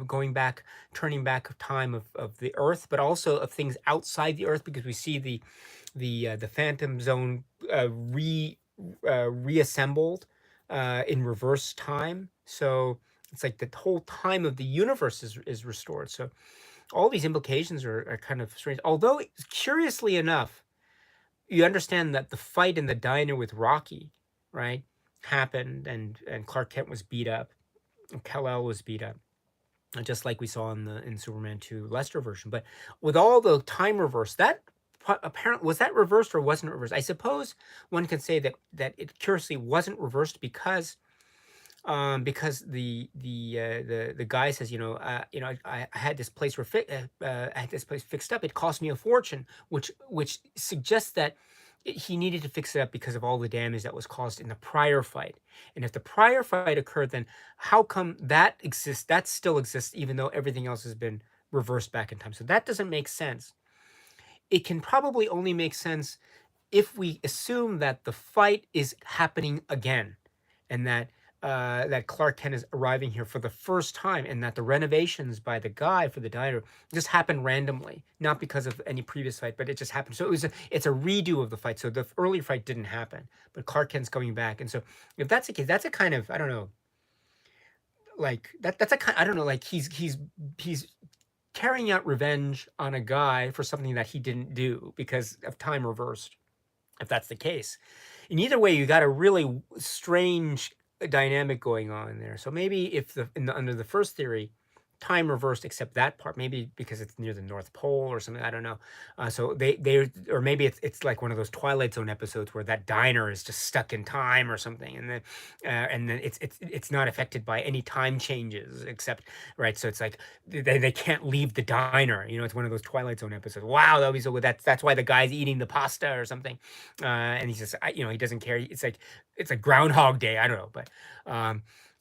going back, turning back of time of the Earth, but also of things outside the Earth, because we see the Phantom Zone reassembled in reverse time. So it's like the whole time of the universe is restored. So all these implications are kind of strange. Although, curiously enough, you understand that the fight in the diner with Rocky, right, happened, and Clark Kent was beat up, and Kal-El was beat up, just like we saw in Superman 2 Lester version. But with all the time reverse, that apparently was that reversed or wasn't reversed? I suppose one can say that it curiously wasn't reversed because the guy says, I had this place I had this place fixed up. It cost me a fortune, which suggests that he needed to fix it up because of all the damage that was caused in the prior fight. And if the prior fight occurred, then how come that exists? That still exists, even though everything else has been reversed back in time. So that doesn't make sense. It can probably only make sense if we assume that the fight is happening again, and that Clark Kent is arriving here for the first time, and that the renovations by the guy for the diner just happened randomly, not because of any previous fight, but it just happened. So it's a redo of the fight. So the earlier fight didn't happen, but Clark Kent's coming back, and so if that's the case, that's a kind of, I don't know, like that's a kind, I don't know, like he's carrying out revenge on a guy for something that he didn't do because of time reversed, if that's the case. In either way, you got a really strange dynamic going on there. So maybe if under the first theory, time reversed except that part, maybe because it's near the North Pole or something, I don't know. So or maybe it's like one of those Twilight Zone episodes where that diner is just stuck in time or something, and then it's not affected by any time changes except, right. So it's like they can't leave the diner. It's one of those Twilight Zone episodes. Wow, that would be so good. That's why the guy's eating the pasta or something, and he's just he doesn't care. It's like Groundhog Day. I don't know, but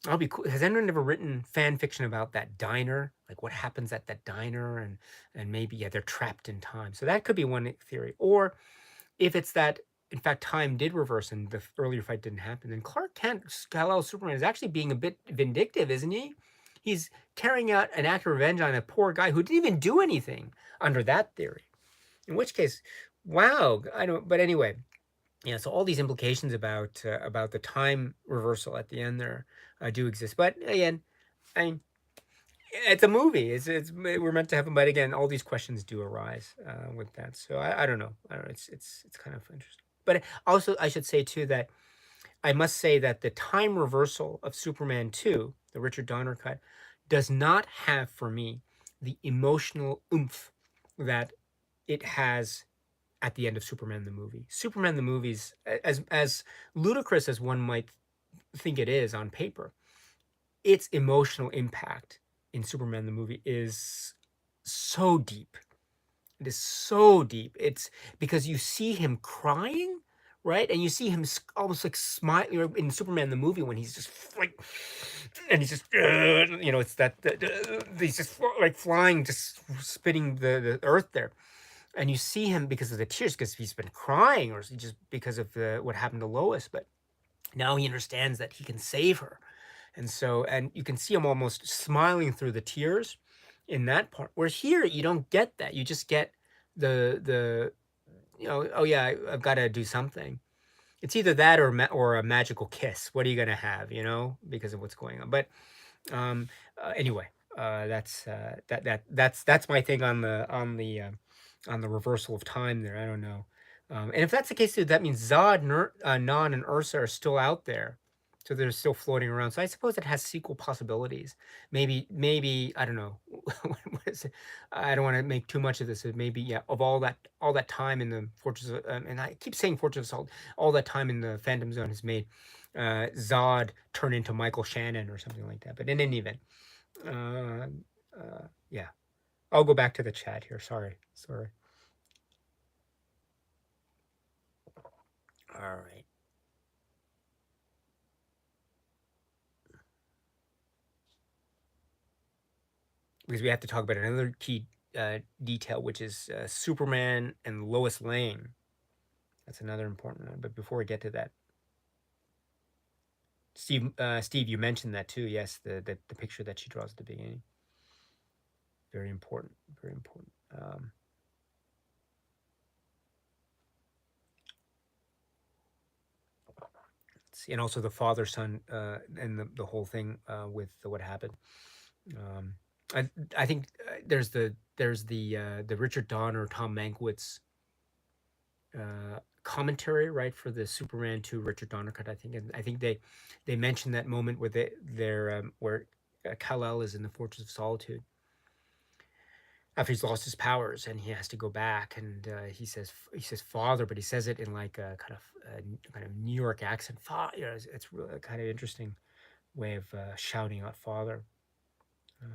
I'll be cool. Has anyone ever written fan fiction about that diner? Like what happens at that diner, and maybe, yeah, they're trapped in time. So that could be one theory. Or if it's that in fact time did reverse and the earlier fight didn't happen, then Clark Kent, Kal-El Superman, is actually being a bit vindictive, isn't he? He's carrying out an act of revenge on a poor guy who didn't even do anything under that theory. In which case, wow, I don't. But anyway, yeah, so all these implications about the time reversal at the end there do exist. But again, I mean, it's a movie. We're meant to have them. But again, all these questions do arise with that. So I don't know. I don't know. It's kind of interesting. But also, I should say too that I must say that the time reversal of Superman 2, the Richard Donner cut, does not have for me the emotional oomph that it has at the end of Superman the movie. Superman the movie's as ludicrous as one might think it is on paper, its emotional impact in Superman the movie is so deep. It is so deep. It's because you see him crying, right? And you see him almost like smiling in Superman the movie when he's just like, and he's just, it's he's just like flying, just spitting the earth there. And you see him because of the tears, because he's been crying, or just because of what happened to Lois. But now he understands that he can save her, and you can see him almost smiling through the tears in that part. Whereas here, you don't get that. You just get the oh yeah, I've got to do something. It's either that or a magical kiss. What are you gonna have? Because of what's going on. But anyway, that's my thing on the reversal of time there. I don't know. And if that's the case, that means Zod, Non, and Ursa are still out there. So they're still floating around. So I suppose it has sequel possibilities. Maybe I don't know. What is it? I don't want to make too much of this. Maybe yeah, of all that time in the Fortress of, and I keep saying Fortress of Salt, all that time in the Phantom Zone has made Zod turn into Michael Shannon or something like that. But in any event, uh, yeah, I'll go back to the chat here. Sorry. All right. Because we have to talk about another key detail, which is Superman and Lois Lane. That's another important one. But before we get to that, Steve, you mentioned that too. Yes, the picture that she draws at the beginning. Very important. Very important. And also the father son and the whole thing with what happened. Um, I think there's the Richard Donner, Tom Mankiewicz commentary, right, for the Superman 2 Richard Donner cut. I think, and I think they mentioned that moment where where Kal-El is in the Fortress of Solitude after he's lost his powers and he has to go back, and he says father, but he says it in like a kind of New York accent. It's really a kind of interesting way of shouting out father. Um,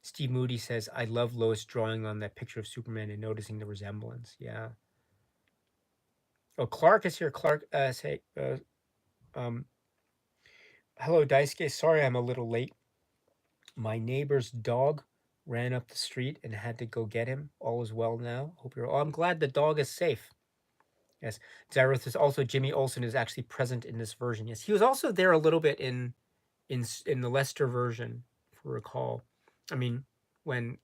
Steve Moody says, I love Lois drawing on that picture of Superman and noticing the resemblance. Yeah. Oh, Clark is here. Clark, um, hello, Daisuke. Sorry I'm a little late. My neighbor's dog ran up the street and had to go get him. All is well now. Hope you're. Oh, I'm glad the dog is safe. Yes. Zareth is also Jimmy Olsen is actually present in this version. Yes, he was also there a little bit in the Lester version, if you recall. I mean, when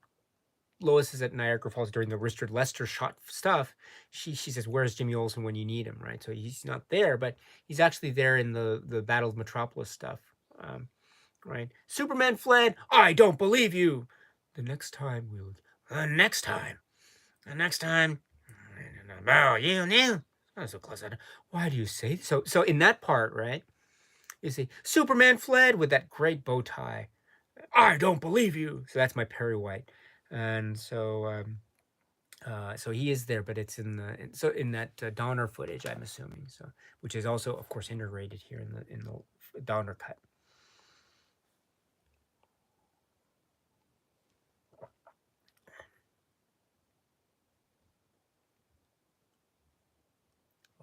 Lois is at Niagara Falls during the Richard Lester shot stuff, she says, "Where's Jimmy Olsen when you need him?" Right. So he's not there, but he's actually there in the Battle of Metropolis stuff. Right. Superman fled. I don't believe you. The next time we'll. The next time. The next time. Oh, you knew. I was so close. Why do you say so? So in that part, right? You see, Superman fled with that great bow tie. I don't believe you. So that's my Perry White, and so he is there, but it's in that Donner footage, I'm assuming. So, which is also, of course, integrated here in the Donner cut.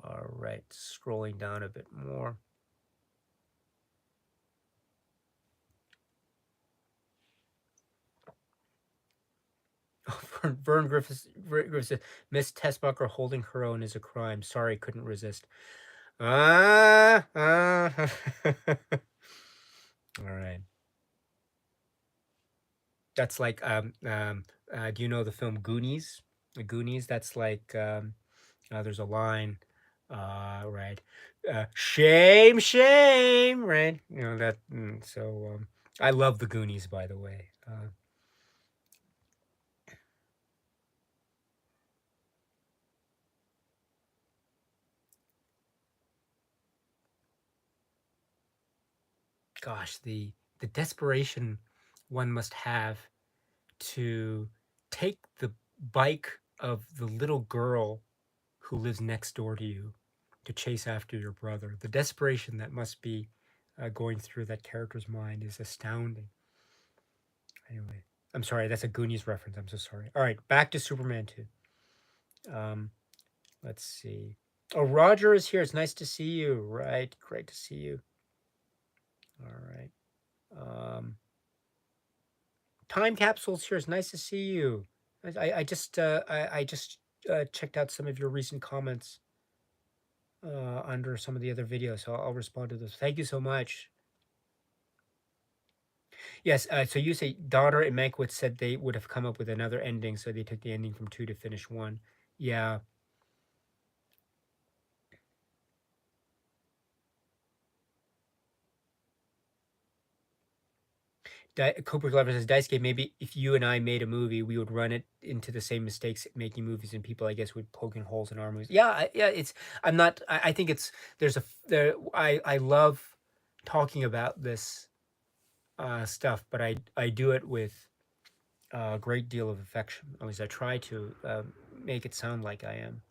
All right, scrolling down a bit more. Vern Griffiths says, Miss Tessbucker holding her own is a crime. Sorry, couldn't resist. All right. That's like do you know the film Goonies? The Goonies. That's like there's a line, right? Shame, shame, right? That. So I love the Goonies, by the way. Gosh, the desperation one must have to take the bike of the little girl who lives next door to you to chase after your brother. The desperation that must be going through that character's mind is astounding. Anyway, I'm sorry, that's a Goonies reference. I'm so sorry. All right, back to Superman 2. Um, let's see. Oh, Roger is here. It's nice to see you. Right, great to see you. All right. Time capsules here. It's nice to see you. I just checked out some of your recent comments under some of the other videos, so I'll respond to those. Thank you so much. Yes, so you say Donner and Mankiewicz said they would have come up with another ending, so they took the ending from 2 to finish 1. Yeah. Cooper Glover says, Daisuke, maybe if you and I made a movie, we would run it into the same mistakes making movies, and people, I guess, would poking holes in our movies. Yeah, yeah. I'm not. I think it's there's a there. I love talking about this stuff, but I do it with a great deal of affection. At least I try to make it sound like I am.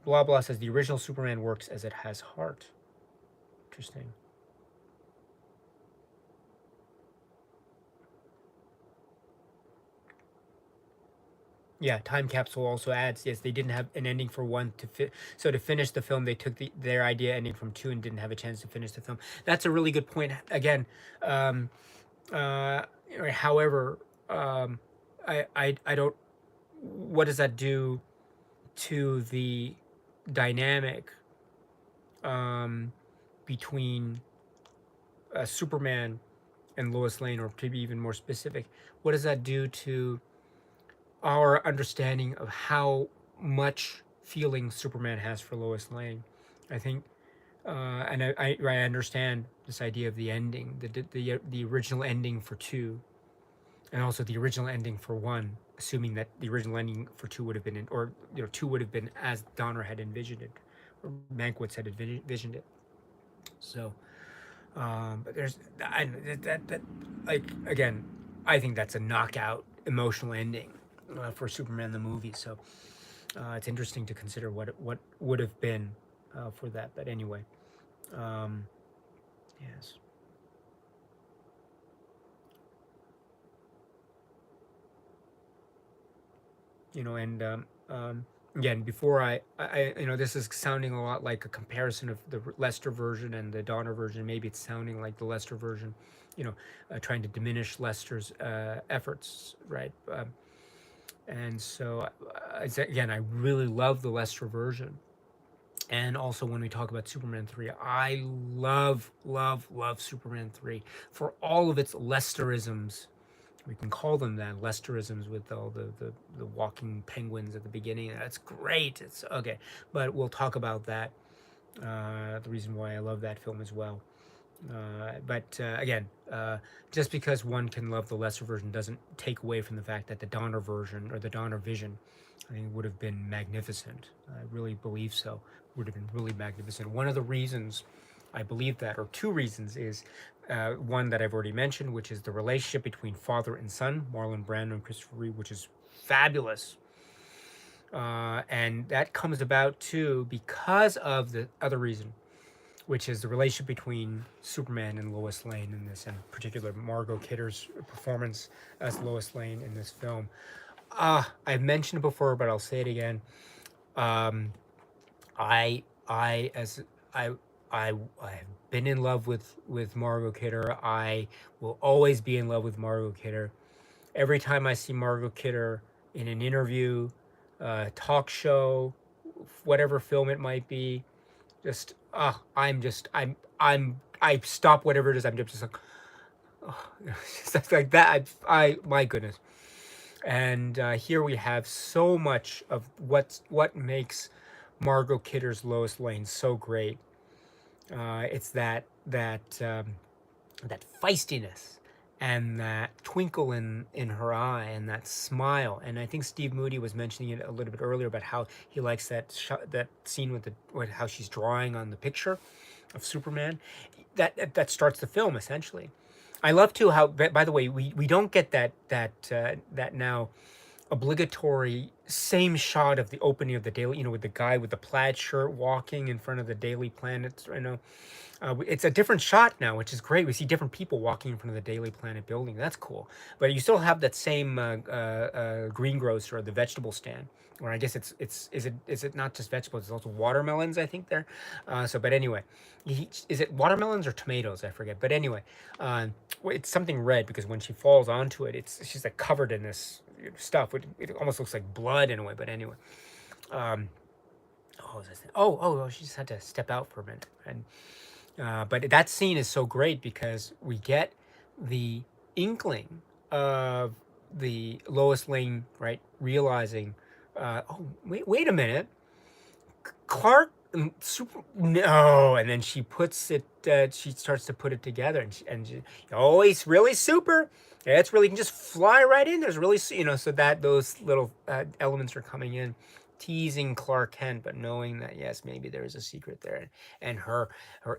Blah blah says the original Superman works as it has heart. Interesting. Yeah, time capsule also adds. Yes, they didn't have an ending for 1 to fit. So to finish the film, they took their idea ending from 2 and didn't have a chance to finish the film. That's a really good point. Again, um, uh, however, I don't. What does that do to the dynamic between Superman and Lois Lane, or to be even more specific, what does that do to our understanding of how much feeling Superman has for Lois Lane? I think, and I understand this idea of the ending, the original ending for 2, and also the original ending for 1, assuming that the original ending for 2 would have been, 2 would have been as Donner had envisioned it, or Mankiewicz had envisioned it. So, but there's that like again, I think that's a knockout emotional ending for Superman the movie. So it's interesting to consider what would have been for that. But anyway, yes. And again, before this is sounding a lot like a comparison of the Lester version and the Donner version. Maybe it's sounding like the Lester version, trying to diminish Lester's efforts, right? And so, again, I really love the Lester version. And also, when we talk about Superman 3, I love, love, love Superman 3 for all of its Lesterisms. We can call them that, Lesterisms, with all the walking penguins at the beginning. That's great. It's okay. But we'll talk about that, the reason why I love that film as well. But again, just because one can love the Lester version doesn't take away from the fact that the Donner version, or the Donner vision, I think would have been magnificent. I really believe so. Would have been really magnificent. One of the reasons I believe that, or 2 reasons, is one that I've already mentioned, which is the relationship between father and son, Marlon Brando and Christopher Reeve, which is fabulous. And that comes about too because of the other reason, which is the relationship between Superman and Lois Lane in this, in particular Margot Kidder's performance as Lois Lane in this film. I've mentioned it before, but I'll say it again. I as I have been in love with Margot Kidder. I will always be in love with Margot Kidder. Every time I see Margot Kidder in an interview, talk show, whatever film it might be, just I stop whatever it is. I'm just like, oh, stuff like that. I my goodness. And here we have so much of what makes Margot Kidder's Lois Lane so great. It's that feistiness and that twinkle in her eye and that smile. And I think Steve Moody was mentioning it a little bit earlier about how he likes that scene with how she's drawing on the picture of Superman. That starts the film essentially. I love too how, by the way, we don't get that now obligatory same shot of the opening of the Daily, with the guy with the plaid shirt walking in front of the Daily Planet. I know it's a different shot now, which is great. We see different people walking in front of the Daily Planet building. That's cool. But you still have that same greengrocer, or the vegetable stand, or I guess it's is it not just vegetables? It's also watermelons, I think there. But anyway, is it watermelons or tomatoes? I forget. But anyway, uh, it's something red, because when she falls onto it, she's like covered in this stuff. It almost looks like blood in a way. But anyway, um, oh, she just had to step out for a minute. And but that scene is so great because we get the inkling of the Lois Lane, right, realizing, oh, wait a minute, Clark, super, no, and then she puts it. She starts to put it together, oh, he's really super. Yeah, it's really, you can just fly right in. There's really, so that those little elements are coming in, teasing Clark Kent, but knowing that yes, maybe there is a secret there, and her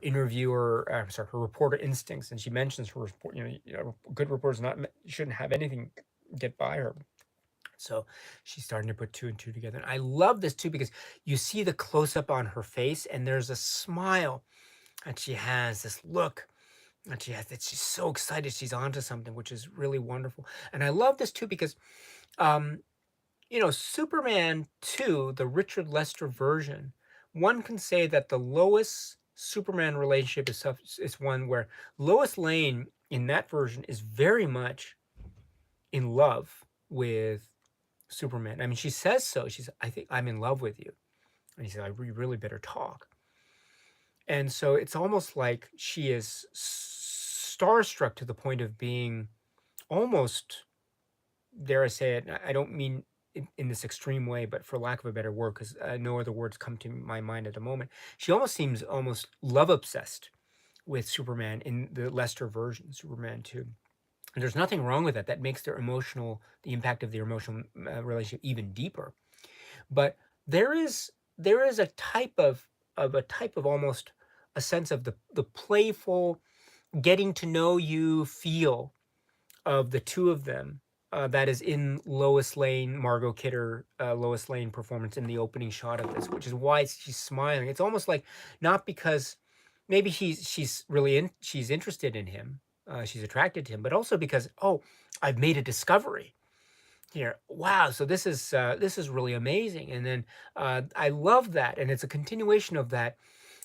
interviewer, sorry, her reporter instincts, and she mentions her report. Good reporters shouldn't have anything get by her. So she's starting to put two and two together. And I love this too because you see the close up on her face, and there's a smile, and she has this look, and she has that she's so excited she's onto something, which is really wonderful. And I love this too because um, Superman 2, the Richard Lester version, one can say that the Lois Superman relationship is one where Lois Lane in that version is very much in love with Superman. I mean, she says so. I think I'm in love with you. And he said, we really better talk. And so it's almost like she is starstruck to the point of being almost, dare I say it, I don't mean in this extreme way, but for lack of a better word, because no other words come to my mind at the moment, she almost seems almost love obsessed with Superman in the Lester version, Superman 2. And there's nothing wrong with that. That makes the impact of their emotional relationship even deeper. But there is a type of almost a sense of the playful, getting to know you feel of the two of them, that is in Lois Lane, Margot Kidder, Lois Lane performance in the opening shot of this, which is why she's smiling. It's almost like, not because maybe she's interested in him, she's attracted to him, but also because, oh, I've made a discovery here. Wow, so this is really amazing. And then I love that, and it's a continuation of that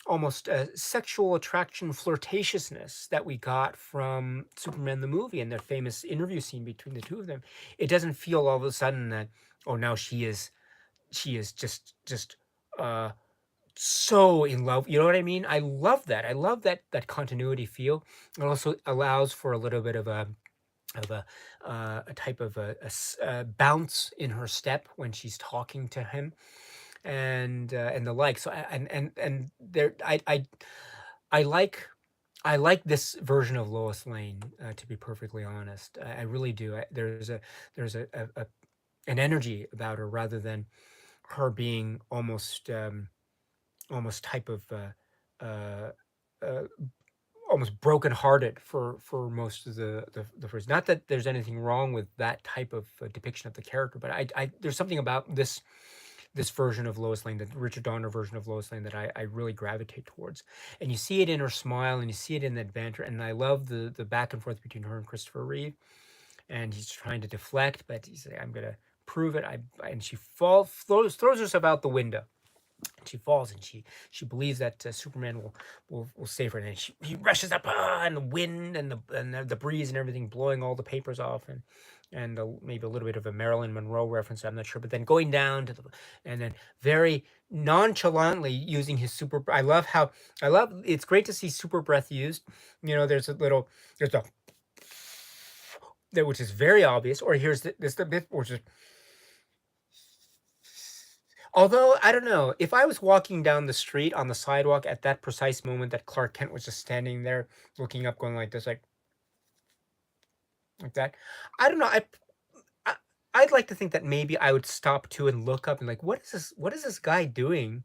almost sexual attraction, flirtatiousness that we got from Superman the movie and their famous interview scene between the two of them. It doesn't feel all of a sudden that, oh, now she is just uh so in love. You know what I mean? I love that. I love that continuity feel. It also allows for a little bit of a type of a bounce in her step when she's talking to him, and the like. So and there I like I like this version of Lois Lane, to be perfectly honest. I really do. There's an energy about her, rather than her being almost type of uh, almost brokenhearted for most of the first. Not that there's anything wrong with that type of depiction of the character, but I there's something about this version of Lois Lane, the Richard Donner version of Lois Lane, that I really gravitate towards. And you see it in her smile, and you see it in that banter, and I love the back and forth between her and Christopher Reeve. And he's trying to deflect, but he's like, I'm gonna prove it. And she throws herself out the window, and she falls, and she believes that Superman will save her. And then he rushes up, and the wind and the breeze and everything blowing all the papers off, and maybe a little bit of a Marilyn Monroe reference, I'm not sure. But then going down to and then very nonchalantly using his super. I love. It's great to see super breath used. There's a that, which is very obvious. Or here's the bit, which is, although I don't know, if I was walking down the street on the sidewalk at that precise moment that Clark Kent was just standing there looking up, going like this, like that, I don't know. I I'd like to think that maybe I would stop too and look up and like, what is this guy doing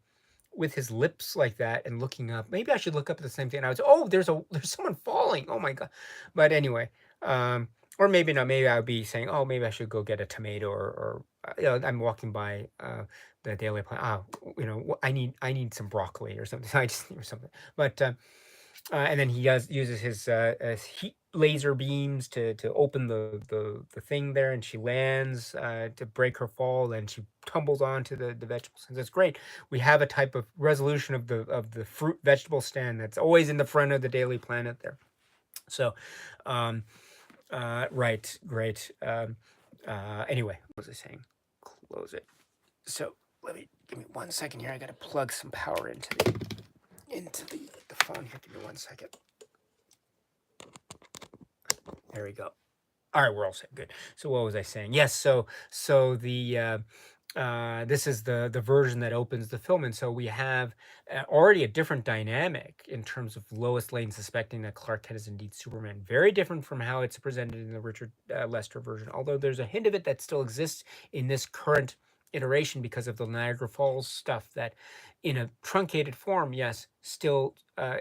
with his lips like that and looking up. Maybe I should look up at the same thing. And I was, oh, there's someone falling. Oh my god! But anyway, or maybe not. Maybe I would be saying, oh, maybe I should go get a tomato, or I'm walking by the Daily Planet. I need some broccoli or something. I just or something. But and then he uses his heat laser beams to open the thing there, and she lands to break her fall, and she tumbles onto the vegetables. And it's great. We have a type of resolution of the fruit vegetable stand that's always in the front of the Daily Planet there. So, um, right, great. Anyway, what was I saying? Close it. So give me 1 second here. I got to plug some power into the phone here. Give me 1 second. There we go. All right, we're all set. Good. So what was I saying? Yes. So the this is the version that opens the film, and so we have already a different dynamic in terms of Lois Lane suspecting that Clark Kent is indeed Superman. Very different from how it's presented in the Richard Lester version. Although there's a hint of it that still exists in this current iteration because of the Niagara Falls stuff that, in a truncated form, yes, still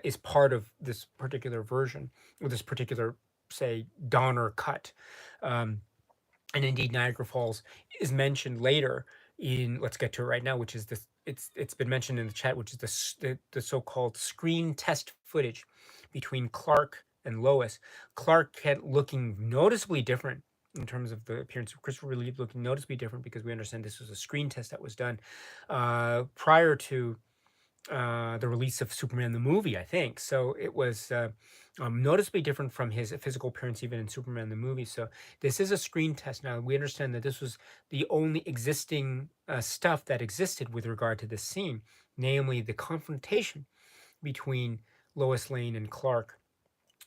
is part of this particular version or this particular, say, Donner cut. Um, and indeed, Niagara Falls is mentioned later in, let's get to it right now, which is this. It's been mentioned in the chat, which is the so-called screen test footage between Clark and Lois. Clark Kent looking noticeably different in terms of the appearance of Christopher Reeve, looking noticeably different because we understand this was a screen test that was done prior to the release of Superman the movie, I think. So it was noticeably different from his physical appearance even in Superman the movie. So this is a screen test. Now we understand that this was the only existing stuff that existed with regard to this scene, namely the confrontation between Lois Lane and Clark,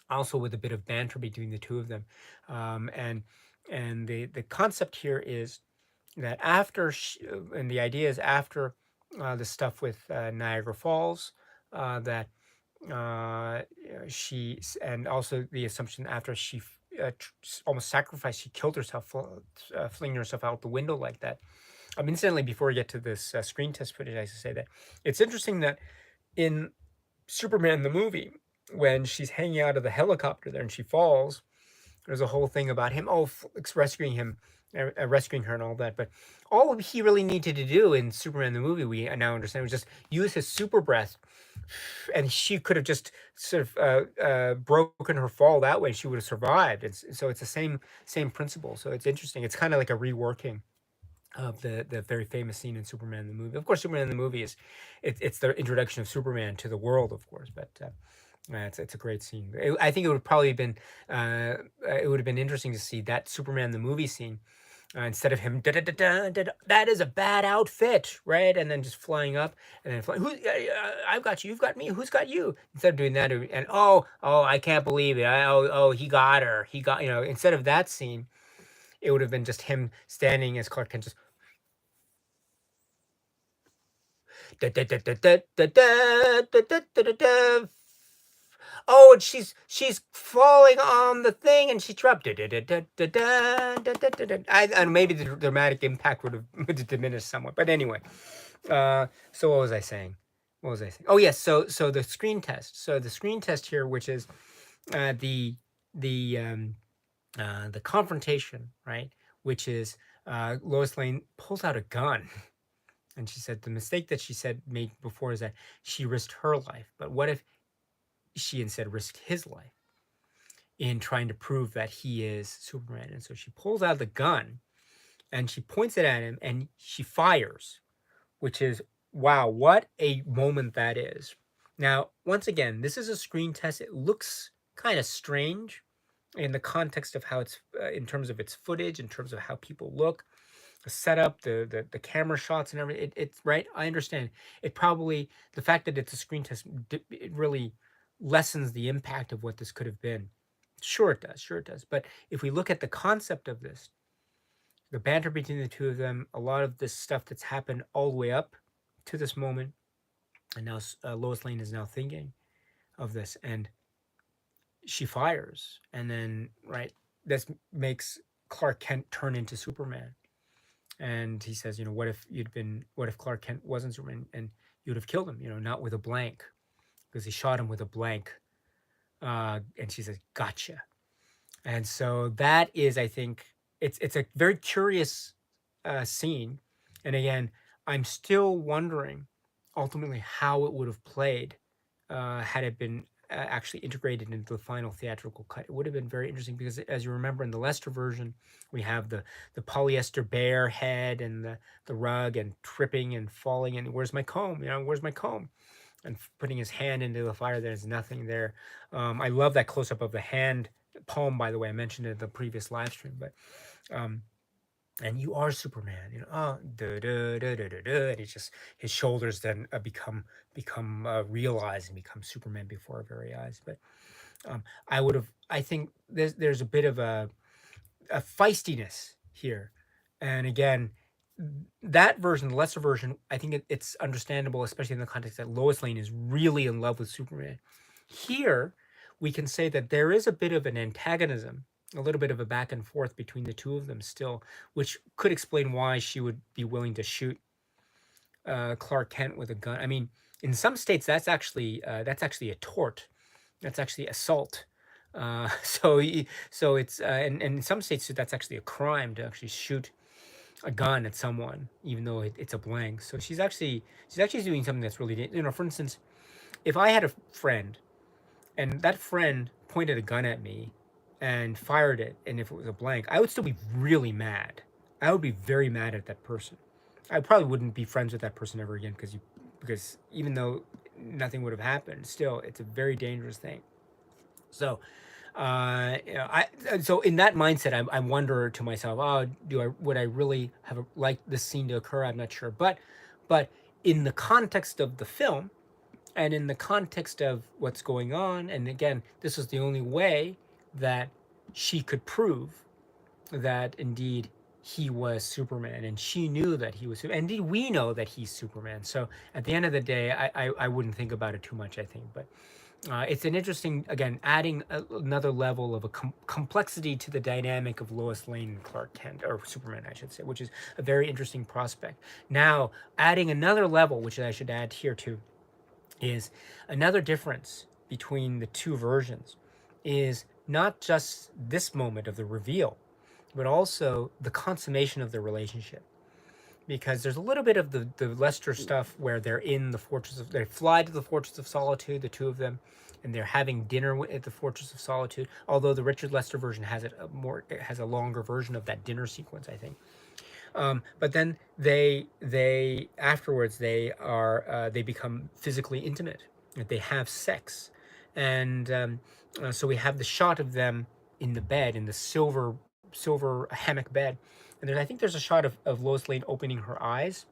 also with a bit of banter between the two of them. And the concept here is that and the idea is after the stuff with Niagara Falls, that and also the assumption after she almost sacrificed, she killed herself, flinging herself out the window like that. Incidentally, before we get to this screen test footage, I should say that it's interesting that in Superman the movie, when she's hanging out of the helicopter there and she falls, there's a whole thing about him, rescuing him, rescuing her, and all that. But all he really needed to do in Superman the movie, we now understand, was just use his super breath, and she could have just sort of broken her fall that way. She would have survived. So it's the same principle. So it's interesting. It's kind of like a reworking of the very famous scene in Superman the movie. Of course, Superman the movie is it's the introduction of Superman to the world, of course, but. It's a great scene. I think it would probably been it would have been interesting to see that Superman the movie scene instead of him that is a bad outfit, right, and then just flying up and then flying. I've got you, you've got me. Who's got you? Instead of doing that, and I can't believe it. He got her. He got instead of that scene, it would have been just him standing as Clark Kent just. Oh, and she's falling on the thing, and she dropped it. And maybe the dramatic impact would have diminished somewhat. But anyway, so what was I saying? What was I saying? Oh yes, so the screen test. So the screen test here, which is the the confrontation, right? Which is Lois Lane pulls out a gun. And she said the mistake that she said made before is that she risked her life. But what if she instead risked his life in trying to prove that he is Superman? And so she pulls out the gun and she points it at him and she fires, which is, wow, what a moment that is. Now, once again, this is a screen test. It looks kind of strange in the context of how it's in terms of its footage, in terms of how people look, the setup, the camera shots and everything. It's right. I understand. It probably, the fact that it's a screen test, it really lessens the impact of what this could have been. Sure it does. Sure it does. But if we look at the concept of this, the banter between the two of them, a lot of this stuff that's happened all the way up to this moment, and now Lois Lane is now thinking of this, and she fires, and then right, this makes Clark Kent turn into Superman. And he says, what if Clark Kent wasn't Superman? And you would have killed him, not with a blank, because he shot him with a blank. And she says, gotcha. And so that is, I think, it's a very curious scene. And again, I'm still wondering ultimately how it would have played had it been actually integrated into the final theatrical cut. It would have been very interesting because, as you remember, in the Lester version, we have the polyester bear head and the rug and tripping and falling and where's my comb? Where's my comb? And putting his hand into the fire. There's nothing there. I love that close up of the hand palm. By the way, I mentioned it in the previous live stream, but. And you are Superman, duh, duh, duh, duh, duh, duh, and it's just his shoulders then become realized and become Superman before our very eyes. But I think there's a bit of a feistiness here, and again, that version, the lesser version, I think it's understandable, especially in the context that Lois Lane is really in love with Superman. Here, we can say that there is a bit of an antagonism, a little bit of a back and forth between the two of them still, which could explain why she would be willing to shoot Clark Kent with a gun. I mean, in some states, that's actually a tort. That's actually assault. So it's and in some states that's actually a crime to actually shoot a gun at someone, even though it's a blank. So she's actually doing something that's really, for instance, if I had a friend and that friend pointed a gun at me and fired it, and if it was a blank, I would still be really mad. I would be very mad at that person. I probably wouldn't be friends with that person ever again because even though nothing would have happened, still it's a very dangerous thing. So so in that mindset, I wonder to myself, oh, would I really have liked this scene to occur? I'm not sure, but in the context of the film, and in the context of what's going on, and again, this is the only way that she could prove that indeed he was Superman, and she knew that he was, and indeed we know that he's Superman. So at the end of the day, I wouldn't think about it too much, I think, but. It's an interesting, again, adding another level of a complexity to the dynamic of Lois Lane and Clark Kent, or Superman, I should say, which is a very interesting prospect. Now, adding another level, which I should add here too, is another difference between the two versions is not just this moment of the reveal, but also the consummation of the relationship. Because there's a little bit of the Lester stuff where they're in the they fly to the Fortress of Solitude, the two of them, and they're having dinner at the Fortress of Solitude. Although the Richard Lester version has it has a longer version of that dinner sequence, I think. But then they afterwards they become physically intimate. They have sex, and so we have the shot of them in the bed, in the silver hammock bed. And I think there's a shot of Lois Lane opening her eyes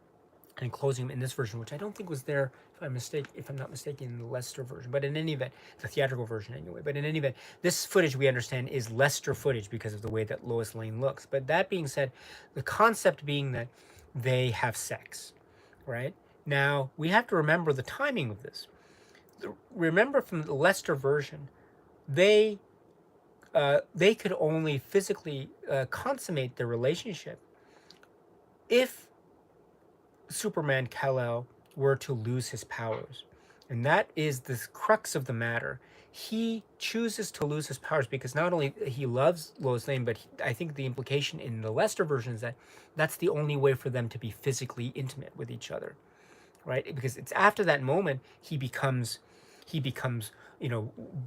and closing them in this version, which I don't think was there, if I'm not mistaken, in the Lester version. But in any event, the theatrical version anyway. But in any event, this footage we understand is Lester footage because of the way that Lois Lane looks. But that being said, the concept being that they have sex, right? Now, we have to remember the timing of this. Remember from the Lester version, they could only physically consummate their relationship if Superman Kal-El were to lose his powers. And that is the crux of the matter. He chooses to lose his powers because not only he loves Lois Lane, but I think the implication in the Lester version is that that's the only way for them to be physically intimate with each other, right? Because it's after that moment he becomes,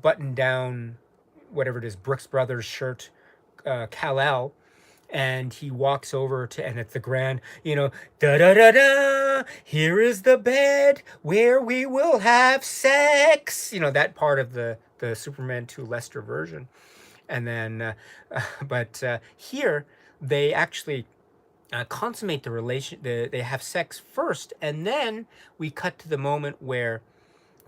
button down, whatever it is, Brooks Brothers shirt, Kal-El, and he walks over to, and it's the grand, da da da da, here is the bed where we will have sex, that part of the Superman 2 Lester version. And then, but here they actually consummate the relation, they have sex first, and then we cut to the moment where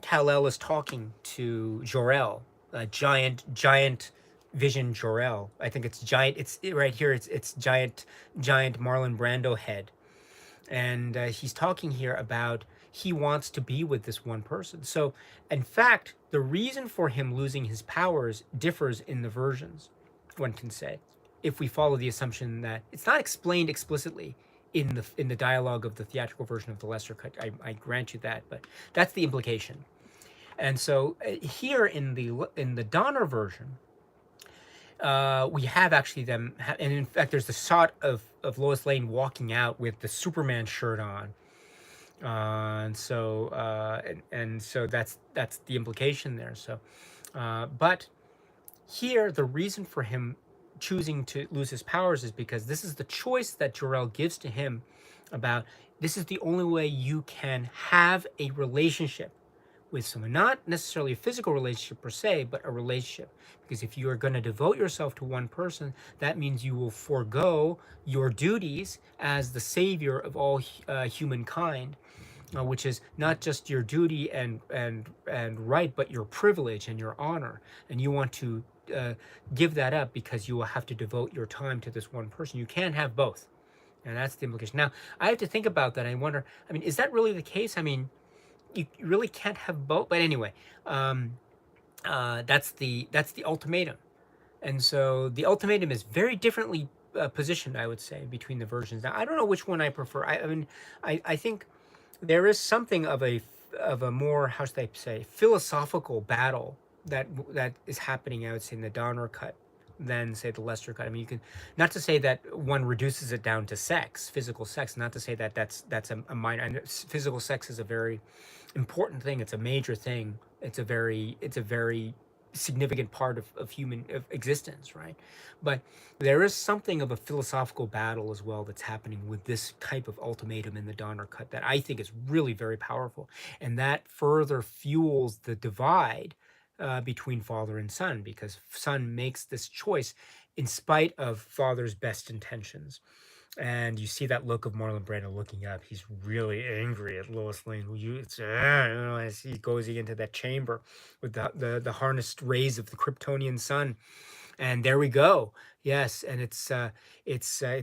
Kal-El is talking to Jor-El, giant Vision Jor-El. I think it's giant. It's right here. It's giant Marlon Brando head, and he's talking here about he wants to be with this one person. So, in fact, the reason for him losing his powers differs in the versions. One can say, if we follow the assumption that it's not explained explicitly in the dialogue of the theatrical version of the lesser cut. I grant you that, but that's the implication. And so here in the Donner version, we have actually them, and in fact, there's the shot of Lois Lane walking out with the Superman shirt on, and so that's the implication there. So, but here the reason for him choosing to lose his powers is because this is the choice that Jor-El gives to him about this is the only way you can have a relationship with someone, not necessarily a physical relationship per se, but a relationship. Because if you are going to devote yourself to one person, that means you will forego your duties as the savior of all humankind, which is not just your duty and right, but your privilege and your honor. And you want to give that up because you will have to devote your time to this one person. You can't have both, and that's the implication. Now, I have to think about that. I wonder. I mean, is that really the case? I mean, you really can't have both. But anyway, um, that's the ultimatum, and so the ultimatum is very differently positioned, I would say, between the versions. Now, I don't know which one I prefer. I mean, I think there is something of a more, how should I say, philosophical battle that is happening, I would say, in the Donner cut than say the lesser cut. I mean, you can, not to say that one reduces it down to sex, physical sex, not to say that that's a minor. And physical sex is a very important thing. It's a major thing. It's a very significant part of human of existence, right? But there is something of a philosophical battle as well that's happening with this type of ultimatum in the Donner cut that I think is really very powerful, and that further fuels the divide between father and son, because son makes this choice in spite of father's best intentions. And you see that look of Marlon Brando looking up. He's really angry at Lois Lane, who as he goes into that chamber with the harnessed rays of the Kryptonian sun. And there we go. Yes, and it's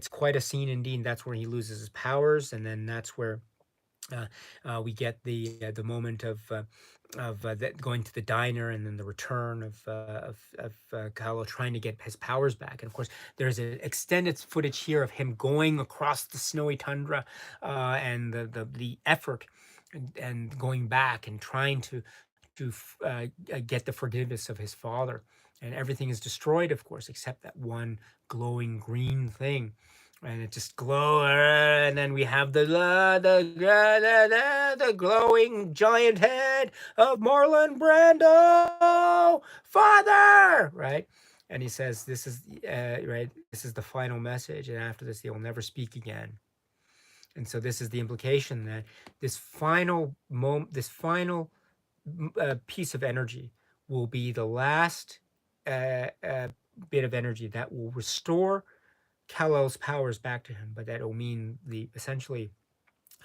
quite a scene indeed. That's where he loses his powers, and then that's where we get the moment of that going to the diner, and then the return of Kylo trying to get his powers back. And of course, there's an extended footage here of him going across the snowy tundra, and the effort and going back and trying to get the forgiveness of his father. And everything is destroyed, of course, except that one glowing green thing, and it just glow, and then we have the glowing giant head of Marlon Brando, father, right? And he says, "This is right. This is the final message, and after this, they will never speak again." And so, this is the implication that this final moment, this final piece of energy, will be the last bit of energy that will restore Kal-El's powers back to him, but that will mean the essentially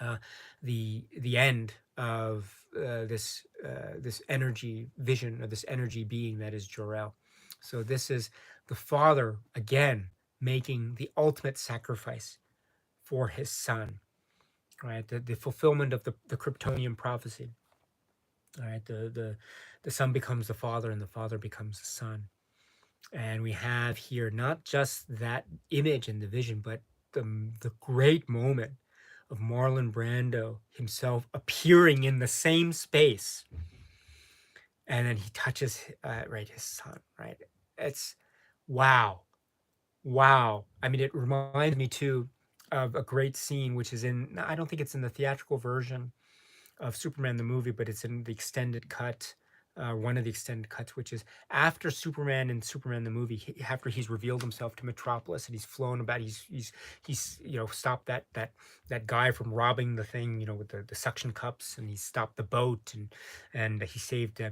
uh, the end of this energy vision, or this energy being that is Jor-El. So this is the father again making the ultimate sacrifice for his son, right? The fulfillment of the Kryptonian prophecy. All right, the son becomes the father, and the father becomes the son. And we have here not just that image and the vision, but the great moment of Marlon Brando himself appearing in the same space, and then he touches right his son. Right, it's wow, wow. I mean, it reminds me too of a great scene, which is in, I don't think it's in the theatrical version of Superman the movie, but it's in the extended cut, one of the extended cuts, which is after Superman and Superman the movie, after he's revealed himself to Metropolis and he's flown about, he's stopped that guy from robbing the thing, with the suction cups, and he stopped the boat, and he saved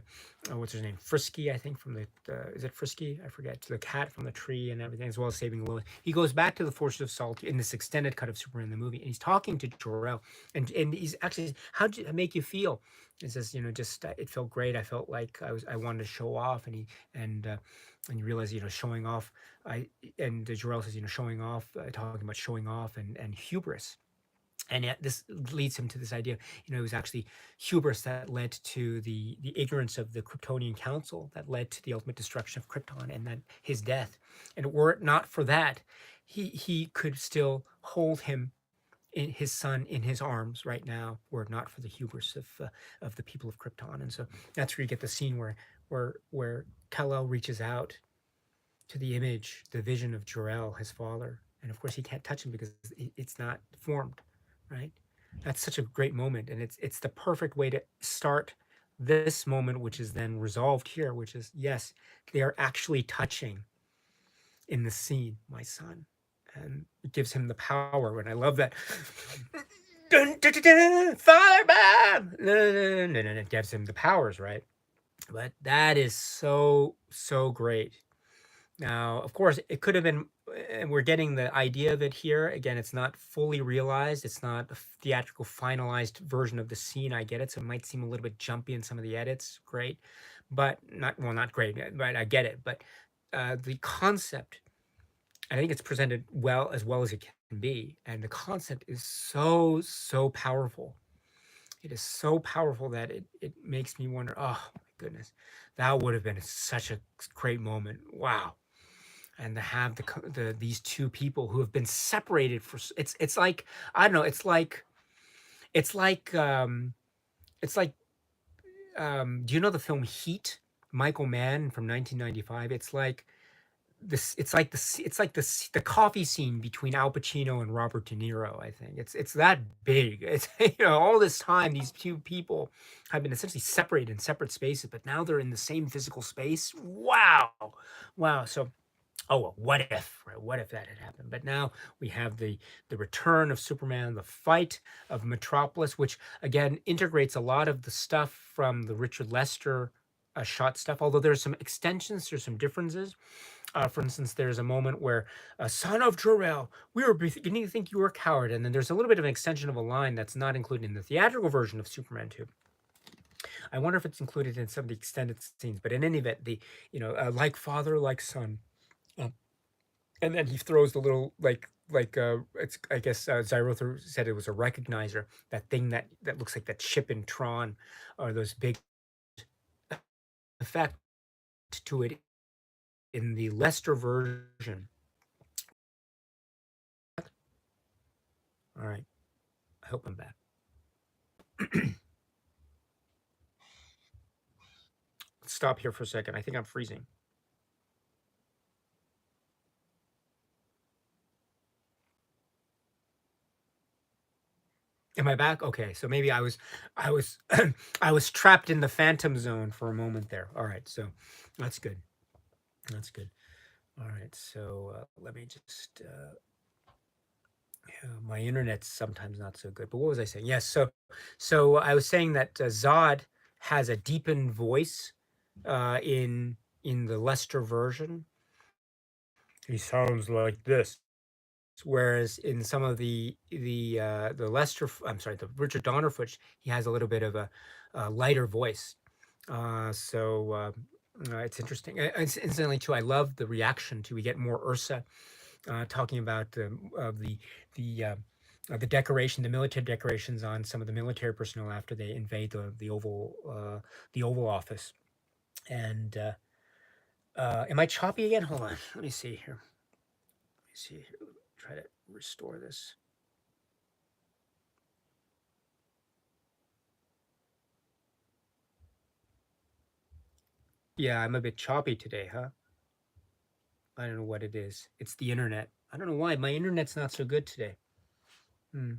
what's his name, Frisky, I think, from is it Frisky? I forget, the cat from the tree and everything, as well as saving Lois. He goes back to the Fortress of Salt in this extended cut of Superman the movie, and he's talking to Jor-El, and he's actually, how did it make you feel? It says, just it felt great. I felt like I wanted to show off, and you realize, showing off. Jor-El says, showing off, talking about showing off and hubris. And yet this leads him to this idea, it was actually hubris that led to the ignorance of the Kryptonian Council, that led to the ultimate destruction of Krypton, and then his death. And were it not for that, he could still hold him his son in his arms right now, were it not for the hubris of the people of Krypton. And so that's where you get the scene where Kal-El reaches out to the image, the vision of Jor-El, his father, and of course he can't touch him because it's not formed, right? That's such a great moment, and it's the perfect way to start this moment, which is then resolved here, which is yes, they are actually touching in the scene, my son, and it gives him the power. And I love that. Dun, dun, dun, dun, Father Bob! It gives him the powers, right? But that is so great. Now, of course, it could have been, and we're getting the idea of it here. Again, it's not fully realized. It's not a theatrical, finalized version of the scene. I get it. So it might seem a little bit jumpy in some of the edits. Great. But not great, but I get it. But the concept, I think it's presented well as it can be. And the concept is so powerful. It is so powerful that it makes me wonder, oh my goodness, that would have been such a great moment. Wow. And to have these two people who have been separated for it's like, I don't know, it's like it's like do you know the film Heat, Michael Mann from 1995? It's like this, it's like the coffee scene between Al Pacino and Robert De Niro. I think it's that big. It's all this time these two people have been essentially separated in separate spaces, but now they're in the same physical space. Wow. Wow. So, oh well, what if, right? What if that had happened? But now we have the return of Superman, the fight of Metropolis, which again integrates a lot of the stuff from the Richard Lester shot stuff. Although there's some extensions, there's some differences. For instance, there's a moment where, "Son of Jor-El, we were beginning to think you were a coward," and then there's a little bit of an extension of a line that's not included in the theatrical version of Superman 2. I wonder if it's included in some of the extended scenes. But in any event, like father, like son. Uh, and then he throws the little it's, I guess, Zyrother said it was a recognizer, that thing that looks like that ship in Tron, or those big effect to it in the Lester version. All right, I hope I'm back. Let's stop here for a second. I think I'm freezing. Am I back? Okay, so maybe I was, I was trapped in the phantom zone for a moment there. All right, so that's good. That's good. All right, so let me just. Yeah, my internet's sometimes not so good. But what was I saying? Yes, so I was saying that Zod has a deepened voice in the Lester version. He sounds like this. Whereas in some of the Lester, I'm sorry, the Richard Donner footage, he has a little bit of a lighter voice. It's interesting. Incidentally, too, I love the reaction to. We get more Ursa talking about the decoration, the military decorations on some of the military personnel after they invade the Oval Office. And am I choppy again? Hold on, let me see here. Let me see here. Try to restore this. Yeah, I'm a bit choppy today, huh? I don't know what it is. It's the internet. I don't know why. My internet's not so good today. Hmm.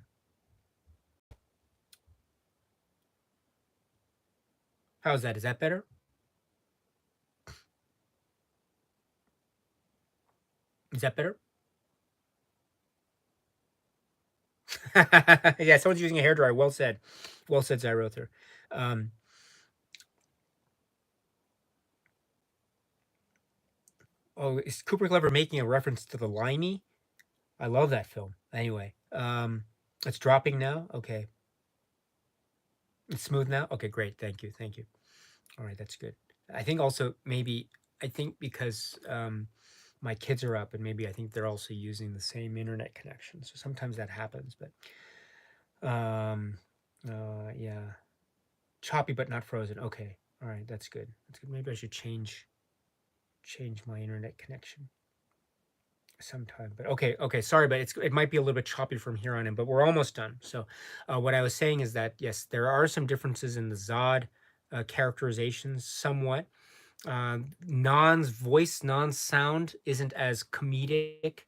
How's that? Is that better? Is that better? Yeah, someone's using a hairdryer. Well said. Well said, Zyrother. Um, oh, is Cooper Clever making a reference to the Limey? I love that film. Anyway, it's dropping now. Okay, it's smooth now. Okay, great. Thank you. Thank you. All right, that's good. I think also maybe I think because my kids are up, and maybe I think they're also using the same internet connection. So sometimes that happens. But yeah, choppy but not frozen. Okay, all right, that's good. That's good. Maybe I should change my internet connection. sometime. But okay, sorry, but it might be a little bit choppy from here on in, but we're almost done. So, what I was saying is that yes, there are some differences in the Zod characterizations, somewhat. Non's voice, Non's sound isn't as comedic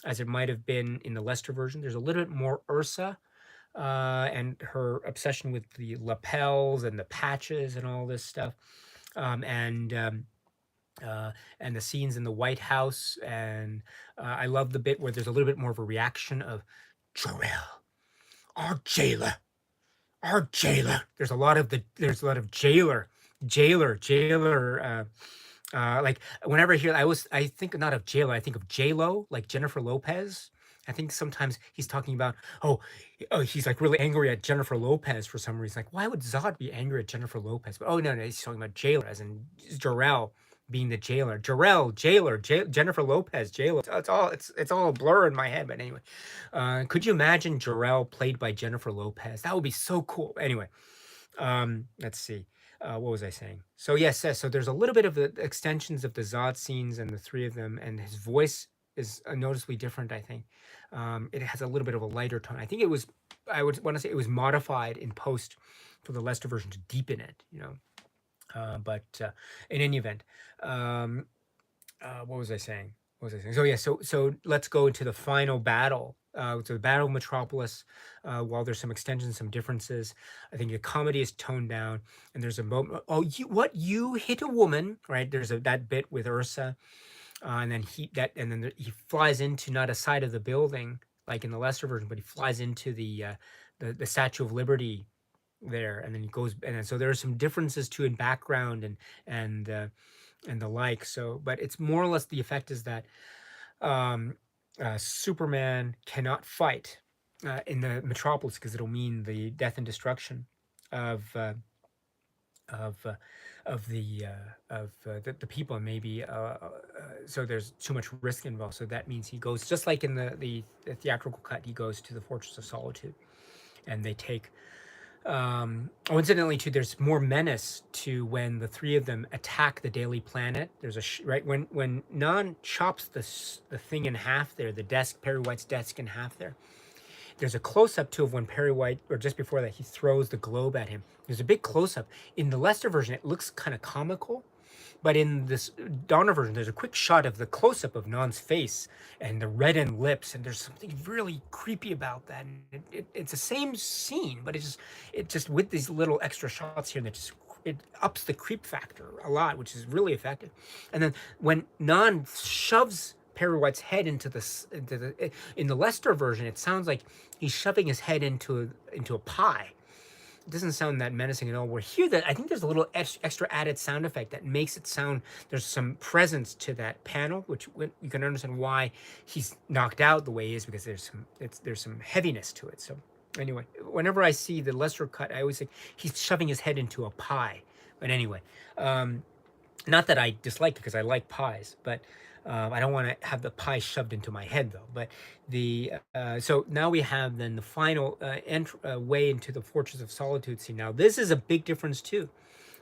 as it might have been in the Lester version. There's a little bit more Ursa and her obsession with the lapels and the patches and all this stuff, um, and um, and the scenes in the White House. And I love the bit where there's a little bit more of a reaction of Jarrell, our jailer, our jailer. There's a lot of jailer. Like whenever I hear, I think not of jailer, I think of J Lo, like Jennifer Lopez. I think sometimes he's talking about, oh, he's like really angry at Jennifer Lopez for some reason. Like, why would Zod be angry at Jennifer Lopez? But oh no, he's talking about jailer, as in Jarrell being the jailer. Jarrell, jailer, Jennifer Lopez, jailer. It's all a blur in my head. But anyway, could you imagine Jarrell played by Jennifer Lopez? That would be so cool. Anyway, let's see. What was I saying? So yes, so there's a little bit of the extensions of the Zod scenes and the three of them, and his voice is noticeably different. I think it has a little bit of a lighter tone. I think it was, I would want to say it was modified in post for the Lester version to deepen it. But in any event, um, what was I saying? What was I saying? So yeah, so let's go into the final battle. So the Battle of Metropolis. While there's some extensions, some differences, I think the comedy is toned down, and there's a moment. Oh, you hit a woman, right? There's that bit with Ursa, and then he flies into not a side of the building like in the Lester version, but he flies into the Statue of Liberty there, and then he goes, and then, so there are some differences too in background and the like. So, but it's more or less the effect is that um, Superman cannot fight in the Metropolis because it'll mean the death and destruction of of uh, the people, and maybe so there's too much risk involved. So that means he goes, just like in the theatrical cut, he goes to the Fortress of Solitude, and they take incidentally too, there's more menace to when the three of them attack the Daily Planet. There's right when Non chops the thing in half there, the desk, Perry White's desk in half there. There's a close up too of when Perry White, or just before that, he throws the globe at him. There's a big close up. In the Lester version, it looks kind of comical, but in this Donner version, there's a quick shot of the close up of Non's face and the reddened lips, and there's something really creepy about that. And it's the same scene, but it just with these little extra shots here that just it ups the creep factor a lot, which is really effective. And then when Non shoves Perry White's head into the in the Lester version, it sounds like he's shoving his head into a pie. It doesn't sound that menacing at all. Where here, that I think there's a little extra added sound effect that makes it sound, there's some presence to that panel, which you can understand why he's knocked out the way he is, because there's some heaviness to it. So anyway, whenever I see the Lester cut, I always think he's shoving his head into a pie. But anyway, not that I dislike it, because I like pies, but I don't want to have the pie shoved into my head, though. But so now we have then the final way into the Fortress of Solitude scene. Now this is a big difference too.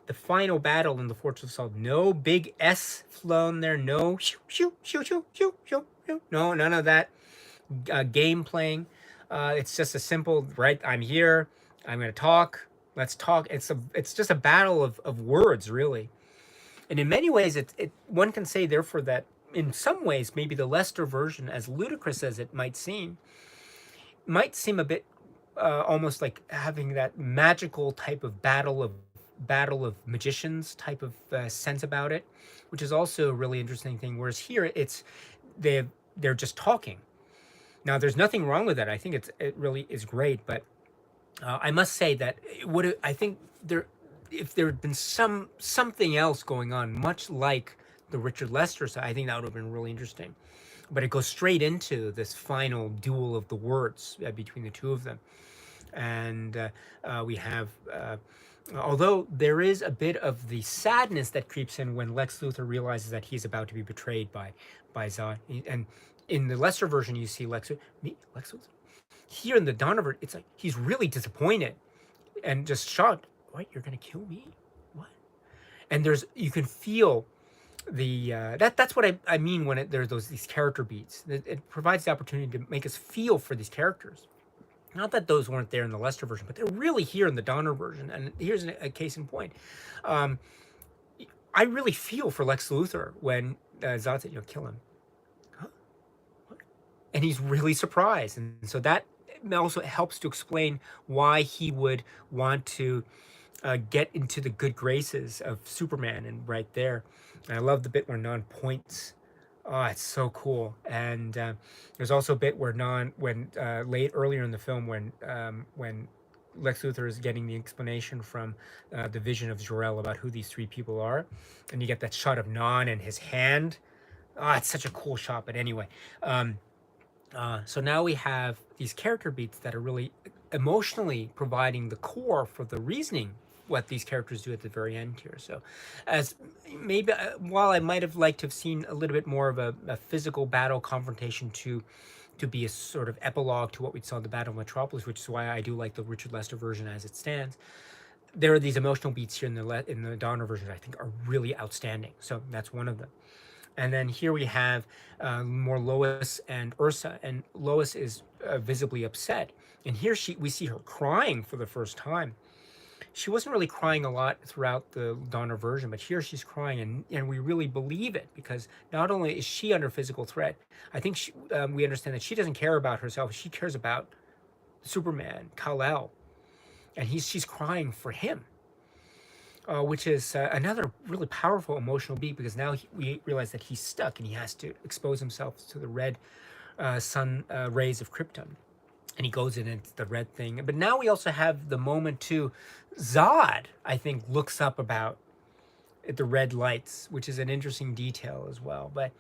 The final battle in the Fortress of Solitude. No big S flown there. No shoo shoo shoo shoo shoo shoo shoo. No, none of that game playing. It's just a simple, right? I'm here. I'm going to talk. Let's talk. It's just a battle of words, really. And in many ways, one can say, therefore, that in some ways, maybe the Lester version, as ludicrous as it might seem a bit almost like having that magical type of battle of magicians type of sense about it, which is also a really interesting thing. Whereas here, they're just talking. Now, there's nothing wrong with that. I think it really is great, but I must say that I think if there had been something else going on, much like the Richard Lester side, I think that would have been really interesting. But it goes straight into this final duel of the words between the two of them. And we have, although there is a bit of the sadness that creeps in when Lex Luthor realizes that he's about to be betrayed by Zod. And in the Lester version, you see Lex Luthor. Here in the Donner version, it's like he's really disappointed and just shocked. What? You're gonna kill me? What? And you can feel that's what I mean when there's these character beats. It provides the opportunity to make us feel for these characters. Not that those weren't there in the Lester version, but they're really here in the Donner version. And here's a case in point. Um, I really feel for Lex Luthor when Zod said, kill him. Huh? What? And he's really surprised. And so that also helps to explain why he would want to get into the good graces of Superman. And right there, and I love the bit where Non points. Oh, it's so cool. And there's also a bit where late earlier in the film when Lex Luthor is getting the explanation from the vision of Jor-El about who these three people are, and you get that shot of Non and his hand. Ah, it's such a cool shot. But anyway, um, so now we have these character beats that are really emotionally providing the core for the reasoning what these characters do at the very end here. So, as maybe while I might have liked to have seen a little bit more of a physical battle confrontation to be a sort of epilogue to what we saw in the Battle of Metropolis, which is why I do like the Richard Lester version as it stands. There are these emotional beats here in the Donner version that I think are really outstanding. So that's one of them. And then here we have more Lois and Ursa, and Lois is visibly upset. And here we see her crying for the first time. She wasn't really crying a lot throughout the Donner version, but here she's crying, and we really believe it because not only is she under physical threat, I think we understand that she doesn't care about herself. She cares about Superman, Kal-El, and she's crying for him. Which is another really powerful emotional beat because now we realize that he's stuck and he has to expose himself to the red sun rays of Krypton. And he goes in and it's the red thing. But now we also have the moment too. Zod, I think, looks up about the red lights, which is an interesting detail as well. But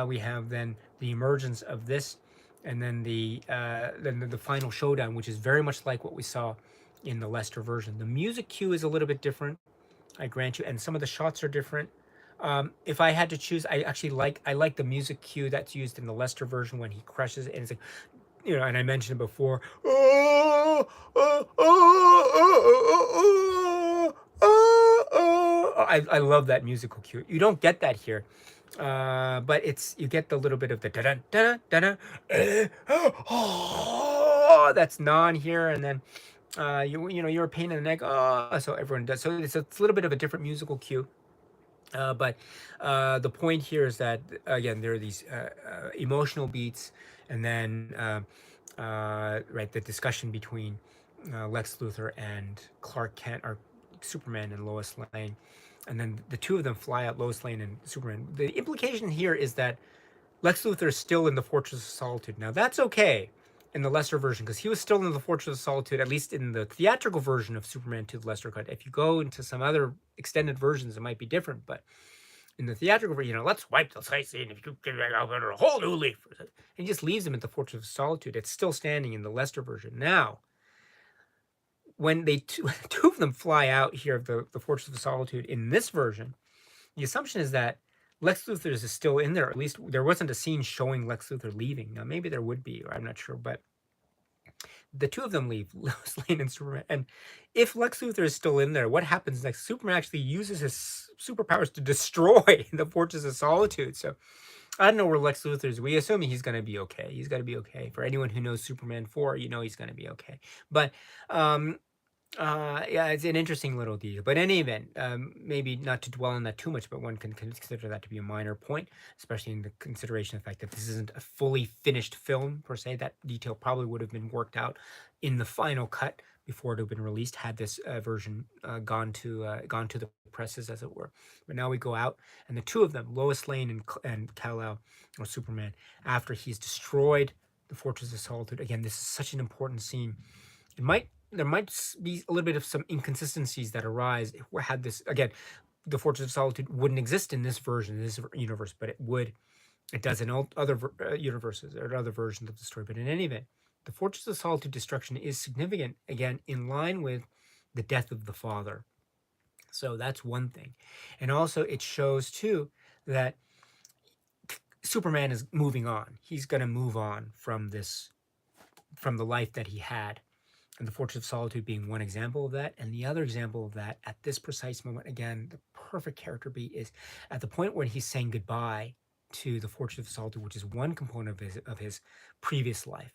we have then the emergence of this, and then the final showdown, which is very much like what we saw in the Lester version. The music cue is a little bit different, I grant you, and some of the shots are different. If I had to choose, I like the music cue that's used in the Lester version when he crushes it, and it's like, and I mentioned it before. I love that musical cue. You don't get that here, but you get the little bit of the da da da da. That's non here, and then you're a pain in the neck. Oh, so everyone does. So it's a little bit of a different musical cue. But the point here is that again there are these emotional beats, and then right, the discussion between Lex Luthor and Clark Kent, or Superman and Lois Lane, and then the two of them fly out, Lois Lane and Superman. The implication here is that Lex Luthor is still in the Fortress of Solitude. Now that's okay in the Lester version because he was still in the Fortress of Solitude, at least in the theatrical version of Superman 2: The Lester Cut. If you go into some other extended versions, it might be different, but in the theatrical version, let's wipe the slate scene if you get a whole new leaf. And he just leaves him at the Fortress of Solitude. It's still standing in the Lester version. Now, when two of them fly out here of the Fortress of Solitude in this version, the assumption is that Lex Luthor is still in there. At least there wasn't a scene showing Lex Luthor leaving. Now, maybe there would be, or I'm not sure, but the two of them leave, Lois Lane and Superman. And if Lex Luthor is still in there, what happens next? Superman actually uses his superpowers to destroy the Fortress of Solitude. So I don't know where Lex Luthor is. We assume he's going to be okay. He's going to be okay. For anyone who knows Superman 4, he's going to be okay. But yeah, it's an interesting little detail. But in any event, maybe not to dwell on that too much, but one can consider that to be a minor point, especially in the consideration of the fact that this isn't a fully finished film per se. That detail probably would have been worked out in the final cut before it had been released, had this version gone to the presses, as it were. But now we go out, and the two of them, Lois Lane and Kal-El, or Superman, after he's destroyed the Fortress of Solitude. Again, this is such an important scene. There might be a little bit of some inconsistencies that arise if we had this again. The Fortress of Solitude wouldn't exist in this version, in this universe, but it would. It does in all other universes or other versions of the story. But in any event, the Fortress of Solitude destruction is significant, again, in line with the death of the father. So that's one thing. And also it shows too that Superman is moving on. He's going to move on from the life that he had. And the Fortress of Solitude being one example of that. And the other example of that, at this precise moment, again, the perfect character beat is at the point when he's saying goodbye to the Fortress of Solitude, which is one component of his previous life.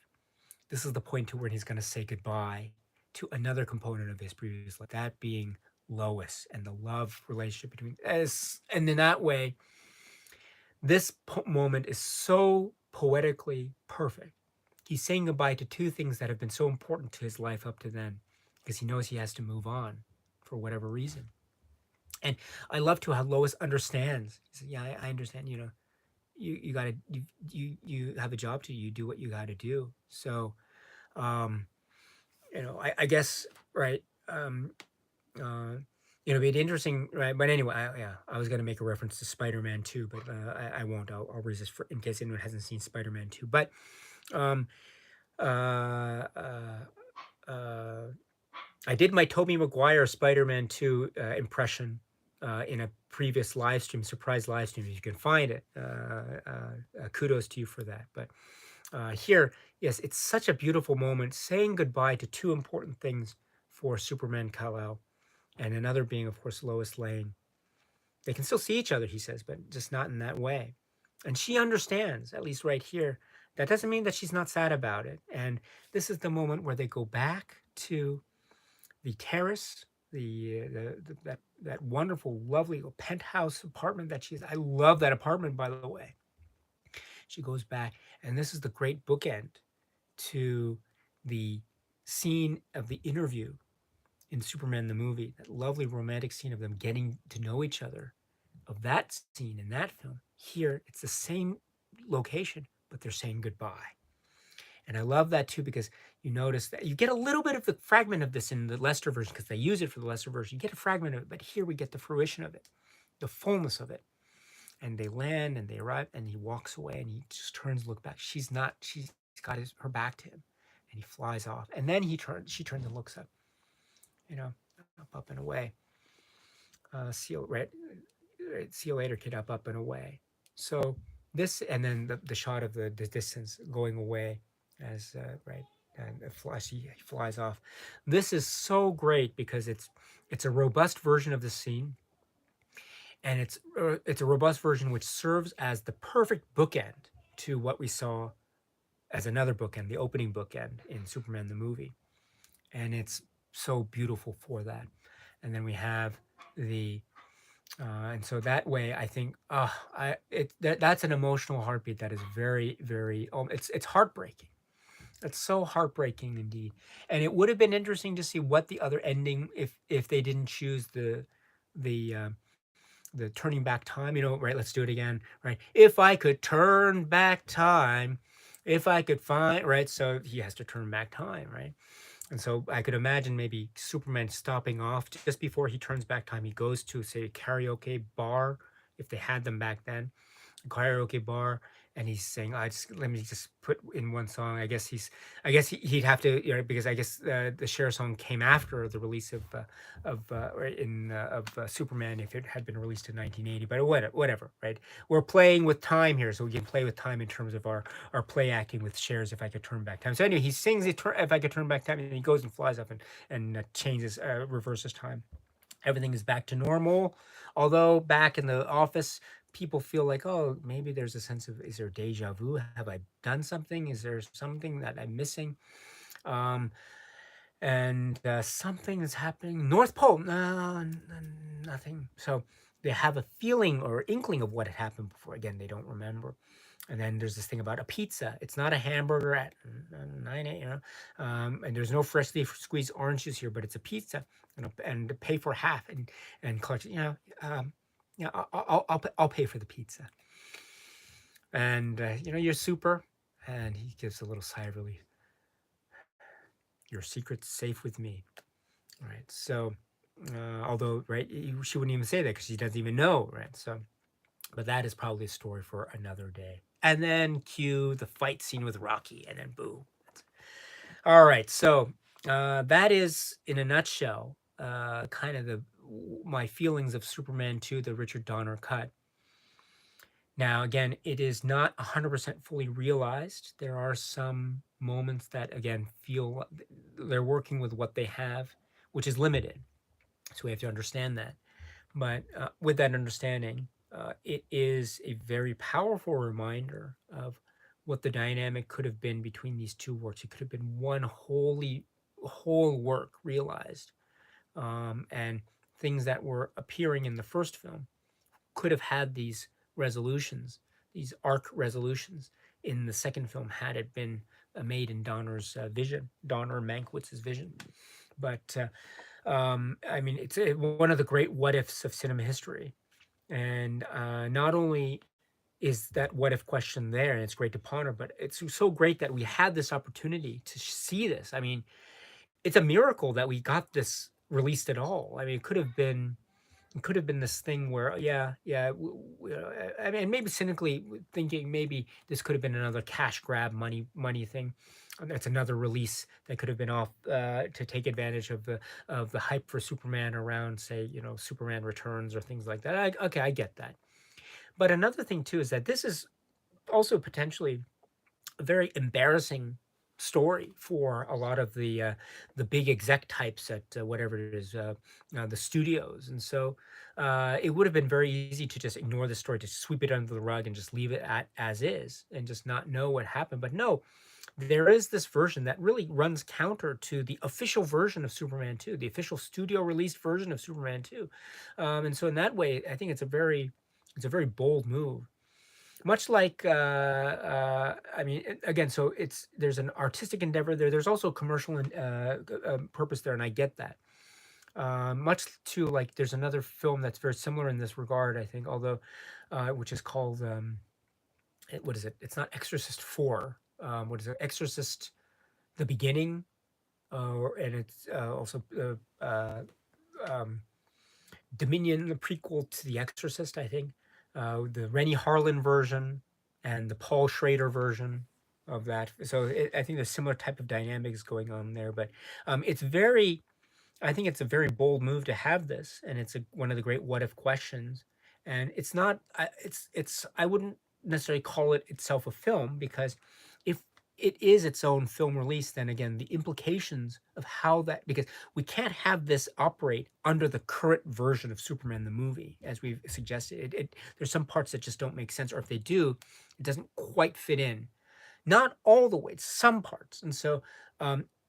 This is the point to where he's going to say goodbye to another component of his previous life, that being Lois and the love relationship between us. And in that way, this moment is so poetically perfect. He's saying goodbye to two things that have been so important to his life up to then, because he knows he has to move on for whatever reason. And I love to how Lois understands. He said, "Yeah, I understand. You know, you gotta you have a job to do. You do what you got to do." So, um, I guess right. It'd be interesting, right? But anyway, I was gonna make a reference to Spider-Man 2, but I won't. I'll resist for in case anyone hasn't seen Spider-Man 2. But um, uh, uh, uh, I did my Tobey Maguire Spider-Man 2 impression in a previous live stream, surprise live stream. If you can find it, kudos to you for that. But here, yes, it's such a beautiful moment, saying goodbye to two important things for Superman Kal-El, and another being, of course, Lois Lane. They can still see each other, he says, but just not in that way. And she understands, at least right here. That doesn't mean that she's not sad about it. And this is the moment where they go back to the terrace, that wonderful, lovely penthouse apartment that she's. I love that apartment, by the way. She goes back, and this is the great bookend to the scene of the interview in Superman the movie, that lovely romantic scene of them getting to know each other, of that scene in that film. Here, it's the same location, but they're saying goodbye. And I love that too, because you notice that you get a little bit of the fragment of this in the Lester version, because they use it for the Lester version. You get a fragment of it, but here we get the fruition of it, the fullness of it. And they land and they arrive, and he walks away and he just turns to look back. She's got her back to him, and he flies off. And then she turns and looks up, up and away. See you, right? See you later, kid. Up and away. So this, and then the shot of the distance going away as right, and he flies off. This is so great because it's a robust version of the scene, and it's a robust version which serves as the perfect bookend to what we saw as another bookend, the opening bookend in Superman the movie, and it's so beautiful for that. And then we have the and so that way, I think, that's an emotional heartbeat that is very, very. It's heartbreaking. It's so heartbreaking indeed. And it would have been interesting to see what the other ending, if they didn't choose the the turning back time. Right? Let's do it again. Right? If I could turn back time, if I could find right. So he has to turn back time, right? And so I could imagine maybe Superman stopping off just before he turns back time. He goes to, say, a karaoke bar, if they had them back then, a karaoke bar, and he's saying, let me just put in one song." I guess he'd have to, because I guess the Cher song came after the release of Superman, if it had been released in 1980. But whatever, right? We're playing with time here, so we can play with time in terms of our play acting with Cher's "If I Could Turn Back Time." So anyway, he sings "If I Could Turn Back Time," and he goes and flies up and changes, reverses time. Everything is back to normal. Although back in the office, people feel like, oh, maybe there's a sense of, is there deja vu? Have I done something? Is there something that I'm missing? Um, and something is happening. North Pole, no, nothing. So they have a feeling or inkling of what had happened before. Again, they don't remember. And then there's this thing about a pizza. It's not a hamburger at 9 a.m. And there's no freshly squeezed orange juice here, but it's a pizza, and pay for half and collect. Yeah, I'll pay for the pizza. And you're super. And he gives a little sigh of relief. Your secret's safe with me. Right. So, although right, she wouldn't even say that because she doesn't even know. Right. So, but that is probably a story for another day. And then cue the fight scene with Rocky, and then boom. All right, so that is, in a nutshell, kind of my feelings of Superman 2, the Richard Donner cut. Now, again, it is not 100% fully realized. There are some moments that, again, feel they're working with what they have, which is limited. So we have to understand that. But with that understanding, it is a very powerful reminder of what the dynamic could have been between these two works. It could have been one whole work realized, and things that were appearing in the first film could have had these resolutions, these arc resolutions in the second film had it been made in Donner's vision, Donner Mankiewicz's vision. But I mean, it's one of the great what ifs of cinema history. And not only is that what if question there, and it's great to ponder, but it's so great that we had this opportunity to see this. I mean, it's a miracle that we got this released at all. I mean, it could have been this thing where, yeah, I mean, maybe cynically thinking maybe this could have been another cash grab money thing. That's another release that could have been off to take advantage of the hype for Superman around, say, Superman Returns or things like that. Okay, I get that. But another thing too is that this is also potentially a very embarrassing story for a lot of the big exec types at whatever it is, the studios. And so it would have been very easy to just ignore the story, to sweep it under the rug and just leave it at as is and just not know what happened. But no, there is this version that really runs counter to the official version of Superman 2, the official studio released version of Superman 2. And so in that way, I think it's a very bold move, much like I mean, again, so there's an artistic endeavor there, there's also commercial purpose there, and I get that. Much to like, there's another film that's very similar in this regard, I think, although which is called what is it, it's not Exorcist 4, what is it, Exorcist the Beginning, and it's also um, Dominion, the prequel to The Exorcist, I think. The Rennie Harlin version and the Paul Schrader version of that. So I think there's similar type of dynamics going on there. But it's very, I think it's a very bold move to have this, and it's one of the great what if questions. And it's not, I wouldn't necessarily call it itself a film, because if it is its own film release, then again, the implications of how that, because we can't have this operate under the current version of Superman the movie, as we've suggested. There's some parts that just don't make sense, or if they do, it doesn't quite fit in. Not all the way, some parts. And so,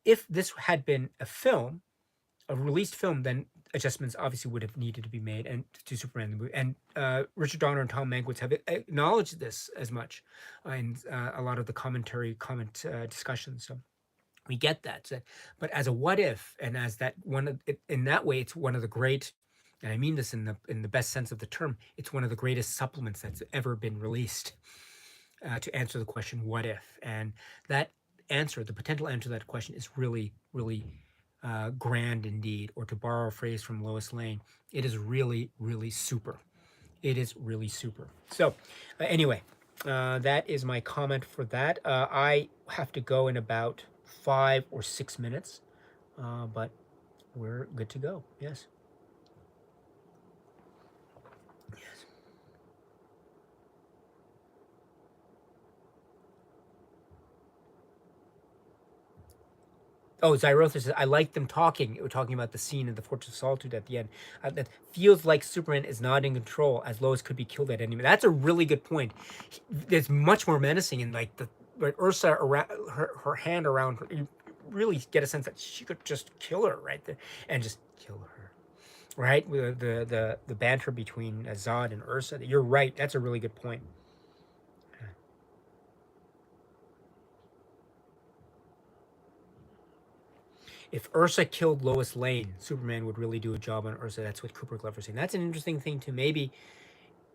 if this had been a released film, then adjustments obviously would have needed to be made and to Superman the movie. And Richard Donner and Tom Mankiewicz have acknowledged this as much in a lot of the comment discussions. So we get that. But as a what if, and as that in that way, it's one of the great, and I mean this in the best sense of the term, it's one of the greatest supplements that's ever been released to answer the question, what if? And that answer, the potential answer to that question, is really, really grand indeed. Or to borrow a phrase from Lois Lane, it is really, really super. It is really super. So anyway, that is my comment for that. I have to go in about 5 or 6 minutes, but we're good to go. Yes. Yes. Oh, Zyrothus says, I like them talking. We're talking about the scene in the Fortress of Solitude at the end. That feels like Superman is not in control, as Lois could be killed at any minute. That's a really good point. It's much more menacing, and like when Ursa around her hand around her, you really get a sense that she could just kill her right there, and just kill her. Right, with the banter between Zod and Ursa. You're right. That's a really good point. If Ursa killed Lois Lane, Superman would really do a job on Ursa. That's what Cooper Glover's saying. That's an interesting thing too. Maybe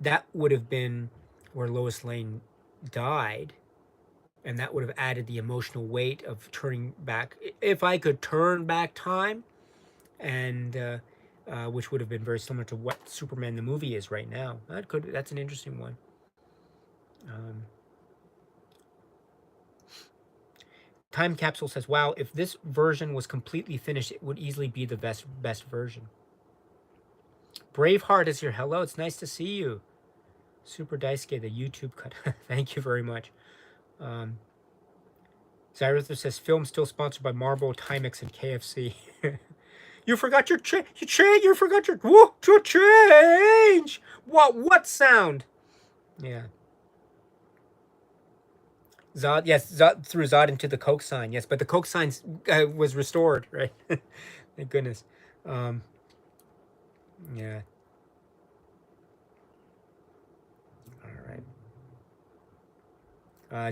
that would have been where Lois Lane died, and that would have added the emotional weight of turning back. If I could turn back time, and which would have been very similar to what Superman the movie is right now. That's an interesting one. Um, Time Capsule says, "Wow, if this version was completely finished, it would easily be the best version." Braveheart is here. Hello, it's nice to see you. Super Daisuke, the YouTube cut. Thank you very much. Um, Zyrithus says film still sponsored by Marvel, Timex, and KFC. You forgot your change. You forgot your change. What sound? Yeah. Zod, yes, Zod threw Zod into the Coke sign, yes, but the Coke sign was restored, right? Thank goodness. Um, yeah. All right.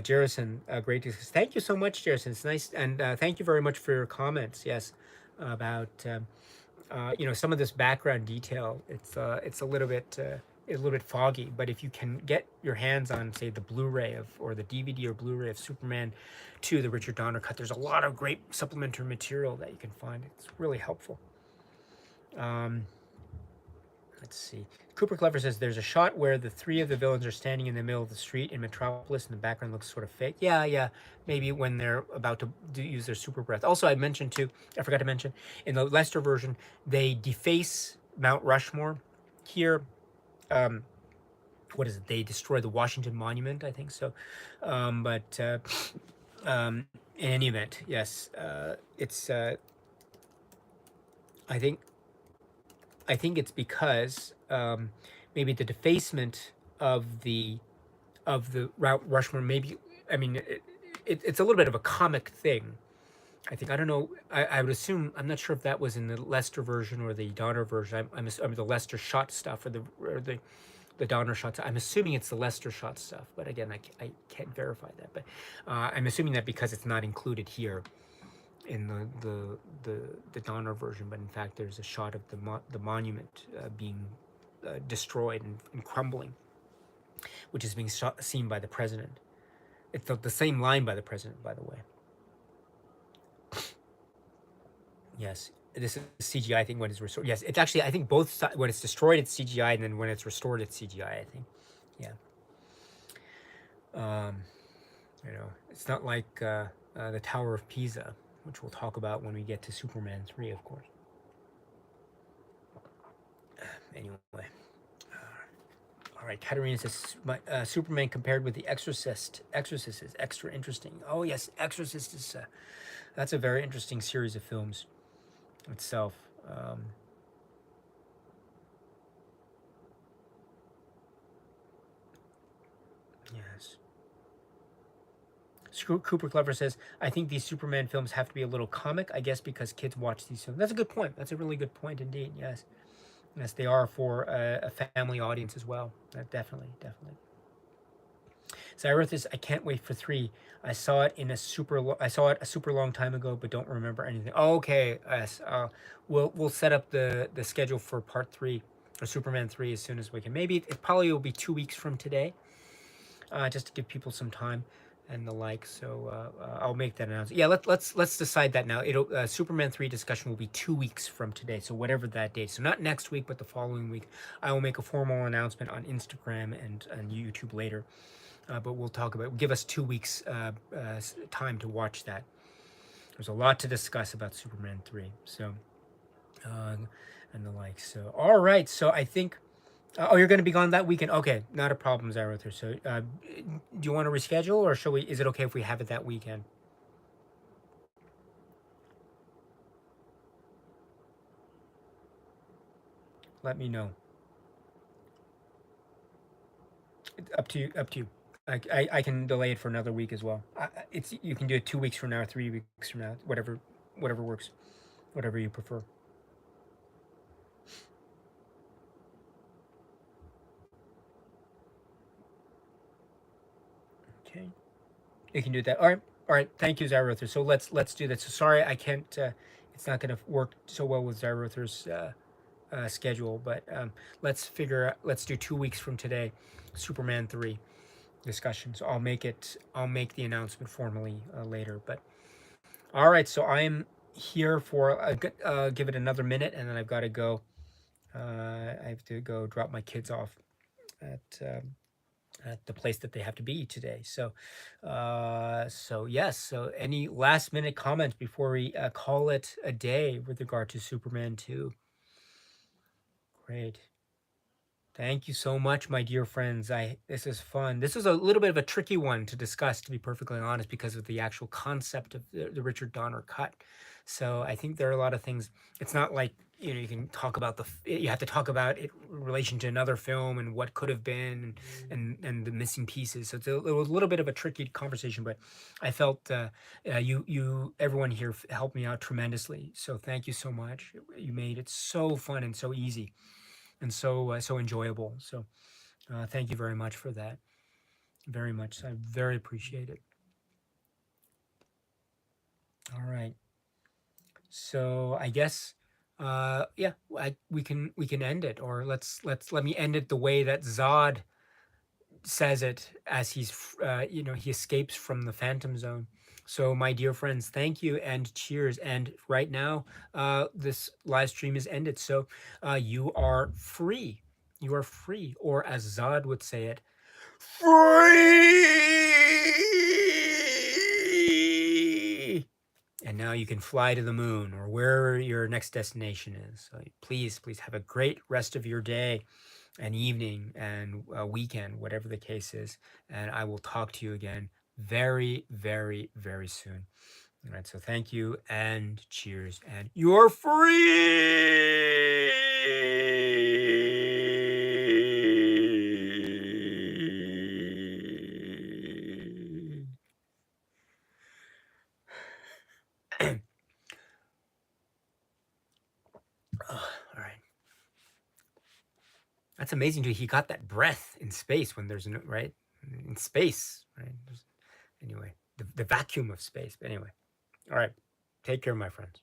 Jerison, great. Thank you so much, Jerison. It's nice, and thank you very much for your comments. Yes, about some of this background detail. It's a little bit foggy, but if you can get your hands on, say, the Blu-ray of or the DVD or Blu-ray of Superman 2, the Richard Donner cut, there's a lot of great supplementary material that you can find. It's really helpful. Um, let's see. Cooper Clever says there's a shot where the three of the villains are standing in the middle of the street in Metropolis, and the background looks sort of fake. Yeah, yeah. Maybe when they're about to use their super breath. Also, I mentioned too. I forgot to mention in the Lester version they deface Mount Rushmore. Here, um, what is it? They destroy the Washington Monument. I think so. But in any event, yes, it's. I think I think it's because maybe the defacement of the Route Rushmore. Maybe I mean it's a little bit of a comic thing. I think I don't know. I would assume I'm not sure if that was in the Lester version or the Donner version. I mean the Lester shot stuff or the Donner shots. I'm assuming it's the Lester shot stuff, but again I can't verify that. But I'm assuming that because it's not included here in the Donner version, but in fact there's a shot of the monument being destroyed and crumbling, which is being seen by the president. It's the same line by the president, by the way. Yes, this is CGI. I think when it's restored. Yes, it's actually I think both when it's destroyed it's CGI, and then when it's restored it's CGI. I think. Yeah. Um, it's not like the Tower of Pisa, which we'll talk about when we get to Superman 3, of course. Anyway. All right, Katarina says Superman compared with the Exorcist. Exorcist is extra interesting. Oh yes, Exorcist is that's a very interesting series of films itself. Yes. Cooper Clever says, I think these Superman films have to be a little comic, I guess, because kids watch these films. That's a good point. That's a really good point indeed. Yes. Yes, they are for a family audience as well. Definitely, definitely. Cyrus, I can't wait for 3. I saw it a super long time ago, but don't remember anything. Oh, okay, yes. We'll set up the schedule for part 3 or Superman 3 as soon as we can. Maybe it probably will be 2 weeks from today, just to give people some time and the like. So I'll make that announcement. Yeah, let's decide that now. It'll Superman 3 discussion will be 2 weeks from today. So whatever that date. So not next week, but the following week. I will make a formal announcement on Instagram and YouTube later. But we'll talk about. Give us 2 weeks time to watch that. There's a lot to discuss about Superman 3. So and the like. So all right. So I think. Oh, you're going to be gone that weekend. Okay, not a problem, Zarother. So, do you want to reschedule, or shall we? Is it okay if we have it that weekend? Let me know. Up to you. Up to you. I can delay it for another week as well. It's you can do it 2 weeks from now, or 3 weeks from now, whatever works, whatever you prefer. Okay, you can do that. All right. Thank you, Zarother. So let's do that. So sorry, I can't. It's not going to work so well with Zarother's schedule, but let's do 2 weeks from today, Superman 3 discussion. So I'll make the announcement formally later. But all right, so I am here for give it another minute, and then I've got to go. I have to go drop my kids off at. At the place that they have to be today. So yes. So any last minute comments before we call it a day with regard to Superman 2? Great. Thank you so much, my dear friends. This is fun. This is a little bit of a tricky one to discuss, to be perfectly honest, because of the actual concept of the Richard Donner cut. So I think there are a lot of things. It's not like, you can talk about you have to talk about it in relation to another film and what could have been, and the missing pieces. So it was a little bit of a tricky conversation, but I felt everyone here helped me out tremendously. So thank you so much. You made it so fun and so easy and so enjoyable. So thank you very much for that. Very much. I very appreciate it. All right. So I guess yeah, we can end it, or let me end it the way that Zod says it as he escapes from the Phantom Zone. So my dear friends, thank you and cheers. And right now, this live stream is ended. So you are free. You are free, or as Zod would say it, free. And now you can fly to the moon or wherever your next destination is. So please have a great rest of your day and evening and weekend, whatever the case is. And I will talk to you again very, very, very soon. All right. So thank you and cheers. And you're free. Oh, all right. That's amazing too. He got that breath in space when there's no, right? In space, right? Anyway, the vacuum of space. But anyway, all right. Take care, my friends.